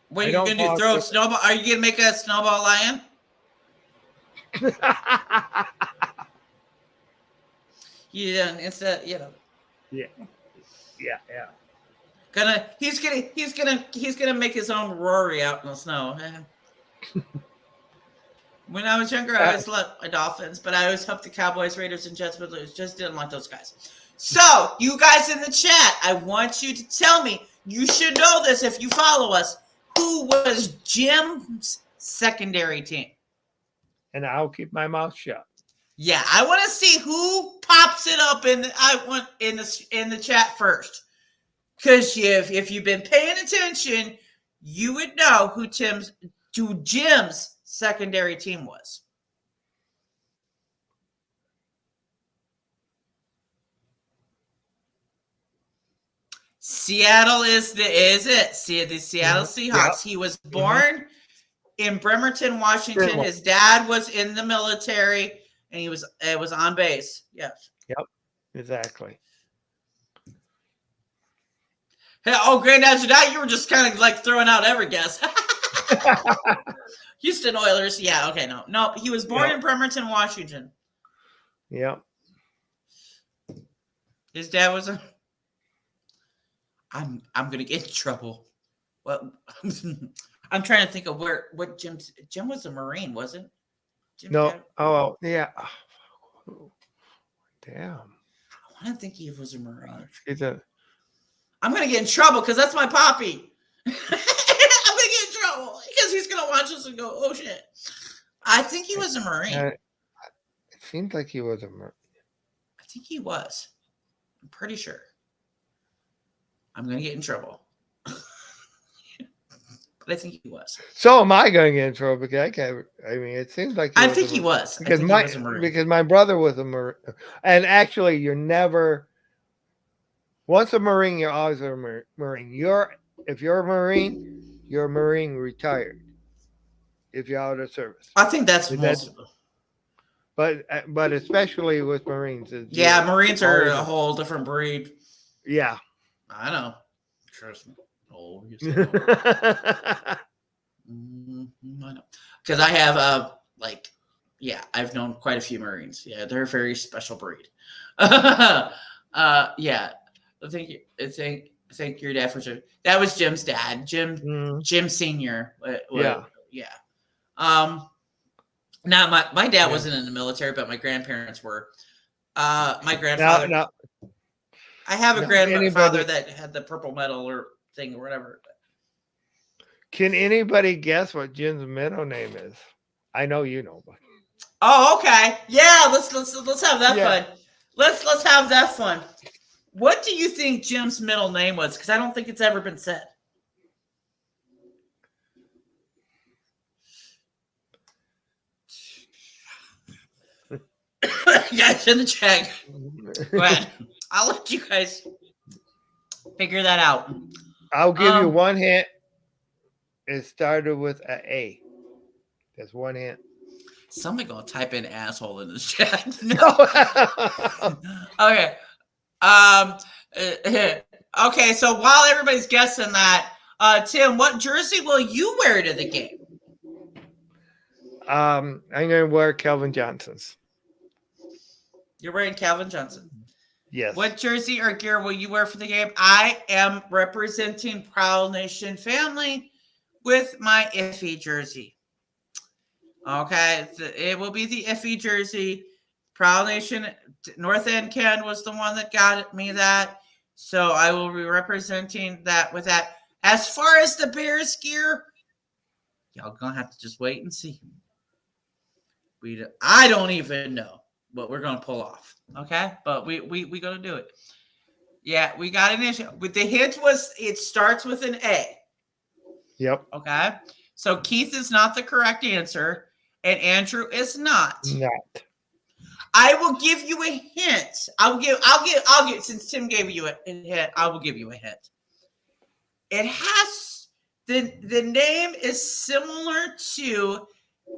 What are you going to do? Throw a snowball? Are you going to make a snowball lion? Yeah, instead, Yeah. He's gonna make his own Rory out in the snow. When I was younger, I always loved my Dolphins, but I always hoped the Cowboys, Raiders, and Jets would lose. Just didn't like those guys. So, you guys in the chat, I want you to tell me. You should know this if you follow us. Who was Jim's secondary team? And I'll keep my mouth shut. Yeah, I want to see who pops it up in the chat first. Because if you've been paying attention, you would know who Jim's secondary team was. Seattle is it. See the Seattle Seahawks. Yep. He was born in Bremerton, Washington. His dad was in the military. and it was on base. Yes. Yep. Exactly. Hey, oh, Granddad, now you were just kind of like throwing out every guess. Houston Oilers. Yeah. Okay. No. He was born in Bremerton, Washington. Yep. His dad was a. I'm gonna get in trouble. Well, I'm trying to think of what Jim was a Marine, wasn't? Jim's No. dad? Oh, yeah. Oh, damn. I want to think he was a Marine. He's a. I'm gonna get in trouble because that's my poppy. I'm gonna get in trouble because he's gonna watch us and go, "Oh shit!" I think he was a Marine. It seems like he was a Marine. I think he was. I'm pretty sure. I'm gonna get in trouble, but I think he was. So am I going to get in trouble because I can't. I mean, it seems like I think he was because he was a Marine. Because my brother was a Marine, and actually, you're never. Once a Marine, you're always a Marine. If you're a Marine, you're a Marine retired. If you're out of service, I think that's most of them. But especially with Marines. Yeah, Marines are a whole different breed. Yeah. I know. Trust me. Oh, you I know. Because I have I've known quite a few Marines. Yeah, they're a very special breed. Yeah. I think your dad for sure. That was Jim's dad, Jim Senior. Yeah. Now my dad wasn't in the military, but my grandparents were. My grandfather. No. I have a grandfather that had the purple medal or thing or whatever. Can anybody guess what Jim's middle name is? I know you know, but. Oh, okay. Yeah, let's have that fun. Let's have that fun. What do you think Jim's middle name was? Because I don't think it's ever been said. Guys in the chat. Go ahead. I'll let you guys figure that out. I'll give you one hint. It started with an A. That's one hint. Somebody gonna type in asshole in this chat. No. Okay. Okay. So while everybody's guessing that, Tim, what jersey will you wear to the game? I'm gonna wear Calvin Johnson's. You're wearing Calvin Johnson. Yes. What jersey or gear will you wear for the game? I am representing Prowl Nation family with my Iffy jersey. Okay, it will be the Iffy jersey. Prowl Nation, North End Ken was the one that got me that. So I will be representing that with that. As far as the Bears gear, y'all gonna have to just wait and see. I don't even know what we're gonna pull off. Okay, but we gonna do it. Yeah, we got an issue. But the hint was it starts with an A. Yep. Okay. So Keith is not the correct answer, and Andrew is not. Not. I will give you a hint. I'll give since Tim gave you a hint, I will give you a hint. It has the name is similar to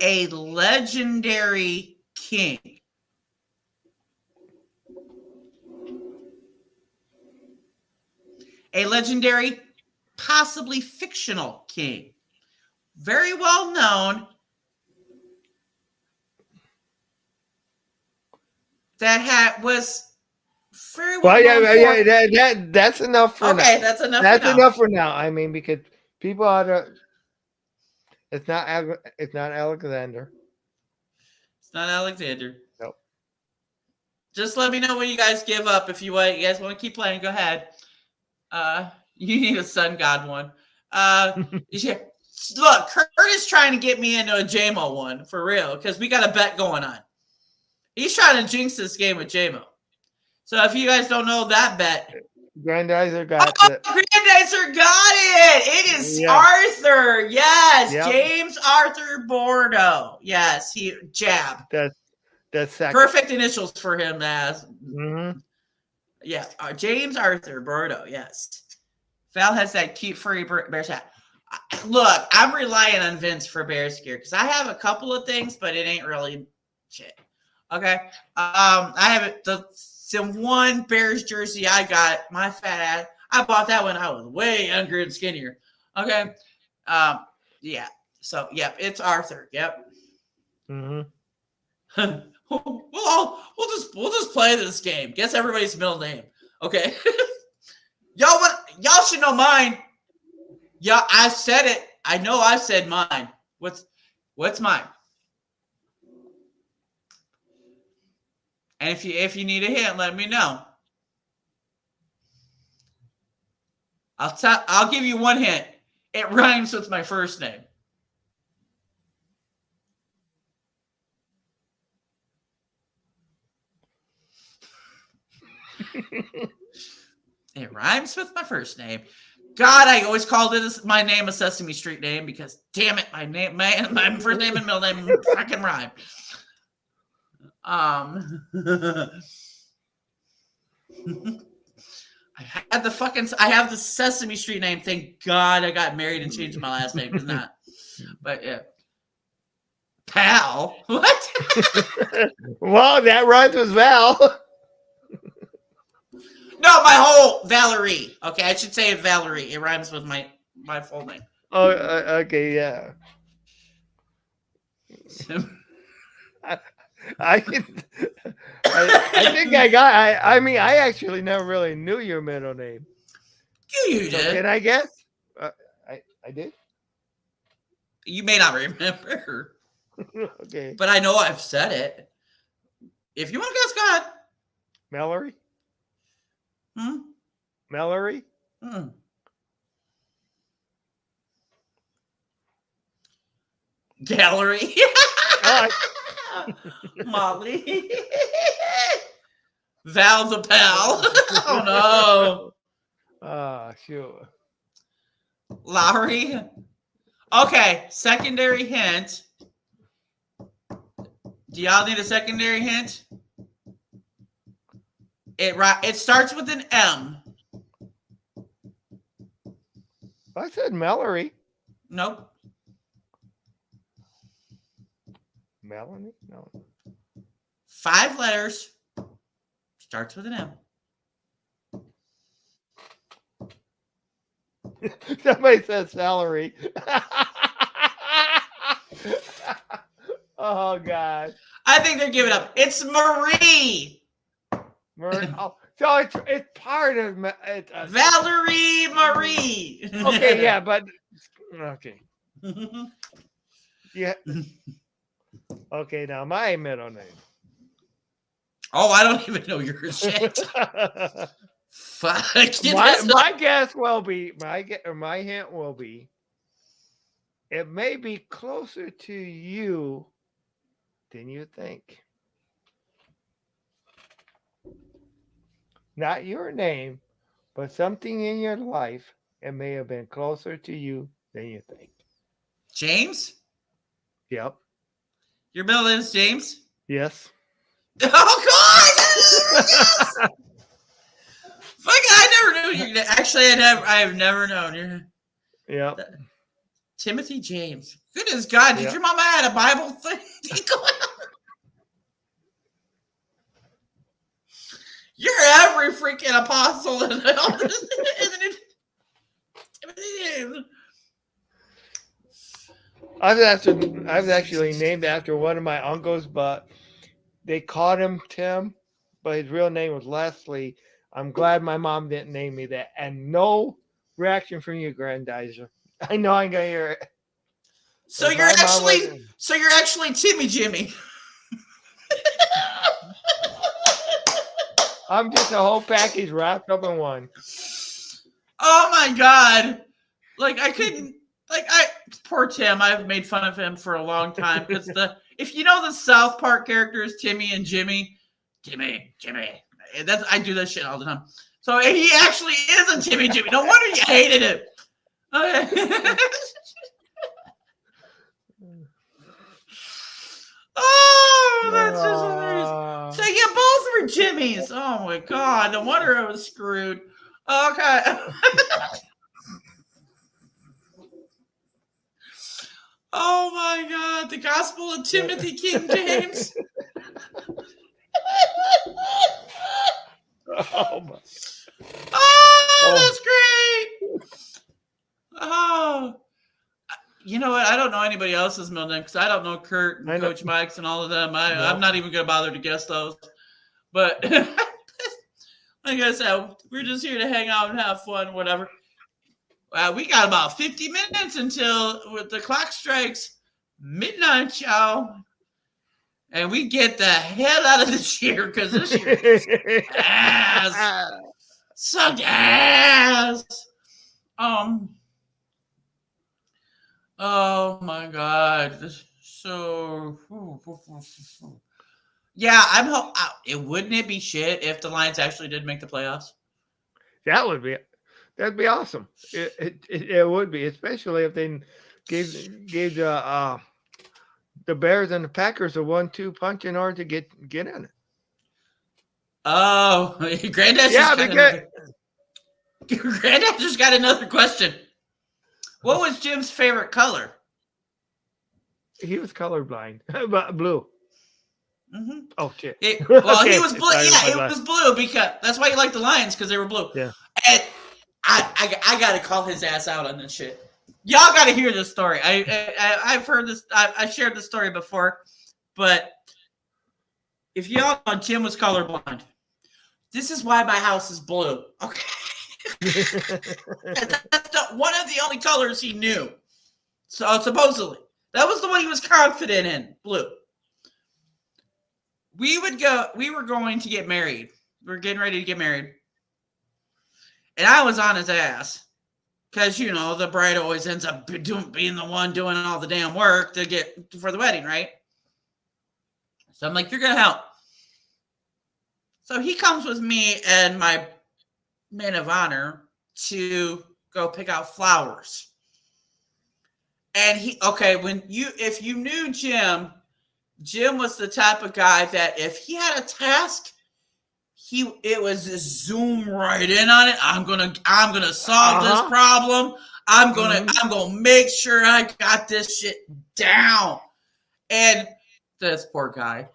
a legendary king. A legendary, possibly fictional king. Very well known. That was very well known. That's enough for now. Okay, that's enough. That's enough for now. I mean, because people are to. It's not Alexander. It's not Alexander. Nope. Just let me know when you guys give up. If you guys want to keep playing, go ahead. You need a sun god one. Look, Kurt is trying to get me into a JMO one for real because we got a bet going on. He's trying to jinx this game with JMO. So if you guys don't know that bet, Grandizer got it. Grandizer got it. It is Arthur. Yes, James Arthur Bordeaux. Yes, jab. That's second. Perfect initials for him as. Mm-hmm. Yeah, James Arthur Bordeaux. Yes, Val has that cute furry Bears hat. Look, I'm relying on Vince for Bears gear because I have a couple of things, but it ain't really shit. Okay. I have it. The one Bears jersey I got, my fat ass. I bought that when I was way younger and skinnier. Okay. Yeah. So, yep, it's Arthur. Yep. Mm-hmm. we'll just play this game. Guess everybody's middle name. Okay. Y'all should know mine. Yeah, I said it. I know I said mine. What's mine? And if you need a hint, let me know. I'll give you one hint. It rhymes with my first name. It rhymes with my first name. God, I always called it my name a Sesame Street name because damn it, my first name and middle name fucking rhyme. I have the Sesame Street name. Thank God I got married and changed my last name. Because not, but yeah. Pal? What? Well, that rhymes with Val. No, my whole Valerie. Okay, I should say Valerie. It rhymes with my full name. Oh, okay, yeah. I think I got. I mean, I actually never really knew your middle name. You did. Can I guess? I did. You may not remember. Okay. But I know I've said it. If you want to guess, go ahead. Mallory. Hmm. Mallory. Hmm. Gallery. Molly. Val the pal. Oh no. Sure. Lowry. Okay, secondary hint. Do y'all need a secondary hint? It starts with an M. I said Mallory. Nope. Melanie? No. 5 letters. Starts with an M. Somebody said salary. Oh God. I think they're giving up. It's Marie. Marie. Oh, so it's part of Valerie Marie. Okay, yeah, but okay. Yeah. Okay, now my middle name. Oh, I don't even know your shit. Fuck. My guess will be my hint will be. It may be closer to you than you think. Not your name, but something in your life. It may have been closer to you than you think. James? Yep. Your middle name is James? Yes. Oh God! Yes! Fuck! I never knew you. Actually, I have never known you. Yep. Timothy James. Goodness God! Did your mama had a Bible thing? You're every freaking apostle in the Timothy James. I was actually named after one of my uncles, but they called him Tim, but his real name was Leslie. I'm glad my mom didn't name me that. And no reaction from you, Grandizer. I know I'm gonna hear it. So you're actually Timmy Jimmy. I'm just a whole package wrapped up in one. Oh my God! Like I couldn't. Poor Tim. I've made fun of him for a long time because if you know the South Park characters Timmy and Jimmy. I do that shit all the time. So he actually is a Timmy Jimmy. No wonder you hated him. Okay. Oh, that's just hilarious. So you both were Jimmys. Oh my God. No wonder I was screwed. Okay. Oh my God. The Gospel of Timothy King James. Oh, my. Oh, that's great. Oh, you know what? I don't know anybody else's middle name because I don't know Kurt and Coach Mike's and all of them. I'm not even going to bother to guess those. But like I said, we're just here to hang out and have fun, whatever. We got about 50 minutes until with the clock strikes midnight, y'all. And we get the hell out of this year because this year is ass. Sucked ass. Oh my God. So yeah, wouldn't it be shit if the Lions actually did make the playoffs? That'd be awesome. It would be, especially if they gave the Bears and the Packers a 1-2 punch in order to get in it. Oh, Granddad just got another question. What was Jim's favorite color? He was colorblind, but blue. Mm-hmm. Oh shit! He was blue. Yeah, it was blue because that's why he liked the Lions because they were blue. Yeah. And I got to call his ass out on this shit. Y'all got to hear this story. I've heard this. I shared this story before, but if y'all know, Jim was colorblind. This is why my house is blue. Okay. That's one of the only colors he knew. So supposedly, that was the one he was confident in, blue. We were going to get married. We were getting ready to get married. And I was on his ass. Because, the bride always ends up being the one doing all the damn work to get for the wedding, right? So I'm like, you're going to help. So he comes with me and my maid of honor to go pick out flowers. And if you knew Jim was the type of guy that if he had a task, it was just zoom right in on it. I'm gonna solve this problem. I'm gonna make sure I got this shit down. And this poor guy,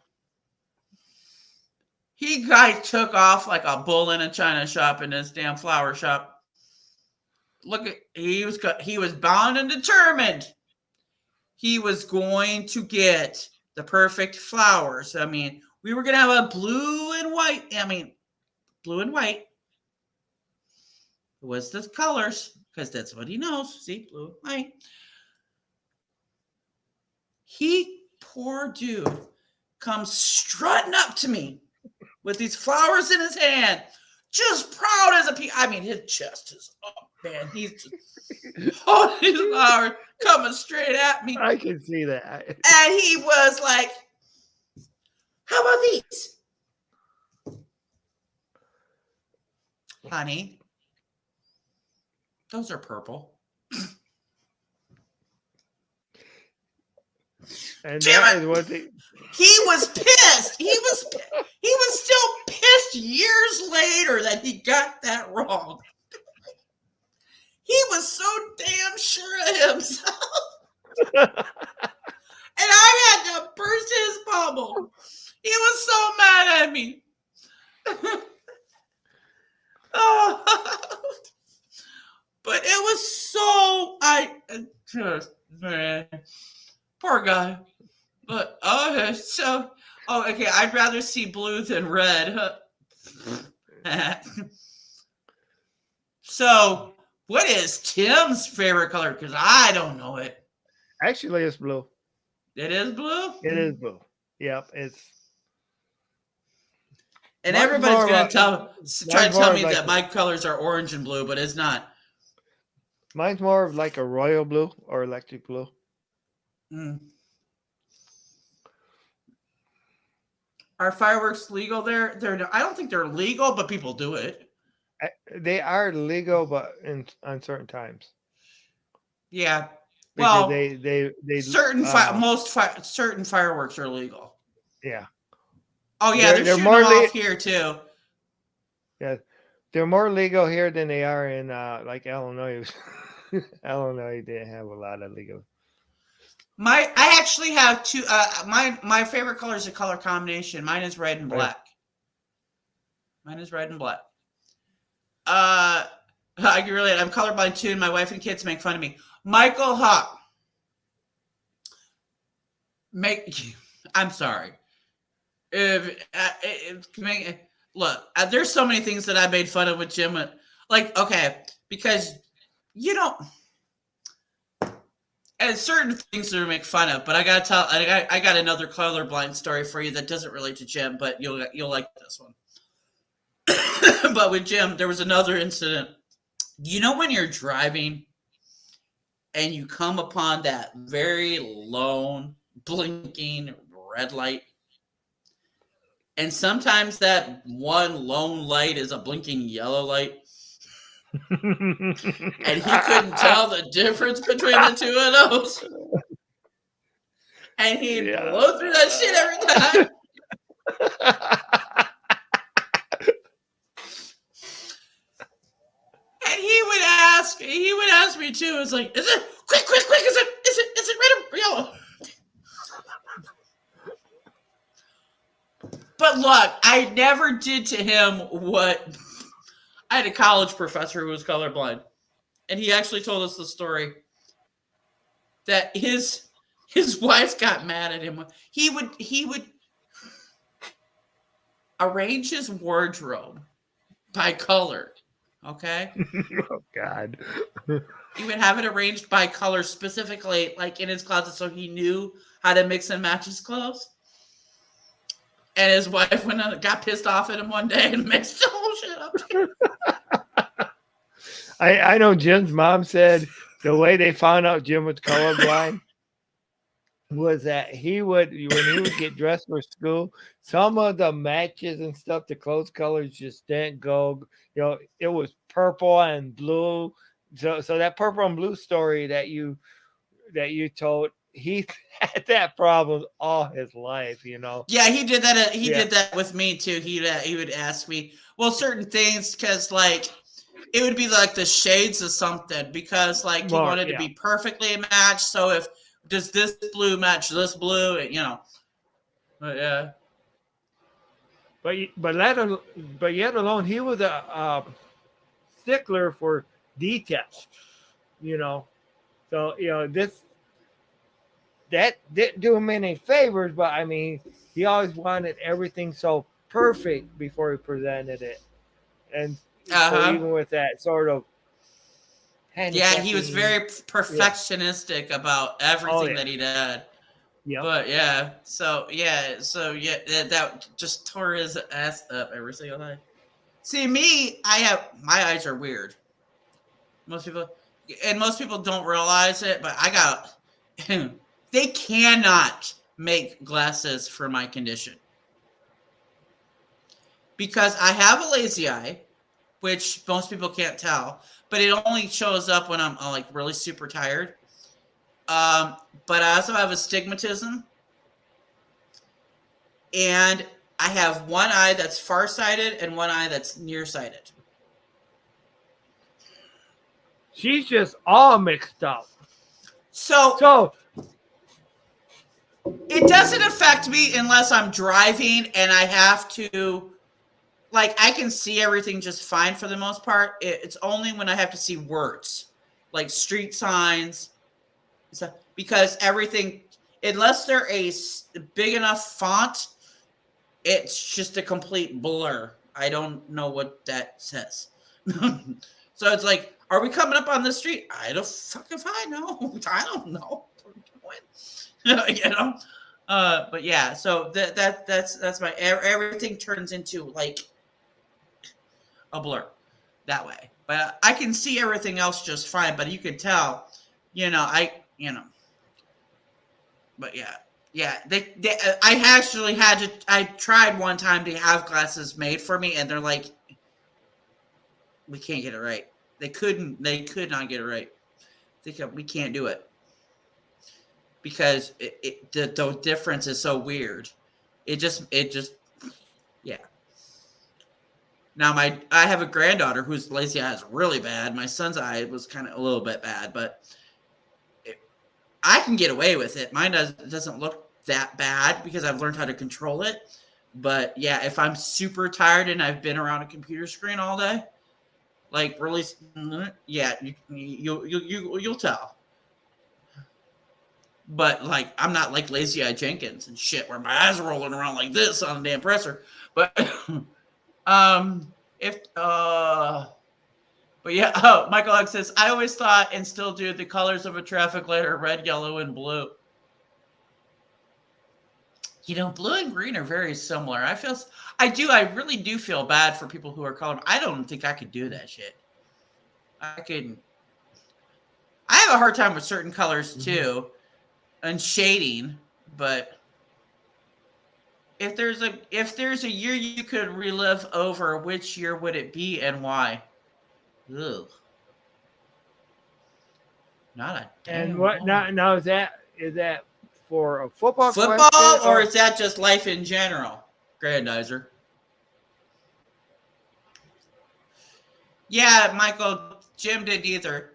guy took off like a bull in a china shop in this damn flower shop. He was bound and determined. He was going to get the perfect flowers. I mean, we were going to have a blue and white. Was the colors, because that's what he knows. See, blue and white. Poor dude, comes strutting up to me with these flowers in his hand, just proud as a pea. I mean, his chest is up, man. He's just holding these flowers, coming straight at me. I can see that. And he was like, how about these? Honey, those are purple. And Damn that it. is what they... He was pissed. He was still pissed years later that he got that wrong. He was so damn sure of himself. And I had to burst his bubble. He was so mad at me. Oh. But it was so man, poor guy. But okay, I'd rather see blue than red. So, what is Tim's favorite color? Because I don't know it. Actually, it's blue. It is blue? It is blue. Yep, it's. And everybody's going to try to tell me that my colors are orange and blue, but it's not. Mine's more of like a royal blue or electric blue. Mm. Are fireworks legal there? I don't think they're legal, but people do it. They are legal, but on certain times. Yeah. Because well, they certain certain fireworks are legal. Yeah. Oh yeah, they're shooting more off here too. Yeah, they're more legal here than they are in like Illinois. Illinois didn't have a lot of legal. I actually have two. My favorite color is a color combination. Mine is red and black. Mine is red and black. Uh, I can relate. I'm colorblind too, and my wife and kids make fun of me. Michael Hawk, make. I'm sorry. Look, there's so many things that I made fun of with Jim. Like, okay, because you know, and certain things to make fun of. But I gotta tell, I got another colorblind story for you that doesn't relate to Jim, but you'll like this one. But with Jim, there was another incident. You know when you're driving and you come upon that very lone blinking red light, and sometimes that one lone light is a blinking yellow light, and he couldn't tell the difference between the two of those, and he'd blow through that shit every time. And he would ask me too. It's like, is it quick, is it red or yellow? But look, I never did to him what I had a college professor who was colorblind, and he actually told us the story that his wife got mad at him. He would arrange his wardrobe by color. Okay. Oh God. He would have it arranged by color specifically, like in his closet, so he knew how to mix and match his clothes. And his wife got pissed off at him one day and mixed the whole shit up. I know Jim's mom said the way they found out Jim was colorblind was that when he would get dressed for school, some of the matches and stuff, the clothes colors just didn't go. You know, it was purple and blue. So that purple and blue story that you told, he had that problem all his life, you know. Yeah, he did that. He did that with me too. He would ask me, well, certain things, because like it would be like the shades of something, because like he wanted to be perfectly matched. So if does this blue match this blue, you know. But yeah. But yet alone, he was a stickler for detail, you know. So you know that didn't do him any favors, but I mean, he always wanted everything so perfect before he presented it, and so even with that sort of he was very perfectionistic about everything that he did. Yeah, but that just tore his ass up every single time. See, my eyes are weird. Most people don't realize it, but I got. They cannot make glasses for my condition because I have a lazy eye, which most people can't tell, but it only shows up when I'm like really super tired. But I also have astigmatism, and I have one eye that's farsighted and one eye that's nearsighted. She's just all mixed up. So it doesn't affect me unless I'm driving and I have to, like, I can see everything just fine for the most part. It's only when I have to see words, like street signs, because everything, unless they're a big enough font, it's just a complete blur. I don't know what that says. So it's like, are we coming up on the street? I don't fuck if I know. I don't know. You know, but yeah. So that's my everything turns into like a blur that way. But I can see everything else just fine. But you can tell, But yeah. I actually had to. I tried one time to have glasses made for me, and they're like, we can't get it right. They could not get it right. We can't do it. Because the difference is so weird. It just yeah. Now I have a granddaughter whose lazy eye is really bad. My son's eye was kind of a little bit bad, but I can get away with it. Mine doesn't look that bad because I've learned how to control it. But yeah, if I'm super tired and I've been around a computer screen all day, like really, yeah, you'll tell. But like, I'm not like Lazy Eye Jenkins and shit, where my eyes are rolling around like this on the damn presser. But if but yeah, oh, Michael Hugg says, I always thought and still do the colors of a traffic light are red, yellow, and blue. Blue and green are very similar. I really do feel bad for people who are color. I don't think I could do that shit. I have a hard time with certain colors too, and shading. But if there's a year you could relive over, which year would it be and why? Ugh. Not a damn. And what now is that for a football football question, or is that just life in general, Grandizer? Yeah, Michael, Jim didn't either.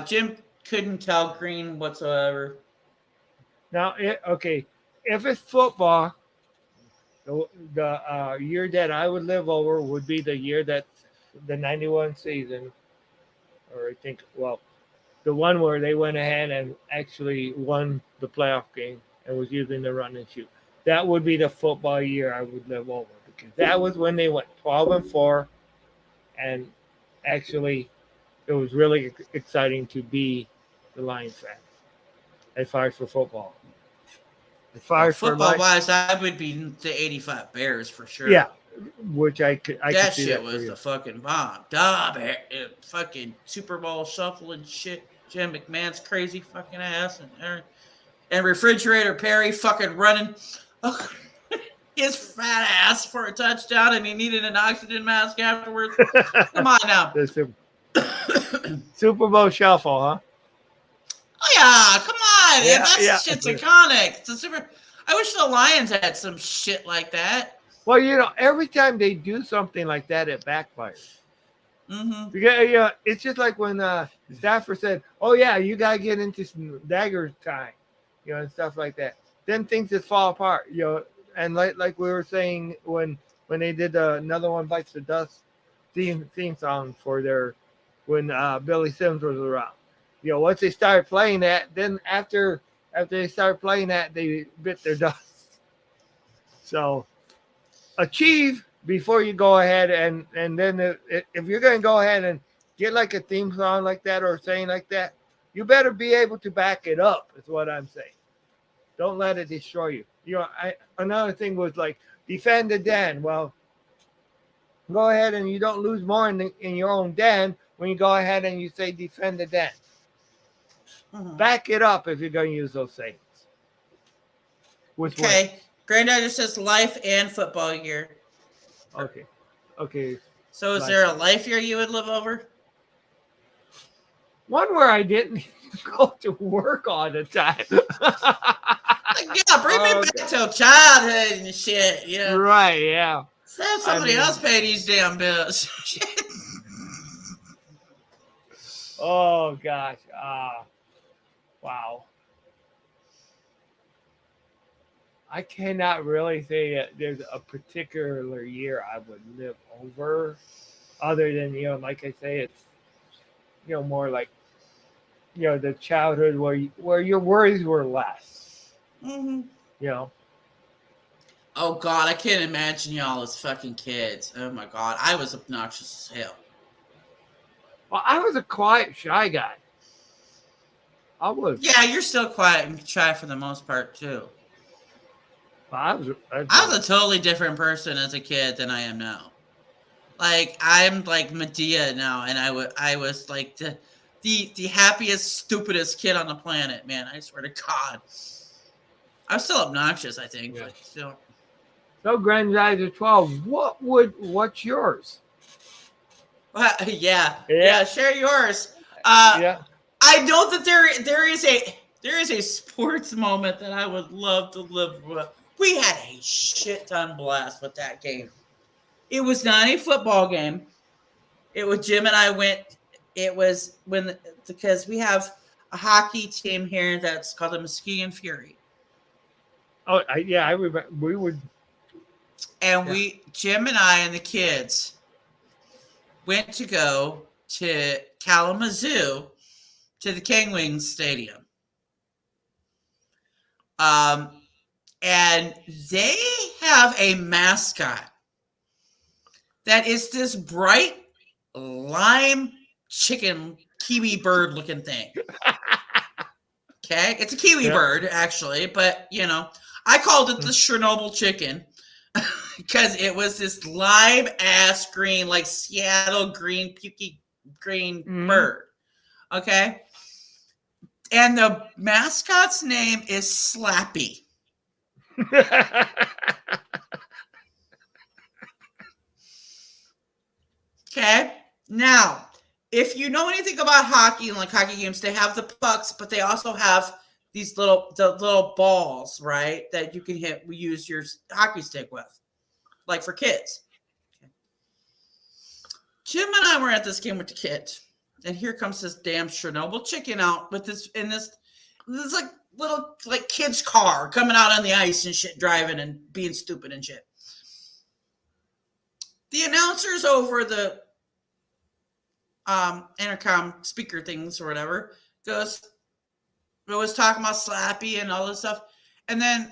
Jim couldn't tell green whatsoever. Now, okay, if it's football, the year that I would live over would be the year that the 91 season, or I think, well, the one where they went ahead and actually won the playoff game and was using the run and shoot. That would be the football year I would live over, because that was when they went 12-4, and actually it was really exciting to be the Lions fan as far as for football. As far as football wise, I would be the '85 Bears for sure. Yeah, which I could see that shit that was the fucking bomb. Duh, fucking Super Bowl shuffle and shit. Jim McMahon's crazy fucking ass and Refrigerator Perry fucking running his fat ass for a touchdown, and he needed an oxygen mask afterwards. Come on now. Super Bowl shuffle, huh? Oh yeah, come on. Yeah, shit's iconic. I wish the Lions had some shit like that. Well, every time they do something like that, it backfires. Mm-hmm. Yeah, it's just like when Stafford said, "Oh yeah, you gotta get into some dagger time," and stuff like that. Then things just fall apart, And like we were saying when they did another one bites the dust theme song for their when Billy Sims was around. Once they started playing that, then after they started playing that, they bit their dust. So achieve before you go ahead and then if you're going to go ahead and get like a theme song like that or saying like that, you better be able to back it up, is what I'm saying. Don't let it destroy you. Another thing was like defend the den. Well, go ahead and you don't lose more in your own den when you go ahead and you say defend the den. Mm-hmm. Back it up if you're going to use those sayings. Okay. Granddad says life and football year. Okay. So is there a life year you would live over? One where I didn't go to work all the time. Yeah, bring me back to childhood and shit. Yeah. Right, yeah. Have somebody else pay these damn bills. Oh, gosh. Wow. I cannot really say that there's a particular year I would live over, other than, like I say, it's, more like, the childhood where your worries were less. Mm-hmm. Oh, God, I can't imagine y'all as fucking kids. Oh, my God. I was obnoxious as hell. Well, I was a quiet, shy guy. I was. Yeah, you're still quiet and shy for the most part, too. I was a totally different person as a kid than I am now. Like, I'm like Medea now, and I was like the happiest, stupidest kid on the planet, man. I swear to God. I'm still obnoxious, I think. Yeah. But still. So, Grandizer 12, what's yours? Yeah, share yours. Yeah. I know that there is a sports moment that I would love to live with. We had a shit ton blast with that game. It was not a football game. It was Jim and I went. It was because we have a hockey team here that's called the Muskegon Fury. I remember. We would. And Yeah. Jim and I and the kids went to go to Kalamazoo to the King Wings Stadium. And they have a mascot that is this bright lime chicken kiwi bird looking thing. Okay, it's a kiwi bird actually, but I called it the Chernobyl chicken because it was this lime ass green, like Seattle green, pukey green bird. Okay, and the mascot's name is Slappy. Okay. Now, if you know anything about hockey and like hockey games, they have the pucks, but they also have these little balls, right? That you can use your hockey stick with, like for kids. Okay. Jim and I were at this game with the kids, and here comes this damn Chernobyl chicken out with this like little like kid's car coming out on the ice and shit, driving and being stupid and shit. The announcers over the intercom speaker things or whatever was talking about Slappy and all this stuff, and then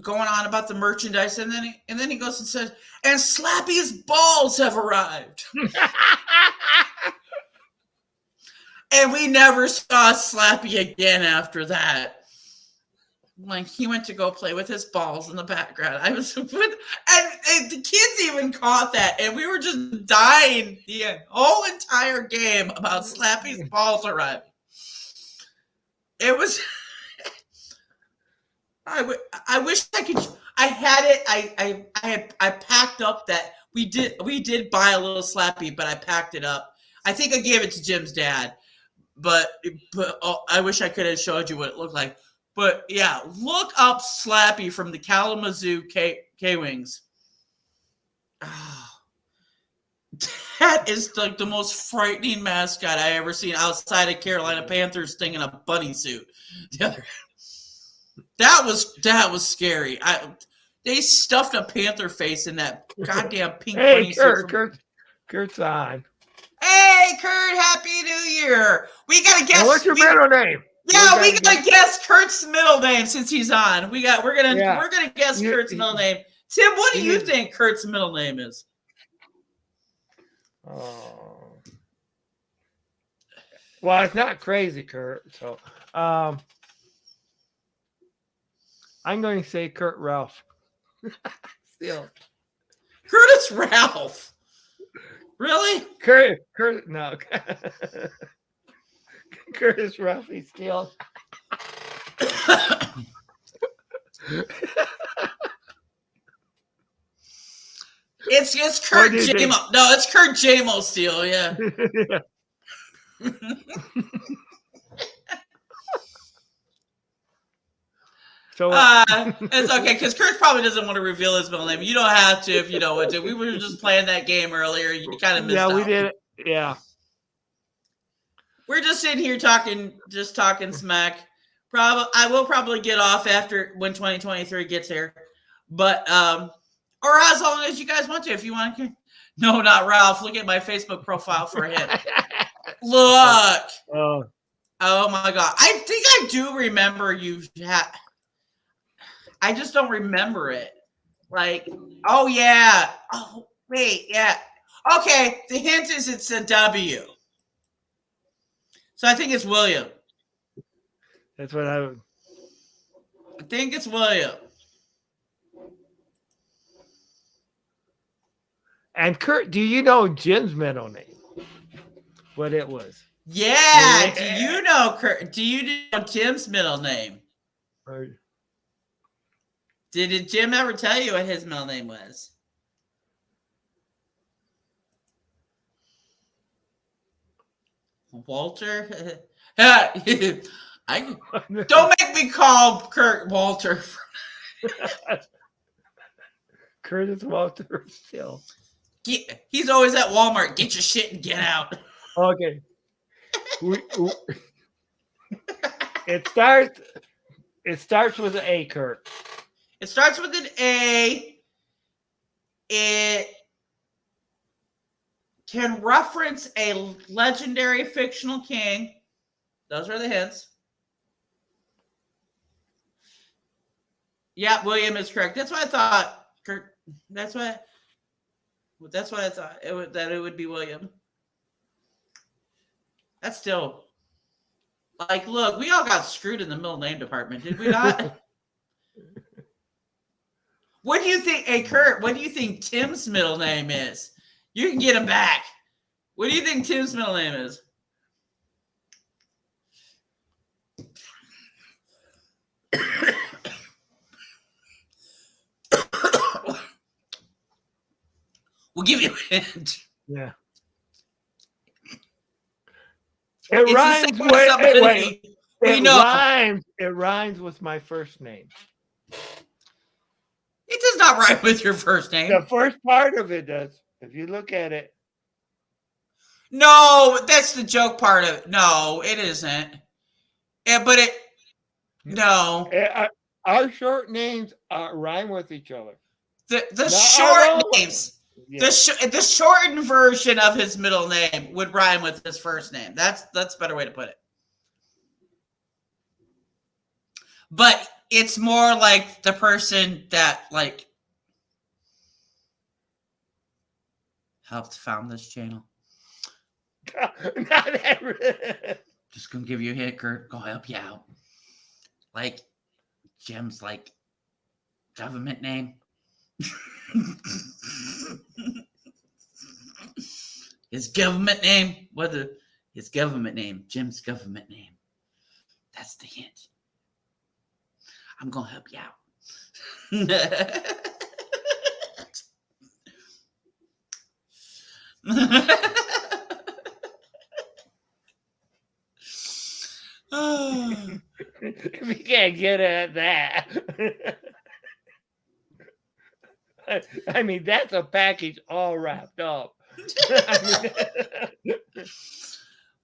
going on about the merchandise, and then he goes and says, and Slappy's balls have arrived. And we never saw Slappy again after that. Like, he went to go play with his balls in the background. And the kids even caught that, and we were just dying the whole entire game about Slappy's balls arriving. It was. I wish I could. I had it. I packed up that we did buy a little Slappy, but I packed it up. I think I gave it to Jim's dad, but I wish I could have showed you what it looked like. But yeah, look up Slappy from the Kalamazoo K-Wings. Oh, that is like the most frightening mascot I ever seen outside of Carolina Panthers thing in a bunny suit. That was scary. They stuffed a panther face in that goddamn pink bunny suit. Kurt's on. Hey, Kurt! Happy New Year! We gotta guess. What's your middle name? Yeah, we gotta guess Kurt's middle name since he's on. We're gonna guess Kurt's middle name. Tim, what do you think Kurt's middle name is? Oh. Well, it's not Crazy Kurt, so I'm going to say Kurt Ralph. Still. Curtis Ralph. Really? Kurt, no. Curtis Ruffy still. It's Kurt J-Mo. No, it's Kurt J-Mo still, yeah. So it's okay, because Kurt probably doesn't want to reveal his middle name. You don't have to if you don't want to. We were just playing that game earlier. You kind of missed out. Yeah, we did it. Yeah. We're just sitting here talking smack. I will probably get off when 2023 gets here, but or as long as you guys want to. If you want to, no, not Ralph. Look at my Facebook profile for him. Look. Oh my God! I think I do remember you. I just don't remember it. Like, oh yeah. Oh wait, yeah. Okay. The hint is it's a W. So I think it's William. That's what I think it's William. And Kurt, do you know Jim's middle name? What it was? Yeah. Do you know Kurt? Do you know Jim's middle name? Did Jim ever tell you what his middle name was? Walter? Don't make me call Kurt Walter. Curtis Walter still. He's always at Walmart. Get your shit and get out. Okay. It starts It starts with an A, Kurt. It starts with an A. It can reference a legendary fictional king. Those are the hints. Yeah, William is correct. That's what I thought. Kurt. That's what I thought. That it would be William. That's still like, look, we all got screwed in the middle name department, did we not? What do you think? Hey, Kurt, what do you think Tim's middle name is? You can get him back. What do you think Tim's middle name is? We'll give you a hint. Yeah. It rhymes with wait. It rhymes with my first name. It does not rhyme with your first name. The first part of it does. If you look at it. No, that's the joke part of it. No, it isn't. Yeah, but it. No. Our short names rhyme with each other. The short names. Yeah. The shortened version of his middle name would rhyme with his first name. That's a better way to put it. But it's more like the person that like helped found this channel. Just gonna give you a hint, Kurt. Gonna help you out. Like Jim's like government name. His government name. His government name. Jim's government name. That's the hint. I'm gonna help you out. We can't get at that. I mean, that's a package all wrapped up. Well,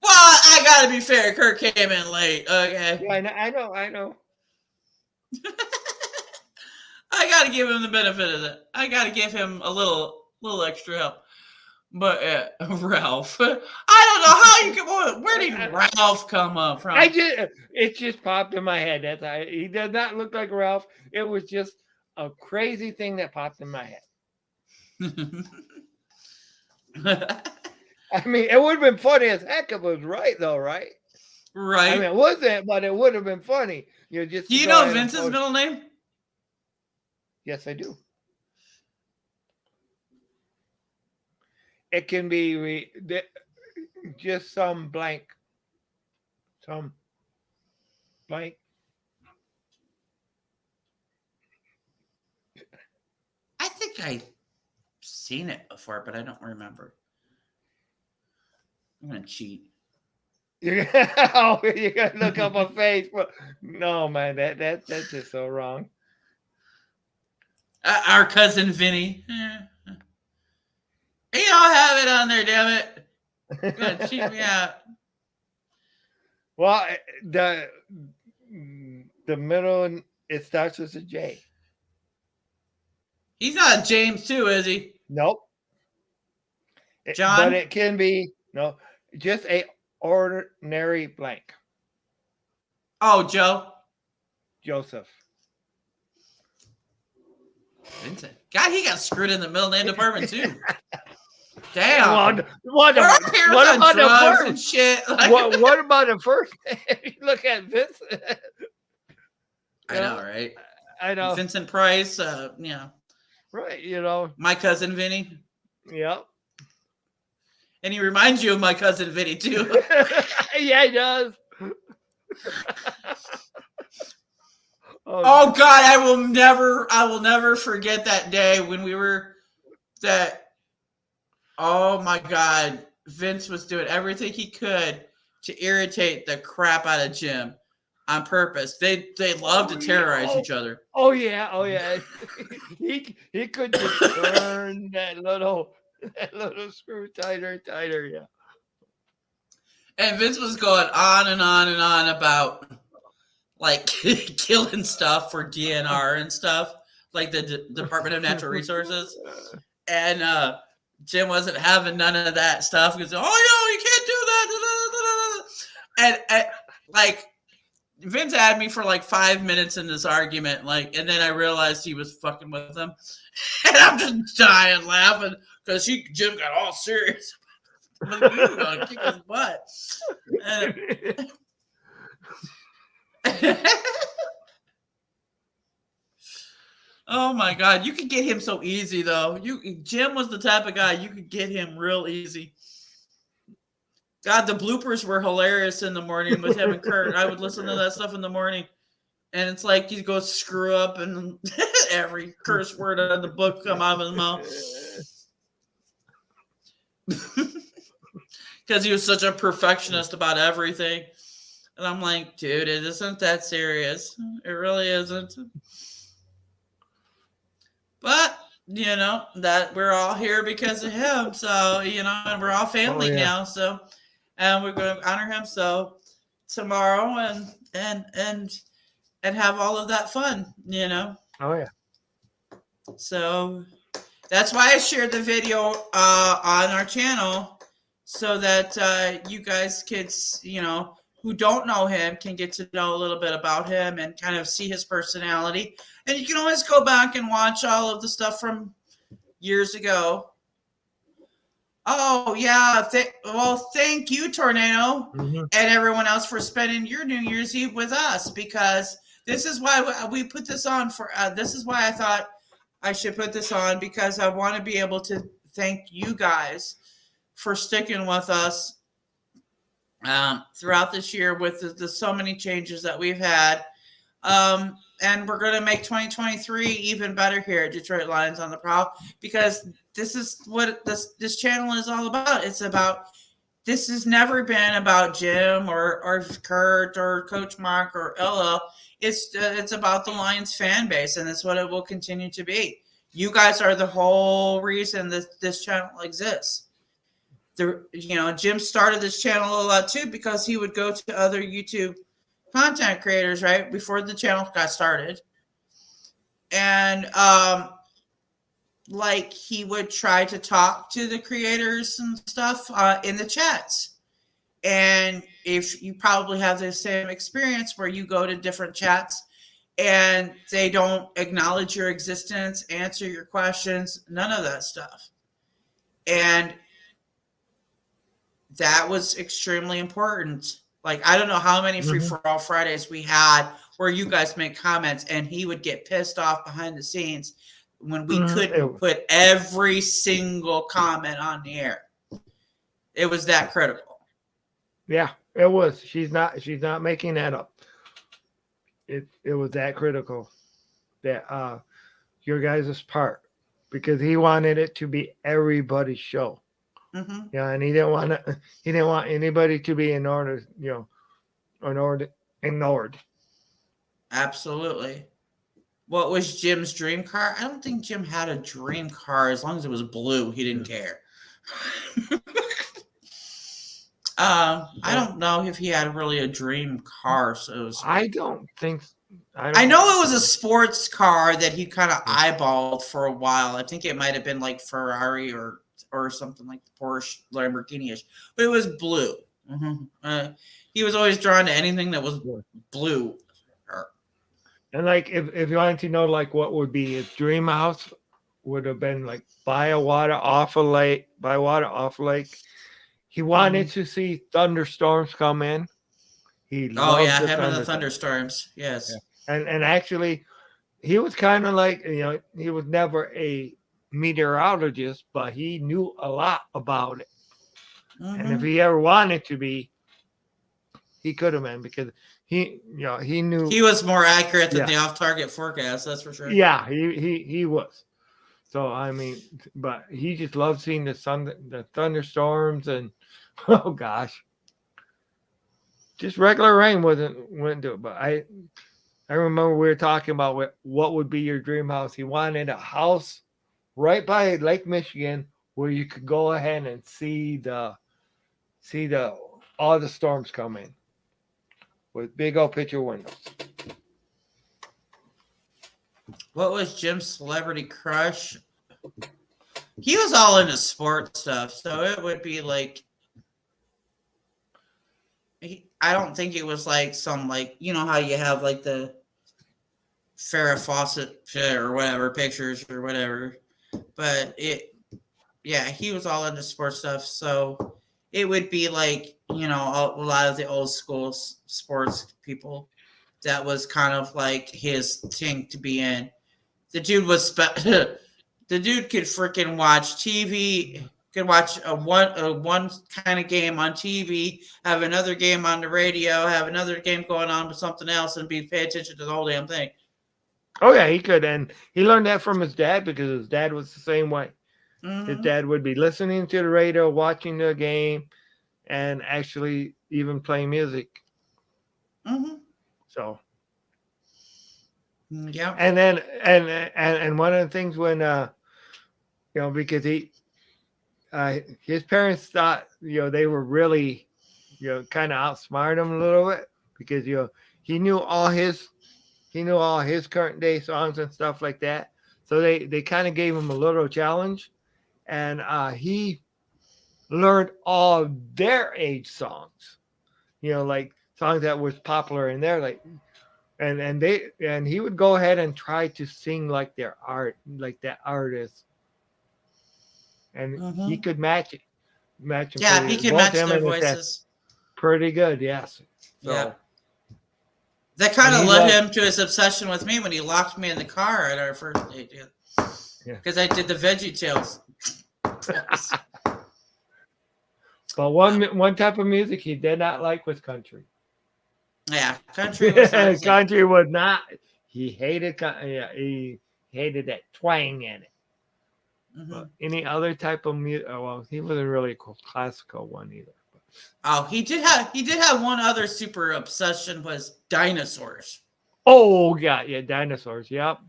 I gotta be fair. Kurt came in late. Okay. Yeah, I know. I gotta give him the benefit of that. I gotta give him a little extra help. But Ralph, I don't know how you can. Where did Ralph come up from? It just popped in my head. He does not look like Ralph. It was just a crazy thing that popped in my head. I mean, it would have been funny as heck if it was right, though, right? Right. I mean, it wasn't, but it would have been funny. Do you know Vince's middle name? Yes, I do. It can be just some blank. Some blank. I think I've seen it before, but I don't remember. I'm going to cheat. You're gonna look up on Facebook. No, man, that's just so wrong. Our cousin Vinny. He don't have it on there, damn it. You're gonna cheat me out. Well, the middle, it starts with a J. He's not James too, is he? Nope. John? But it can be just a ordinary blank. Oh, Joe. Joseph. Vincent. God, he got screwed in the middle name department too. Damn. What about the first and shit? What about the first name? Look at Vincent. I know, right? I know. Vincent Price, Right, My cousin Vinny. Yep. And he reminds you of my cousin Vinny too. Yeah, he does. Oh God, I will never forget that day when we were oh my God, Vince was doing everything he could to irritate the crap out of Jim on purpose. They love to terrorize each other. Oh yeah. he could just turn that little screw tighter, yeah. And Vince was going on and on and on about like killing stuff for DNR and stuff, like the Department of Natural Resources. And Jim wasn't having none of that stuff. He was, oh no, you can't do that. And like Vince had me for like 5 minutes in this argument, like, and then I realized he was fucking with him, and I'm just dying laughing because Jim got all serious. Like, you were gonna kick his butt. Oh my God, you could get him so easy though. Jim was the type of guy you could get him real easy. God, the bloopers were hilarious in the morning with him and Kurt. I would listen to that stuff in the morning, and it's like he goes screw up, and every curse word out of the book come out of his mouth because he was such a perfectionist about everything. And I'm like, dude, it isn't that serious. It really isn't. But that we're all here because of him. So and we're all family now. So. And we're going to honor him so tomorrow and have all of that fun, Oh yeah. So that's why I shared the video on our channel so that you guys, kids, who don't know him, can get to know a little bit about him and kind of see his personality. And you can always go back and watch all of the stuff from years ago. Oh, yeah. Thank you, Tornado, and everyone else for spending your New Year's Eve with us, because this is why we put this on for. This is why I thought I should put this on, because I want to be able to thank you guys for sticking with us throughout this year with the so many changes that we've had. And we're going to make 2023 even better here at Detroit Lions on the Prowl, because this is what this channel is all about. This has never been about Jim or Kurt or Coach Mark or LL. It's about the Lions fan base, and that's what it will continue to be. You guys are the whole reason that this channel exists. Jim started this channel a lot too, because he would go to other YouTube content creators right before the channel got started, and like he would try to talk to the creators and stuff in the chats. And if you probably have the same experience where you go to different chats and they don't acknowledge your existence, answer your questions, none of that stuff. And that was extremely important. Like, I don't know how many Free For All Fridays we had where you guys make comments and he would get pissed off behind the scenes when we couldn't put every single comment on the air. It was that critical. Yeah, it was. She's not making that up. It was that critical, that your guys' part, because he wanted it to be everybody's show. Yeah, and he didn't want anybody to be ignored. Absolutely. What was Jim's dream car? I don't think Jim had a dream car. As long as it was blue, he didn't care. I don't know if he had really a dream car. So I don't think. I know it was a sports car that he kind of eyeballed for a while. I think it might have been like Ferrari or something like the Porsche, Lamborghini-ish, but it was blue. He was always drawn to anything that was blue. And like, if you wanted to know, like, what would be his dream house, would have been like by water off a lake. He wanted to see thunderstorms come in. Having the thunderstorms. Yes. Yeah. And actually, he was kind of like, he was never a meteorologist, but he knew a lot about it. And if he ever wanted to be, he could have been, because he knew he was more accurate than the off-target forecast. That's for sure. Yeah, he was. So I mean, but he just loved seeing the thunderstorms, and oh gosh, just regular rain wouldn't do it. But I remember we were talking about what would be your dream house. He wanted a house right by Lake Michigan where you could go ahead and see all the storms come in with big old picture windows. What was Jim's celebrity crush? He was all into sports stuff, so it would be like I don't think it was like some like you know how you have like the Farrah Fawcett or whatever pictures or whatever, but yeah, he was all into sports stuff, so it would be like you know a lot of the old school sports people. That was kind of like his thing to be in. The dude was the dude could freaking watch TV, could watch a one kind of game on TV, have another game on the radio, have another game going on with something else, and pay attention to the whole damn thing. Oh yeah, he could, and he learned that from his dad because his dad was the same way. Mm-hmm. His dad would be listening to the radio, watching the game, and actually even playing music. Mm-hmm. So. Yeah. And then and one of the things when because his parents thought they were really kind of outsmart him a little bit because he knew all his current day songs and stuff like that. So they kind of gave him a little challenge, and he learned all their age songs, like songs that was popular in there, like. And he would go ahead and try to sing like their art, like that artist, and he could match him. Yeah, he could match their voices. Pretty good, yes. So, yeah. That kind of led him to his obsession with me when he locked me in the car at our first date. Yeah. Because I did the Veggie Tales. But one type of music he did not like was country. Yeah, country was not country was not. He hated. He hated that twang in it. Mm-hmm. But any other type of music? Well, he wasn't really a classical one either. Oh, he did have one other super obsession was dinosaurs. Oh yeah, dinosaurs. Yep.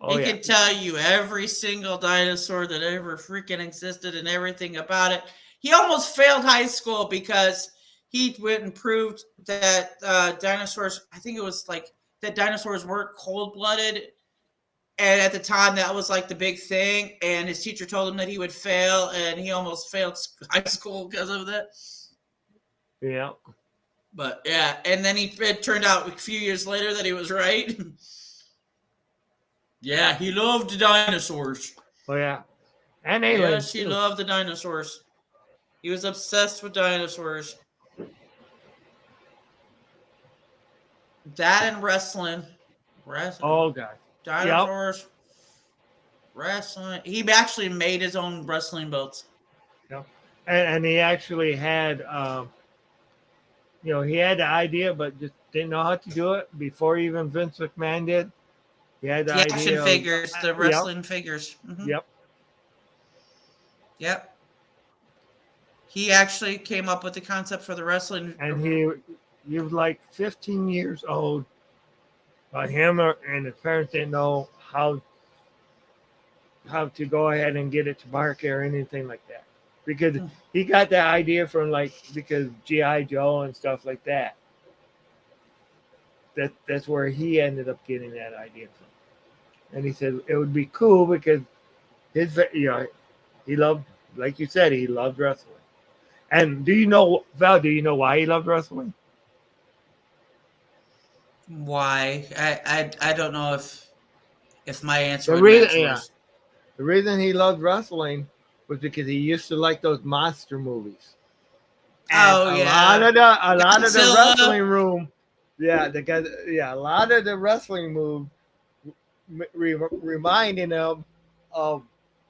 He could tell you every single dinosaur that ever freaking existed and everything about it. He almost failed high school because he went and proved that dinosaurs, I think it was like that dinosaurs weren't cold-blooded. And at the time, that was like the big thing. And his teacher told him that he would fail, and he almost failed high school because of that. Yeah. But yeah, and then it turned out a few years later that he was right. Yeah, he loved dinosaurs. Oh, yeah. And aliens. Yes, he loved the dinosaurs. He was obsessed with dinosaurs. That and wrestling. Oh, God. Dinosaurs. Yep. Wrestling. He actually made his own wrestling belts. Yep. And he actually had, he had the idea, but just didn't know how to do it before even Vince McMahon did. He had the idea action figures, the wrestling figures. Mm-hmm. Yep. Yep. He actually came up with the concept for the wrestling. And he was like 15 years old. But him and his parents didn't know how to go ahead and get it to market or anything like that. Because he got that idea from because G.I. Joe and stuff like that. That's where he ended up getting that idea from. And he said it would be cool because he loved, like you said, he loved wrestling. And Val, do you know why he loved wrestling? Why? I don't know if my answer the reason he loved wrestling was because he used to like those monster movies. And a lot of the wrestling room, a lot of the wrestling moves reminding him of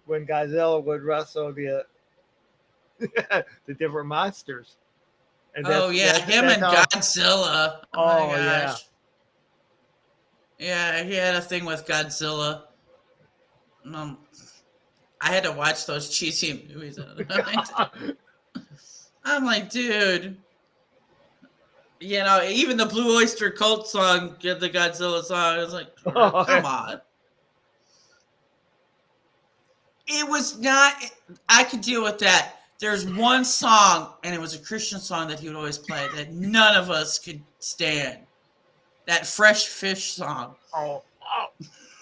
when Godzilla would wrestle the different monsters. And him and Godzilla. Oh my gosh. Yeah, he had a thing with Godzilla. I had to watch those cheesy movies. I'm like, dude. Even the Blue Oyster Cult song, the Godzilla song, I was like, come on. It was not, I could deal with that. There's one song, and it was a Christian song that he would always play that none of us could stand. That Fresh Fish song. Oh.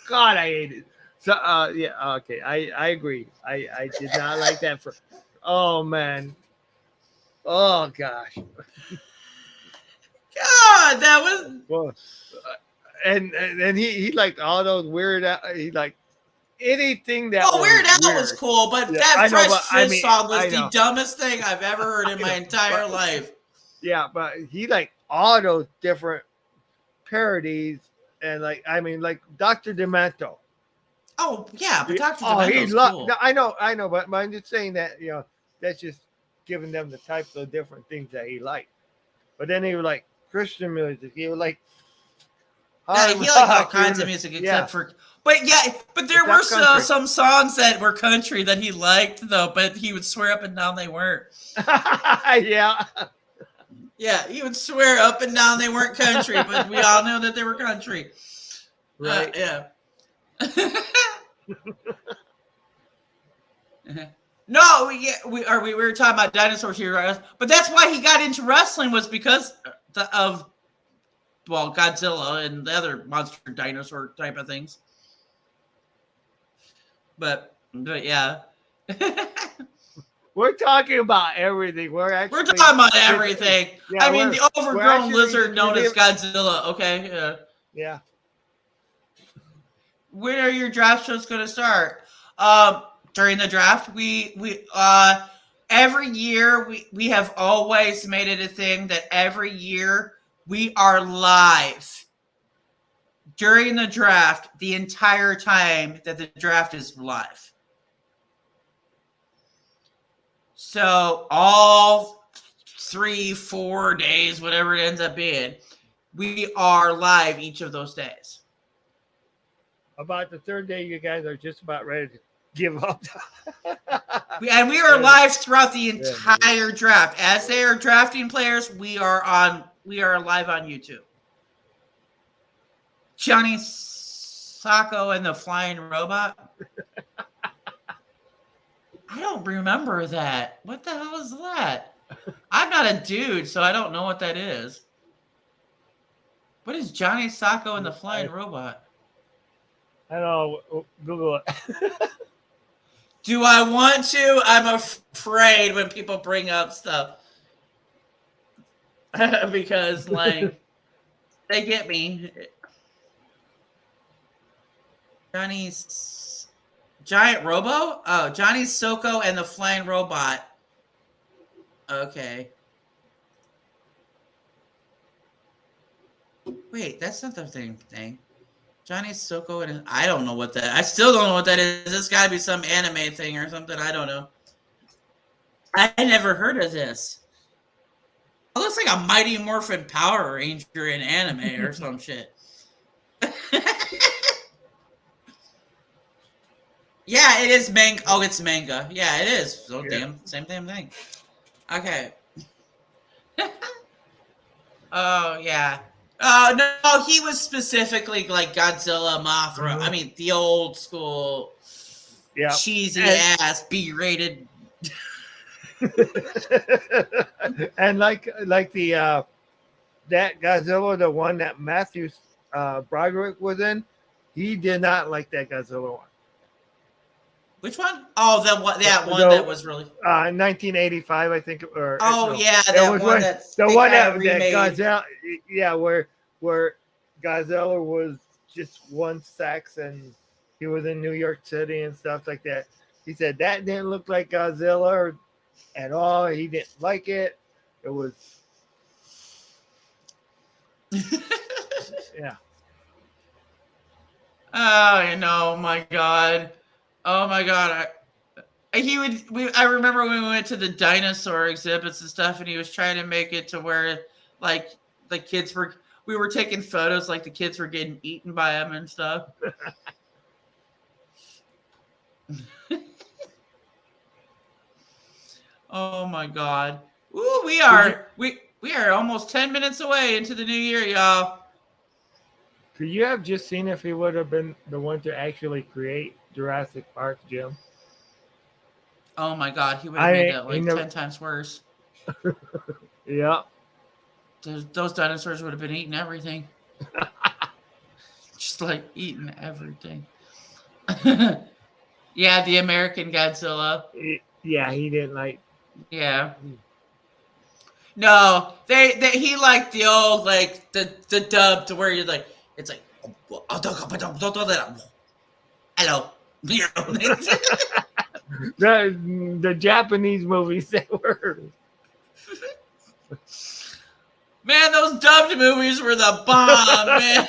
God, I hate it. So, yeah, okay, I agree. I did not like that for. Oh man. Oh gosh. God, that was. Well, and he liked all those weird. He liked anything that Well, was Weird Al was weird. cool, but Yeah, that I know, Fresh but I Fish mean, song was I the know, dumbest thing I've ever heard in I my know, entire but life. yeah, but he liked all those different parodies, and like I mean, like Dr. Demento. Oh yeah, but Dr. Oh, he Demento's loved. No, cool. I know, but I'm just saying that that's just giving them the types of different things that he liked. But then he was like Christian music. He was like Yeah, hard he liked all rock. He kinds was, of music yeah, except for. But yeah, but there were except country. some songs that were country that he liked though, but he would swear up and down they weren't. Yeah, Yeah, he would swear up and down they weren't country, but we all know that they were country. right. Yeah. No, we were talking about dinosaurs here, right? But that's why he got into wrestling was because of Godzilla and the other monster dinosaur type of things. But yeah. We're talking about everything. We're talking about everything. Yeah, I mean, the we're overgrown actually lizard known as Godzilla. Okay. Yeah. Yeah. When are your draft shows going to start? During the draft, we every year we have always made it a thing that every year we are live during the draft the entire time that the draft is live. So all 3-4 days, whatever it ends up being, we are live each of those days. About the third day, you guys are just about ready to give up. And we are live throughout the entire draft. As they are drafting players, we are live on YouTube. Johnny Sacco and the Flying Robot. I don't remember that. What the hell is that? I'm not a dude, so I don't know what that is. What is Johnny Sacco and the Flying Robot? I don't know. Google it. Do I want to? I'm afraid when people bring up stuff. Because, like, they get me. Johnny's Giant Robo? Oh, Johnny Socko and the Flying Robot. Okay. Wait, that's not the thing. Johnny Socko and I don't know what that. I still don't know what that is. This got to be some anime thing or something. I don't know. I never heard of this. It looks like a Mighty Morphin Power Ranger in anime or some shit. Yeah, it is manga. Oh, it's manga. Yeah, it is. So same damn thing. Okay. Oh yeah. Oh no, he was specifically like Godzilla, Mothra. I mean, the old school, cheesy ass B-rated. And like the that Godzilla, the one that Matthew Broderick was in, he did not like that Godzilla one. Which one? Oh, that was really 1985, I think. Or that one that Godzilla, where Godzilla was just one sex and he was in New York City and stuff like that. He said that didn't look like Godzilla at all. He didn't like it. It was yeah. Oh, my God. Oh my God! I remember when we went to the dinosaur exhibits and stuff, and he was trying to make it to where like the kids we were taking photos like the kids were getting eaten by him and stuff. Oh my God! Ooh, we are almost 10 minutes away into the new year, y'all. Could you have just seen if he would have been the one to actually create Jurassic Park, Jim? Oh my God, he would have made that like 10 times worse. Yeah. Those dinosaurs would have been eating everything. just like eating everything. Yeah, the American Godzilla. Yeah, he didn't like. Yeah. No, they he liked the old like the dub to where you're like it's like hello. You know, The Japanese movies that were. man, those dubbed movies were the bomb, man.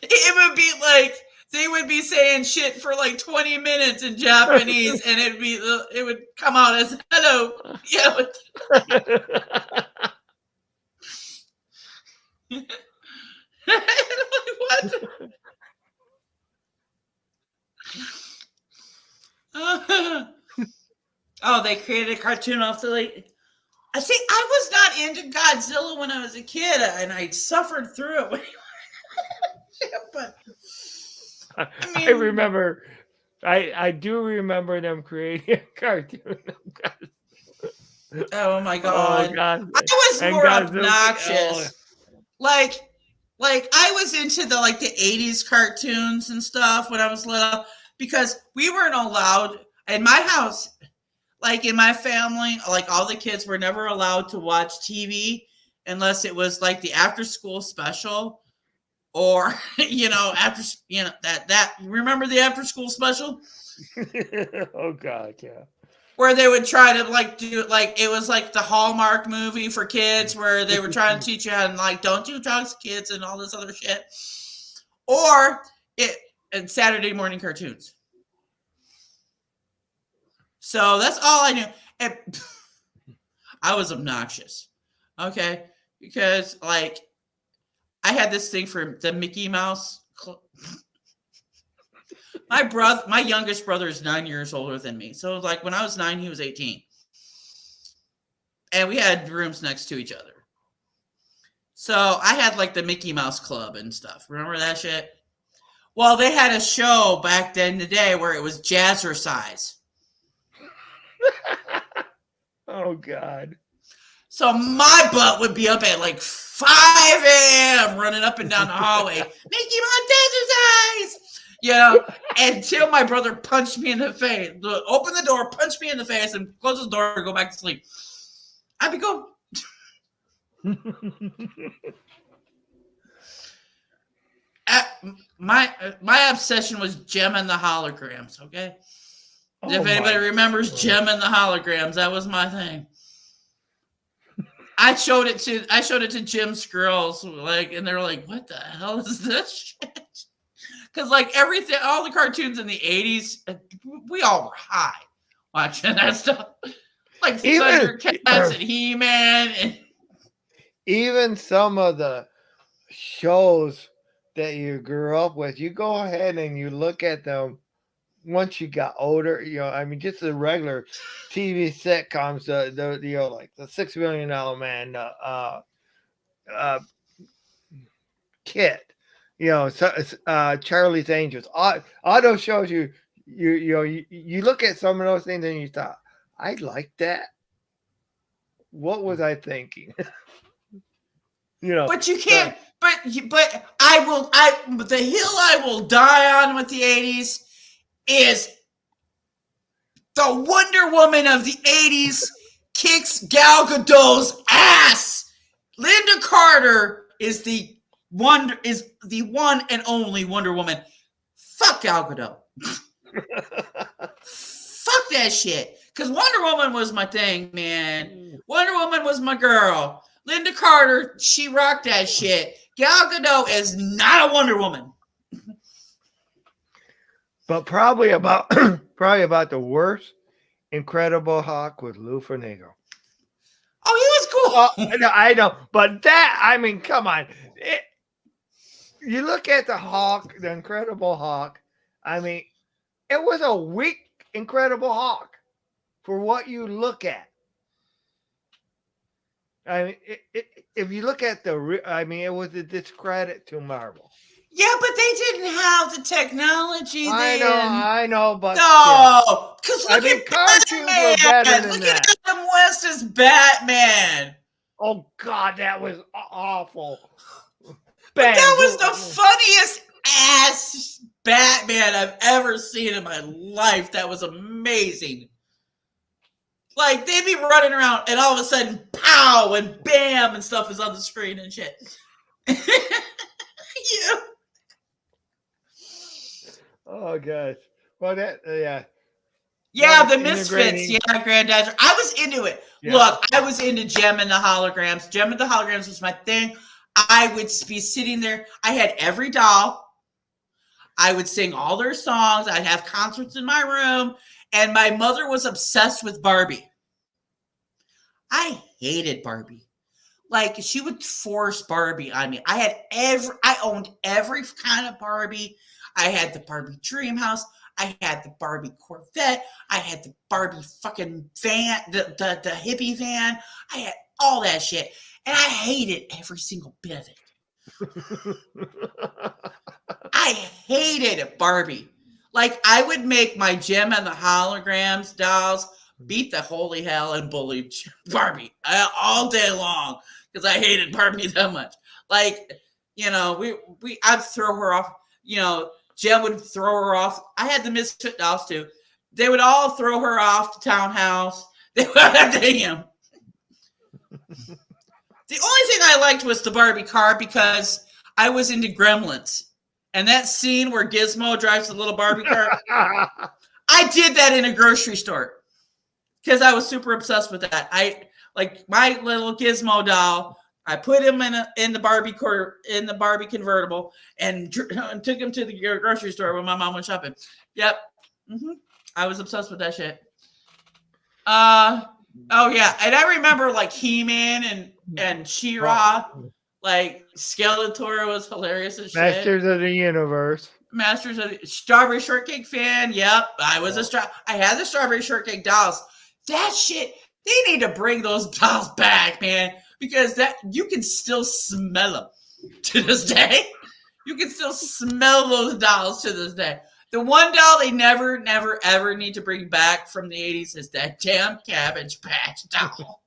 It would be like they would be saying shit for like 20 minutes in Japanese, and it would come out as hello. Yeah. What? Oh, they created a cartoon off the like. I see. I was not into Godzilla when I was a kid, and I suffered through it. But I I mean, remember. I do remember them creating a cartoon. oh my Oh god, God! I was And more Godzilla. obnoxious. Like, I was into the like the 80s cartoons and stuff when I was little because we weren't allowed in my house. Like in my family, like all the kids were never allowed to watch TV unless it was like the after school special or after that remember the after school special Oh God! Yeah. where they would try to like do like it was like the Hallmark movie for kids where they were trying to teach you how to like don't do drugs, kids, and all this other shit, or it and Saturday morning cartoons. So that's all I knew. And I was obnoxious, okay, because like I had this thing for the Mickey Mouse. My youngest brother is 9 years older than me. So like when I was 9, he was 18. And we had rooms next to each other. So I had like the Mickey Mouse Club and stuff. Remember that shit? Well, they had a show back then today where it was Jazzercise. Oh God. So my butt would be up at like 5 a.m. running up and down the hallway. Mickey Mouse Jazzercise! Until my brother punched me in the face. Open the door, punch me in the face, and close the door and go back to sleep. I'd be going. My obsession was Gem and the Holograms, okay? If anybody remembers Gem and the Holograms, that was my thing. I showed it to Jim's girls, like, and they're like, "What the hell is this shit?" Because like everything, all the cartoons in the 80s, we all were high watching that stuff. Like Thundercats and He-Man. And even some of the shows that you grew up with, you go ahead and you look at them once you got older. I mean, just the regular TV sitcoms, the like the $6 Million Man, Kid, Charlie's Angels, all those shows. You look at some of those things and you thought, I like that. What was I thinking? But you can't. But the hill I will die on with the 80s is the Wonder Woman of the 80s kicks Gal Gadot's ass. Linda Carter is the one and only Wonder Woman. Fuck Gal Gadot. Fuck that shit. Because Wonder Woman was my thing, man. Wonder Woman was my girl. Linda Carter, she rocked that shit. Gal Gadot is not a Wonder Woman. But probably about the worst Incredible Hulk with Lou Ferrigno. Oh, he was cool. I know, but that, I mean, come on. You look at the Hulk, the Incredible Hulk. I mean, it was a weak Incredible Hulk for what you look at. I mean, if you look at it was a discredit to Marvel. Yeah, but they didn't have the technology then. I know, but no, because look at cartoons Batman. were better than Look that. at Adam West as Batman. Oh God, that was awful. But that Bam! was Boom. the funniest ass Batman I've ever seen in my life. That was amazing. Like, they'd be running around and all of a sudden, pow and bam and stuff is on the screen and shit. Yeah. Oh gosh. Well, that Yeah, that the was Misfits. integrating. Yeah, Granddad. I was into it. Yeah. Look, I was into Gem and the Holograms. Gem and the Holograms was my thing. I would be sitting there. I had every doll. I would sing all their songs. I'd have concerts in my room. And my mother was obsessed with Barbie. I hated Barbie. Like, she would force Barbie on me. I owned every kind of Barbie. I had the Barbie Dream House. I had the Barbie Corvette. I had the Barbie fucking van, the hippie van. I had all that shit. And I hated every single bit of it. I hated Barbie. Like, I would make my Gem and the Holograms dolls beat the holy hell and bully Barbie all day long because I hated Barbie that much. Like, I'd throw her off. Gem would throw her off. I had the Misfit dolls too. They would all throw her off the townhouse. They would damn. The only thing I liked was the Barbie car because I was into Gremlins. And that scene where Gizmo drives the little Barbie car, I did that in a grocery store because I was super obsessed with that. I like my little Gizmo doll. I put him in the Barbie convertible and took him to the grocery store when my mom went shopping. Yep, I was obsessed with that shit. Oh yeah, and I remember like He-Man and She-Ra. Like, Skeletor was hilarious as shit. Masters of the Universe. Masters of the Strawberry Shortcake fan. Yep. I had the Strawberry Shortcake dolls. That shit, they need to bring those dolls back, man. Because you can still smell them to this day. You can still smell those dolls to this day. The one doll they never, never, ever need to bring back from the 80s is that damn Cabbage Patch doll.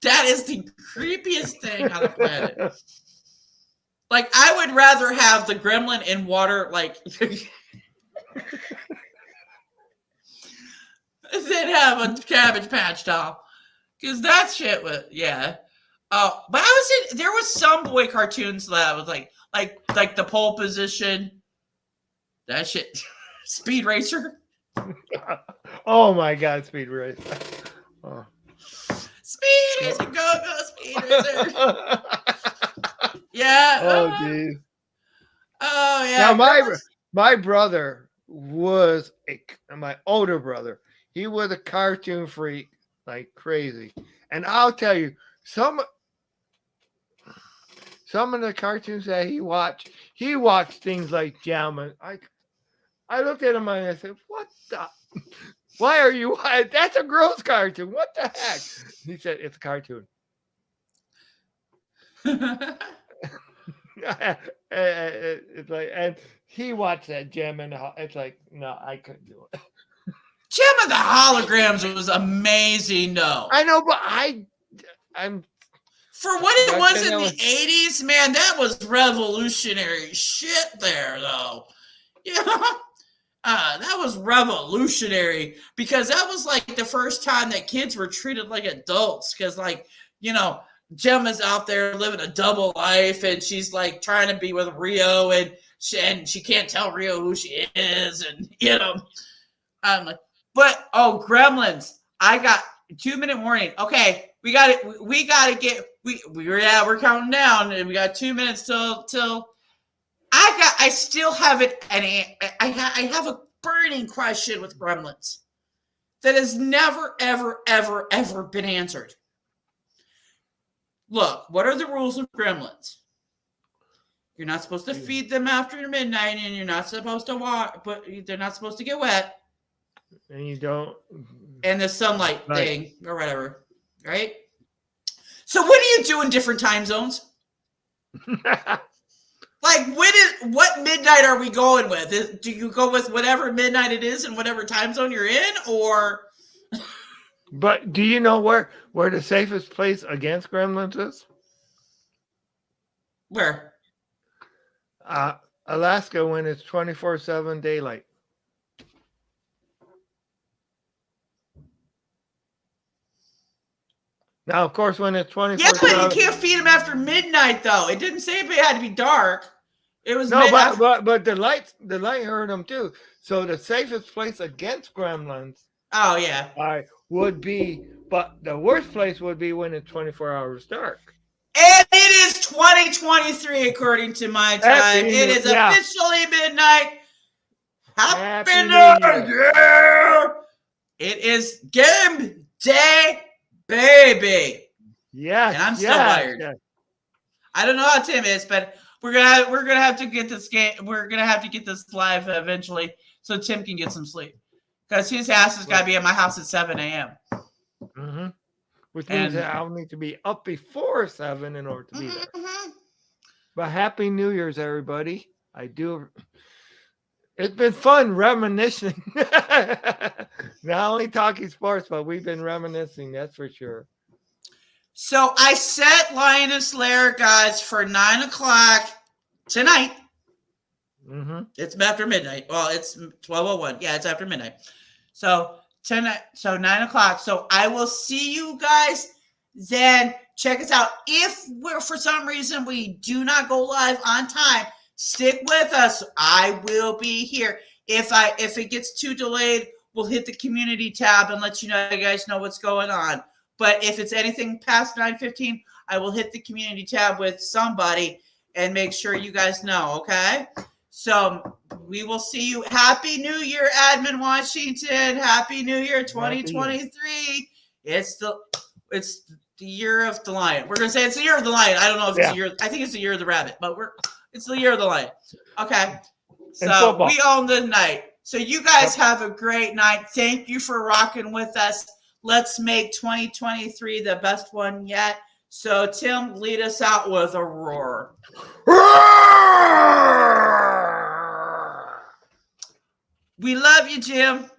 That is the creepiest thing on the planet. Like, I would rather have the gremlin in water, like, than have a Cabbage Patch doll. Because that shit was, yeah. Oh, but there was some boy cartoons that was like the pole position. That shit. Speed Racer. Oh my God, Speed Racer. Oh. Speed Racer, go, Speed Racer. Yeah. Oh, geez. Oh, yeah. Now, my brother was my older brother. He was a cartoon freak like crazy. And I'll tell you, some of the cartoons that he watched things like Jam. I looked at him and I said, what the? Why are you? That's a gross cartoon. What the heck? He said, it's a cartoon. It's like, and he watched that Gem and it's like, no, I couldn't do it. Gem and the Holograms was amazing, though. I know, but I'm for what it was in the 80s, man, that was revolutionary shit there, though. Yeah. That was revolutionary because that was like the first time that kids were treated like adults because, like, Gem is out there living a double life and she's like trying to be with Rio and she can't tell Rio who she is and, I'm like, but, Gremlins, I got 2-minute warning. Okay, we got it. We got to get, we're counting down and we got 2 minutes till I still have it, and I have a burning question with Gremlins that has never, ever, ever, ever been answered. Look, what are the rules of Gremlins? You're not supposed to feed them after midnight, and you're not supposed to walk, but they're not supposed to get wet. And you don't. And the sunlight thing or whatever, right? So what do you do in different time zones? Like, what midnight are we going with? Do you go with whatever midnight it is in whatever time zone you're in, or? But do you know where the safest place against Gremlins is? Where? Alaska when it's 24/7 daylight. Now, of course, when it's 24/7. Yeah, but you can't feed them after midnight, though. It didn't say it had to be dark. It was no, but the light hurt them too. So the safest place against gremlins. Oh yeah. Would be, but the worst place would be when it's 24 hours dark. And it is 2023 according to my time. It is officially midnight. Happy New Year! It is game day, baby. Yeah, and I'm still wired. Yes. I don't know how Tim is, but we're gonna have to get this game. We're gonna have to get this live eventually, so Tim can get some sleep because his ass has got to be at my house at 7 a.m. Mm-hmm. Which means that I'll need to be up before 7 in order to be there. But Happy New Year's, everybody! I do. It's been fun reminiscing. Not only talking sports, but we've been reminiscing. That's for sure. So I set Lioness Lair, guys, for 9 o'clock tonight. Mm-hmm. It's after midnight. Well, it's 12:01. Yeah, it's after midnight. So tonight, so 9 o'clock. So I will see you guys then. Check us out. If for some reason we do not go live on time, stick with us. I will be here. If it gets too delayed, we'll hit the community tab and let you guys know what's going on. But if it's anything past 9:15, I will hit the community tab with somebody and make sure you guys know, okay? So we will see you. Happy New Year, Admin Washington. Happy New Year 2023. It's the year of the lion. We're going to say it's the year of the lion. I don't know if it's the year. I think it's the year of the rabbit, but it's the year of the lion. Okay. So we own the night. So you guys have a great night. Thank you for rocking with us. Let's make 2023 the best one yet. So, Tim, lead us out with a roar. We love you, Jim.